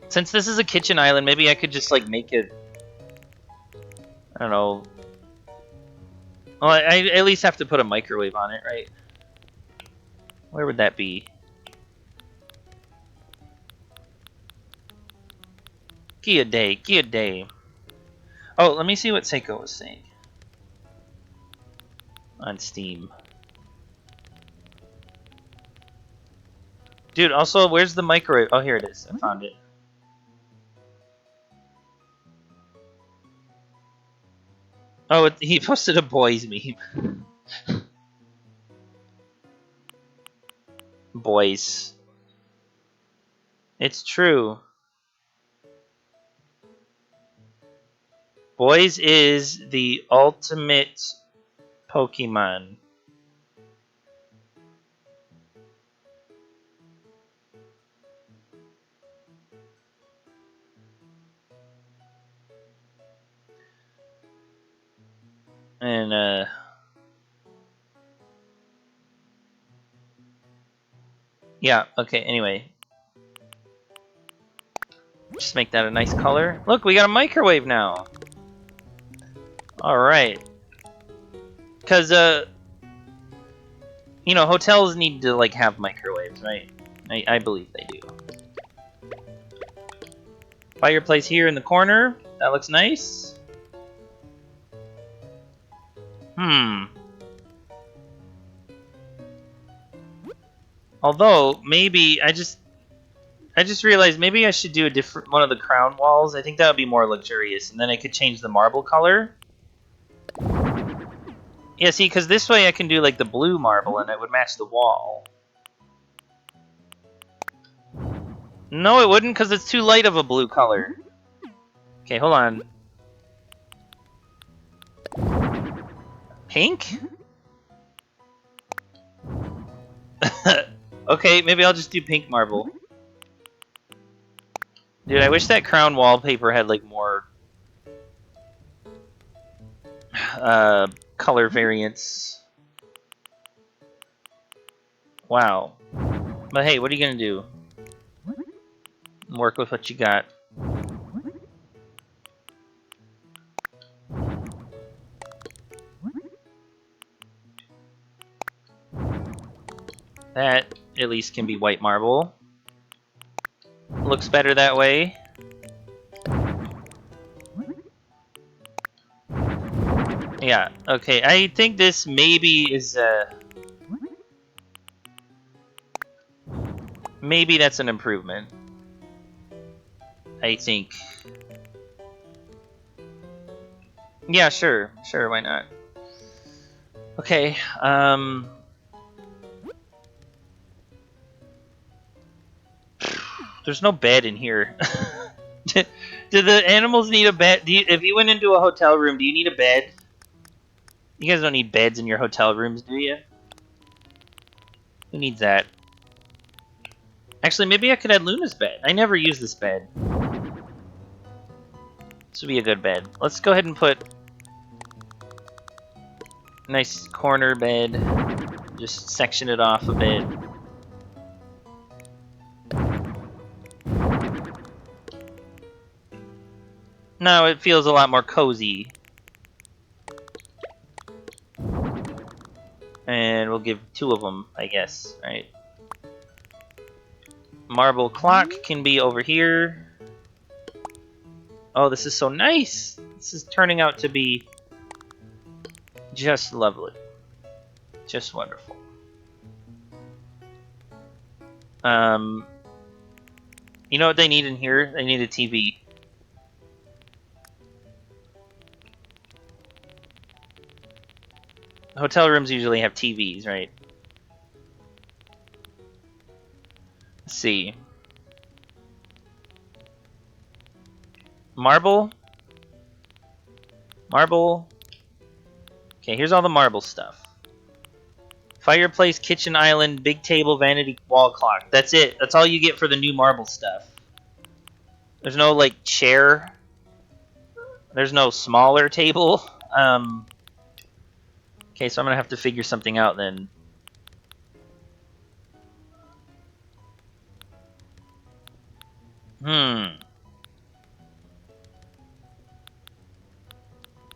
Since this is a kitchen island, maybe I could just, like, make it... I don't know. Well, I at least have to put a microwave on it, right? Where would that be? Gilliard Day, Gilliard Day. Oh, let me see what Seiko was saying. On Steam. Dude, also, where's the microwave? Oh, here it is. I found it. Oh, he posted a boys meme. Boys. It's true. Boys is the ultimate Pokemon. And, yeah, okay, anyway. Just make that a nice color. Look, we got a microwave now! Alright. Because, you know, hotels need to, like, have microwaves, right? I believe they do. Fireplace here in the corner. That looks nice. Although, maybe I just realized maybe I should do a different one of the crown walls. I think that would be more luxurious, and then I could change the marble color. Yeah, see, because this way I can do like the blue marble, and it would match the wall. No, it wouldn't, because it's too light of a blue color. Okay, hold on. Pink? Okay, maybe I'll just do pink marble. Dude, I wish that crown wallpaper had like more color variants. Wow. But hey, what are you gonna do? Work with what you got. That at least can be white marble. Looks better that way. Yeah, okay. I think this maybe is maybe that's an improvement. I think. Yeah, sure. Sure, why not? Okay, there's no bed in here. Do the animals need a bed? If you went into a hotel room, do you need a bed? You guys don't need beds in your hotel rooms, do you? Who needs that? Actually, maybe I could add Luna's bed. I never use this bed. This would be a good bed. Let's go ahead and put a nice corner bed. Just section it off a bit. No, it feels a lot more cozy. And we'll give 2 of them, I guess, right? Marble clock can be over here. Oh, this is so nice! This is turning out to be just lovely. Just wonderful. You know what they need in here? They need a TV. Hotel rooms usually have TVs, right? Let's see. Marble? Marble? Okay, here's all the marble stuff. Fireplace, kitchen island, big table, vanity, wall clock. That's it. That's all you get for the new marble stuff. There's no, like, chair. There's no smaller table. Okay, so I'm gonna have to figure something out then.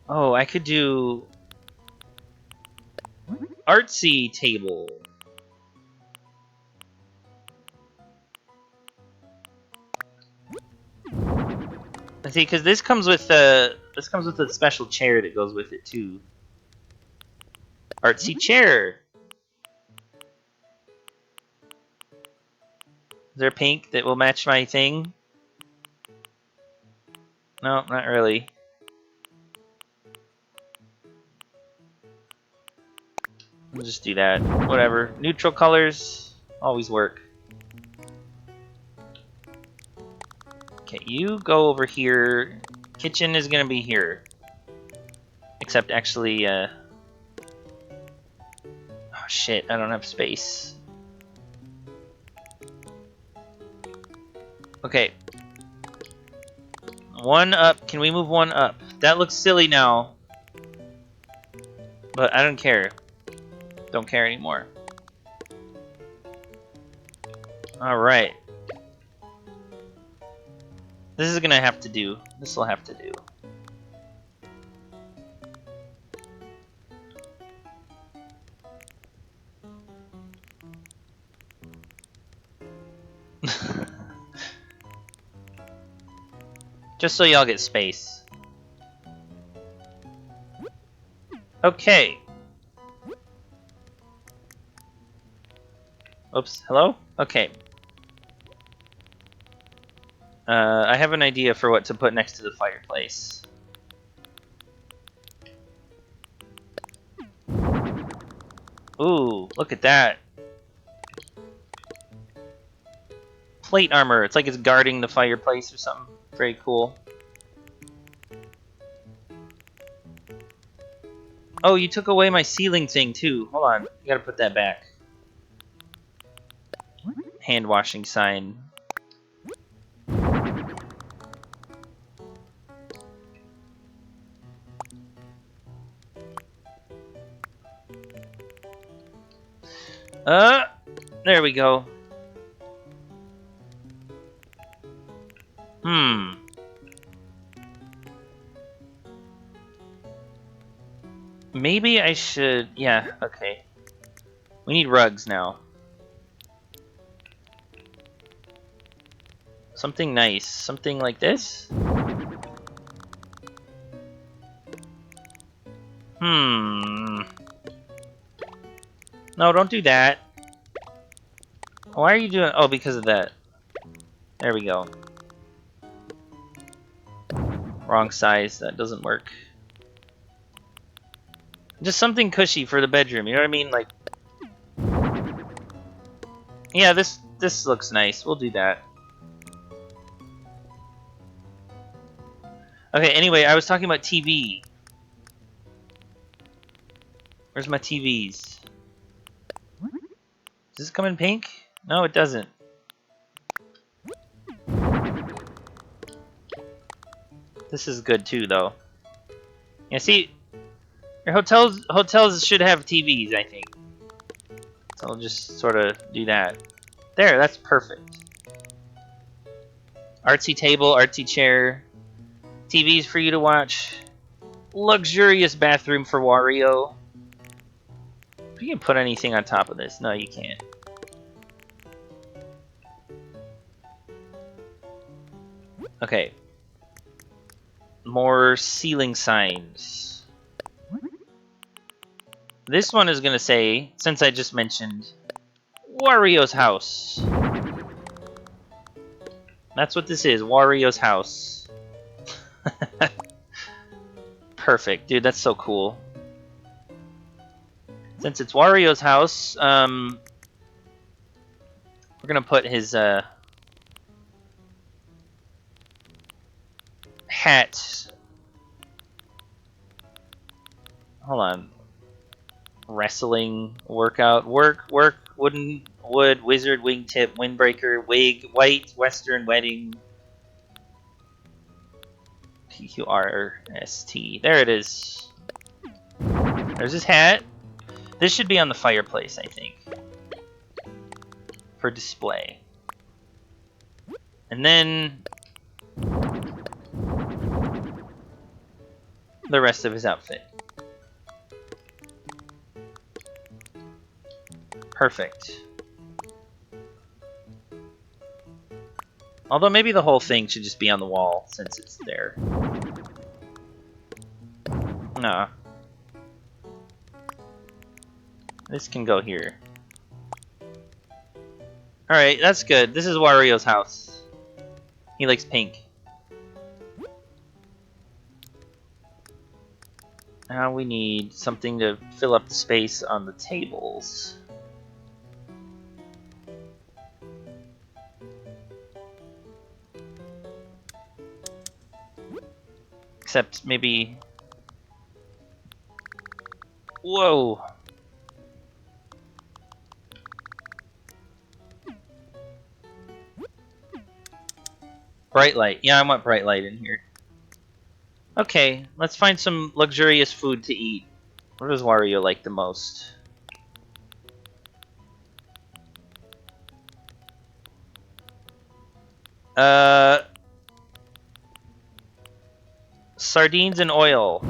Oh, I could do artsy table. See, because this comes with a special chair that goes with it too. Artsy chair. Is there pink that will match my thing? No, not really. We'll just do that. Whatever. Neutral colors always work. Okay, you go over here. Kitchen is gonna be here. Except actually, oh shit, I don't have space. Okay. 1 up. Can we move 1 up? That looks silly now. But I don't care. Don't care anymore. Alright. This is gonna have to do. This will have to do. Just so y'all get space. Okay. Oops. Hello? Okay. I have an idea for what to put next to the fireplace. Ooh, look at that. Plate armor. It's like it's guarding the fireplace or something. Very cool. Oh, you took away my ceiling thing too. Hold on. You gotta put that back. Hand washing sign. There we go. Maybe I should... Yeah, okay. We need rugs now. Something nice. Something like this? No, don't do that. Why are you doing... Oh, because of that. There we go. Wrong size. That doesn't work. Just something cushy for the bedroom. You know what I mean? Like... Yeah, this looks nice. We'll do that. Okay, anyway, I was talking about TV. Where's my TVs? Does this come in pink? No, it doesn't. This is good too, though. Yeah, see, your hotels should have TVs, I think. So I'll just sort of do that. There, that's perfect. Artsy table, artsy chair, TVs for you to watch. Luxurious bathroom for Wario. You can put anything on top of this. No, you can't. Okay. More ceiling signs. This one is going to say, since I just mentioned, Wario's house. That's what this is, Wario's house. Perfect, dude, that's so cool. Since it's Wario's house, we're gonna put his hat. Hold on. Wrestling workout. Work, wooden, wood, wizard, wingtip, windbreaker, wig, white, western, wedding. PQRST. There it is. There's his hat. This should be on the fireplace, I think. For display. And then... the rest of his outfit. Perfect. Although maybe the whole thing should just be on the wall, since it's there. Nah. This can go here. Alright, that's good. This is Wario's house. He likes pink. Now we need something to fill up the space on the tables. Except maybe... Whoa! Bright light. Yeah, I want bright light in here. Okay, let's find some luxurious food to eat. What does Wario like the most? Sardines and oil.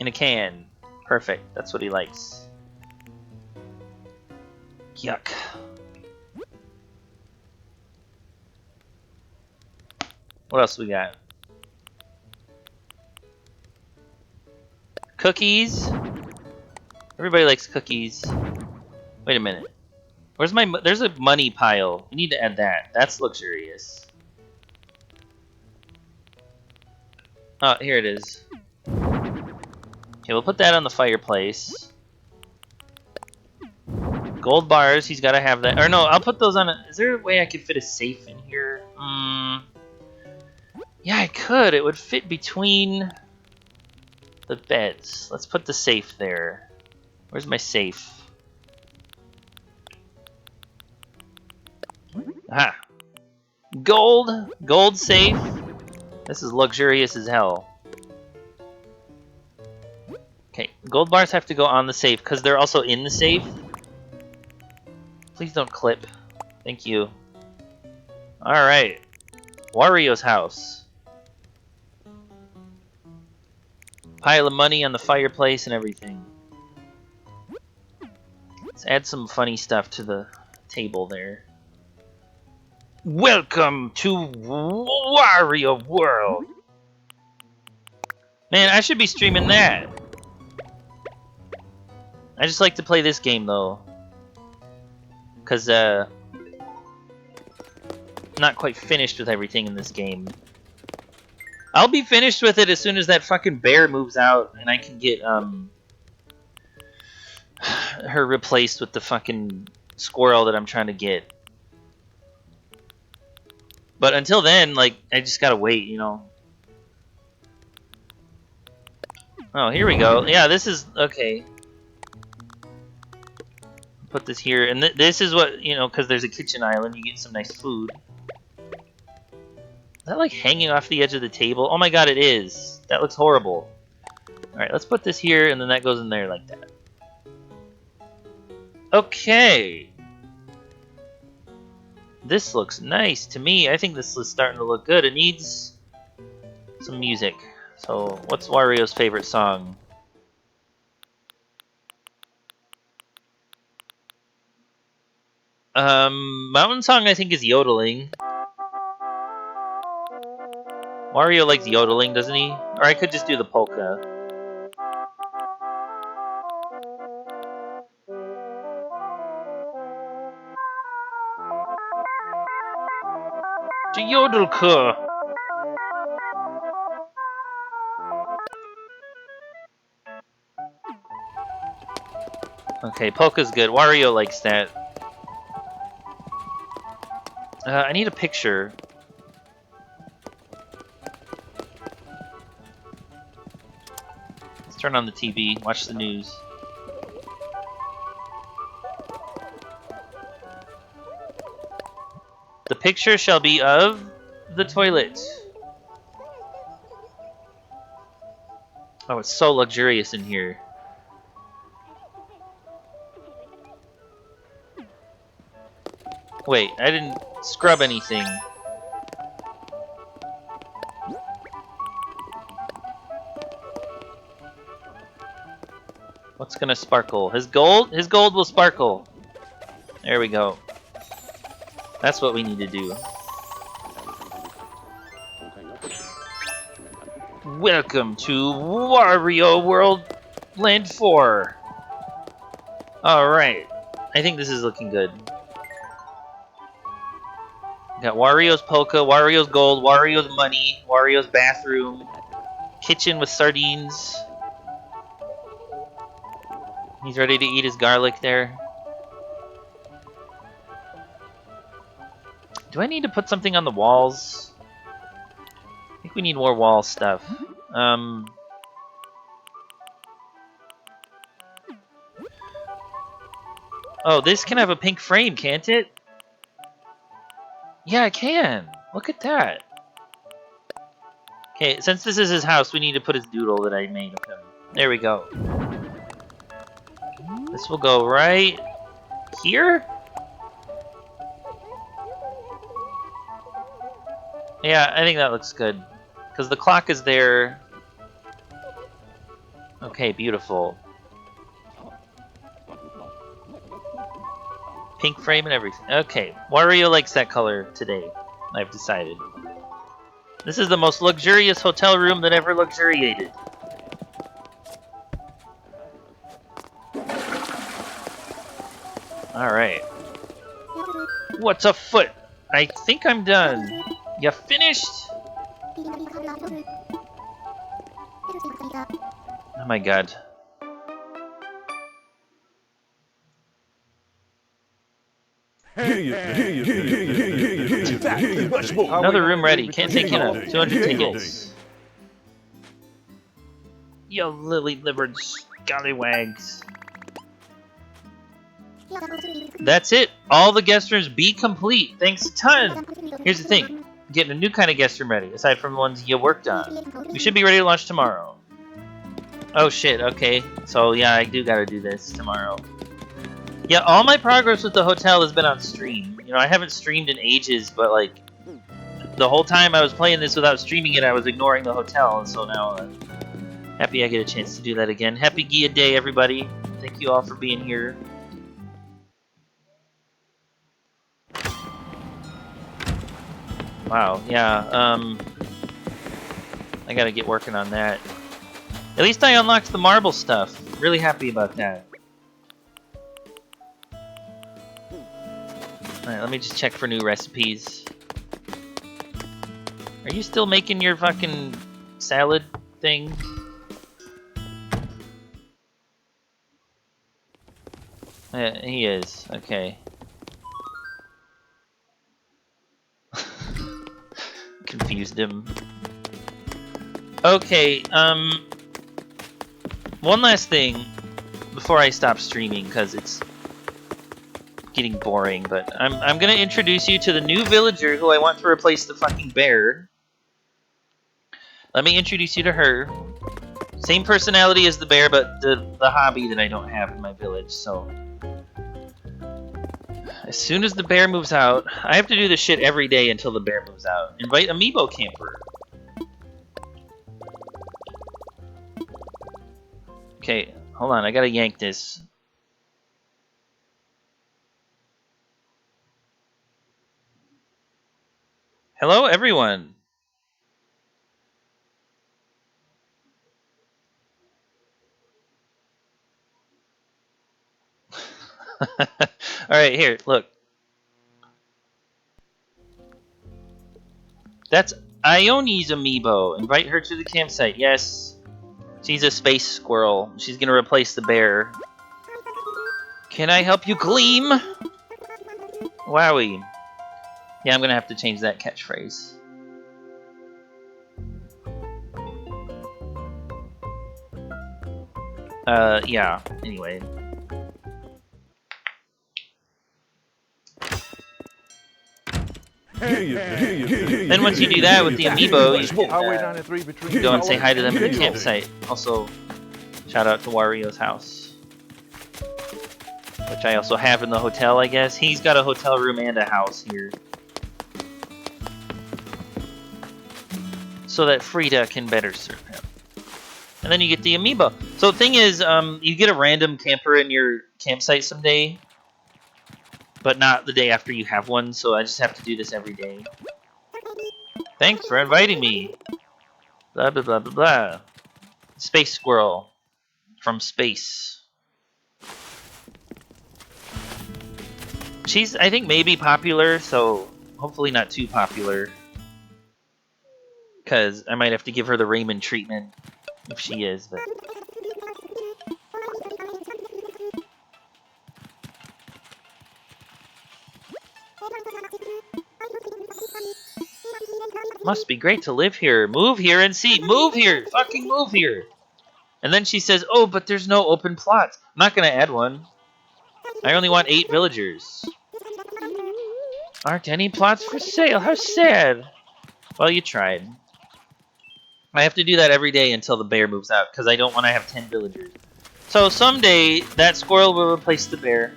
In a can. Perfect, that's what he likes. Yuck. What else we got? Cookies. Everybody likes cookies. Wait a minute. Where's my... There's a money pile. We need to add that. That's luxurious. Oh, here it is. Okay, we'll put that on the fireplace. Gold bars, he's got to have that. Or no, I'll put those on a... Is there a way I could fit a safe in here? Yeah, I could. It would fit between the beds. Let's put the safe there. Where's my safe? Aha. Gold! Gold safe. This is luxurious as hell. Okay, gold bars have to go on the safe because they're also in the safe. Please don't clip. Thank you. Alright. Wario's house. Pile of money on the fireplace and everything. Let's add some funny stuff to the table there. Welcome to Wario World! Man, I should be streaming that. I just like to play this game though. Cause not quite finished with everything in this game. I'll be finished with it as soon as that fucking bear moves out and I can get her replaced with the fucking squirrel that I'm trying to get. But until then, like, I just gotta wait, you know. Oh, here we go. Yeah, this is okay. Put this here, and this is what, you know, because there's a kitchen island, you get some nice food. Is that like hanging off the edge of the table? Oh my god, it is. That looks horrible. Alright, let's put this here, and then that goes in there like that. Okay. This looks nice to me. I think this is starting to look good. It needs some music. So, what's Wario's favorite song? Mountain Song I think is yodeling. Wario likes yodeling, doesn't he? Or I could just do the polka. The yodelka. Okay, polka's good. Wario likes that. I need a picture. Let's turn on the TV, watch the news. The picture shall be of the toilet. Oh, it's so luxurious in here. Wait, I didn't scrub anything. What's gonna sparkle? His gold? His gold will sparkle. There we go. That's what we need to do. Welcome to Wario World Land 4. Alright. I think this is looking good. Got Wario's polka, Wario's gold, Wario's money, Wario's bathroom, kitchen with sardines. He's ready to eat his garlic there. Do I need to put something on the walls? I think we need more wall stuff. Oh, this can have a pink frame, can't it? Yeah, I can. Look at that. Okay, since this is his house, we need to put his doodle that I made of him. There we go. This will go right here? Yeah, I think that looks good. Because the clock is there. Okay, beautiful. Pink frame and everything. Okay, Wario likes that color today, I've decided. This is the most luxurious hotel room that ever luxuriated. Alright. What's afoot? I think I'm done. You finished? Oh my god. Another room ready. Can't take enough. 200 tickets. You lily-livered scallywags. That's it. All the guest rooms be complete. Thanks a ton. Here's the thing. Getting a new kind of guest room ready, aside from the ones you worked on. We should be ready to launch tomorrow. Oh shit, okay. So yeah, I do gotta do this tomorrow. Yeah, all my progress with the hotel has been on stream. You know, I haven't streamed in ages, but like, the whole time I was playing this without streaming it, I was ignoring the hotel, and so now, happy I get a chance to do that again. Happy Gilliard Day, everybody. Thank you all for being here. Wow, yeah, I gotta get working on that. At least I unlocked the marble stuff. Really happy about that. Alright, let me just check for new recipes. Are you still making your fucking salad thing? Yeah, he is. Okay. Confused him. Okay, one last thing before I stop streaming, because it's getting boring, but I'm gonna introduce you to the new villager who I want to replace the fucking bear. Let me introduce you to her. Same personality as the bear, but the hobby that I don't have in my village, so... As soon as the bear moves out, I have to do this shit every day until the bear moves out. Invite Amiibo Camper. Okay, hold on, I gotta yank this. Hello, everyone. Alright, here, look. That's Ione's amiibo. Invite her to the campsite. Yes. She's a space squirrel. She's gonna replace the bear. Can I help you gleam? Wowie. Yeah, I'm gonna have to change that catchphrase. Yeah. Anyway. Then once you do that with the amiibo, you can go and say hi to them in the campsite. Also, shout out to Wario's house, which I also have in the hotel, I guess. He's got a hotel room and a house here, so that Frida can better serve him. And then you get the amiibo. So the thing is, you get a random camper in your campsite someday, but not the day after you have one, so I just have to do this every day. Thanks for inviting me. Blah, blah, blah, blah, blah. Space Squirrel. From space. She's, I think, maybe popular, so hopefully not too popular. Because I might have to give her the Raymond treatment, if she is, but... Must be great to live here. Move here and see. Move here. Fucking move here. And then she says, oh, but there's no open plots. I'm not going to add one. I only want 8 villagers. Aren't any plots for sale? How sad. Well, you tried. I have to do that every day until the bear moves out, because I don't want to have 10 villagers. So someday, that squirrel will replace the bear.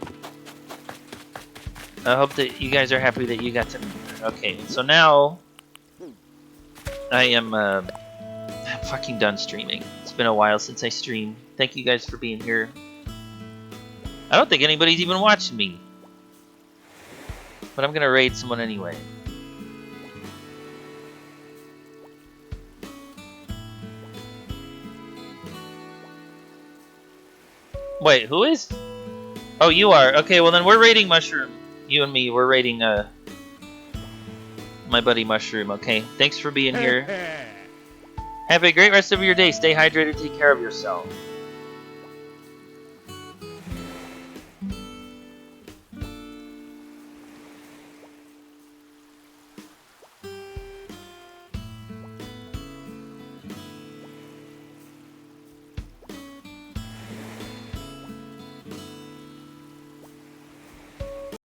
I hope that you guys are happy that you got to meet her. Okay, so now... I am, I'm fucking done streaming. It's been a while since I streamed. Thank you guys for being here. I don't think anybody's even watching me. But I'm gonna raid someone anyway. Wait, who is? Oh, you are? Okay, well then we're raiding Mushroom. You and me, we're raiding my buddy Mushroom. Okay, thanks for being here. Have a great rest of your day. Stay hydrated, take care of yourself.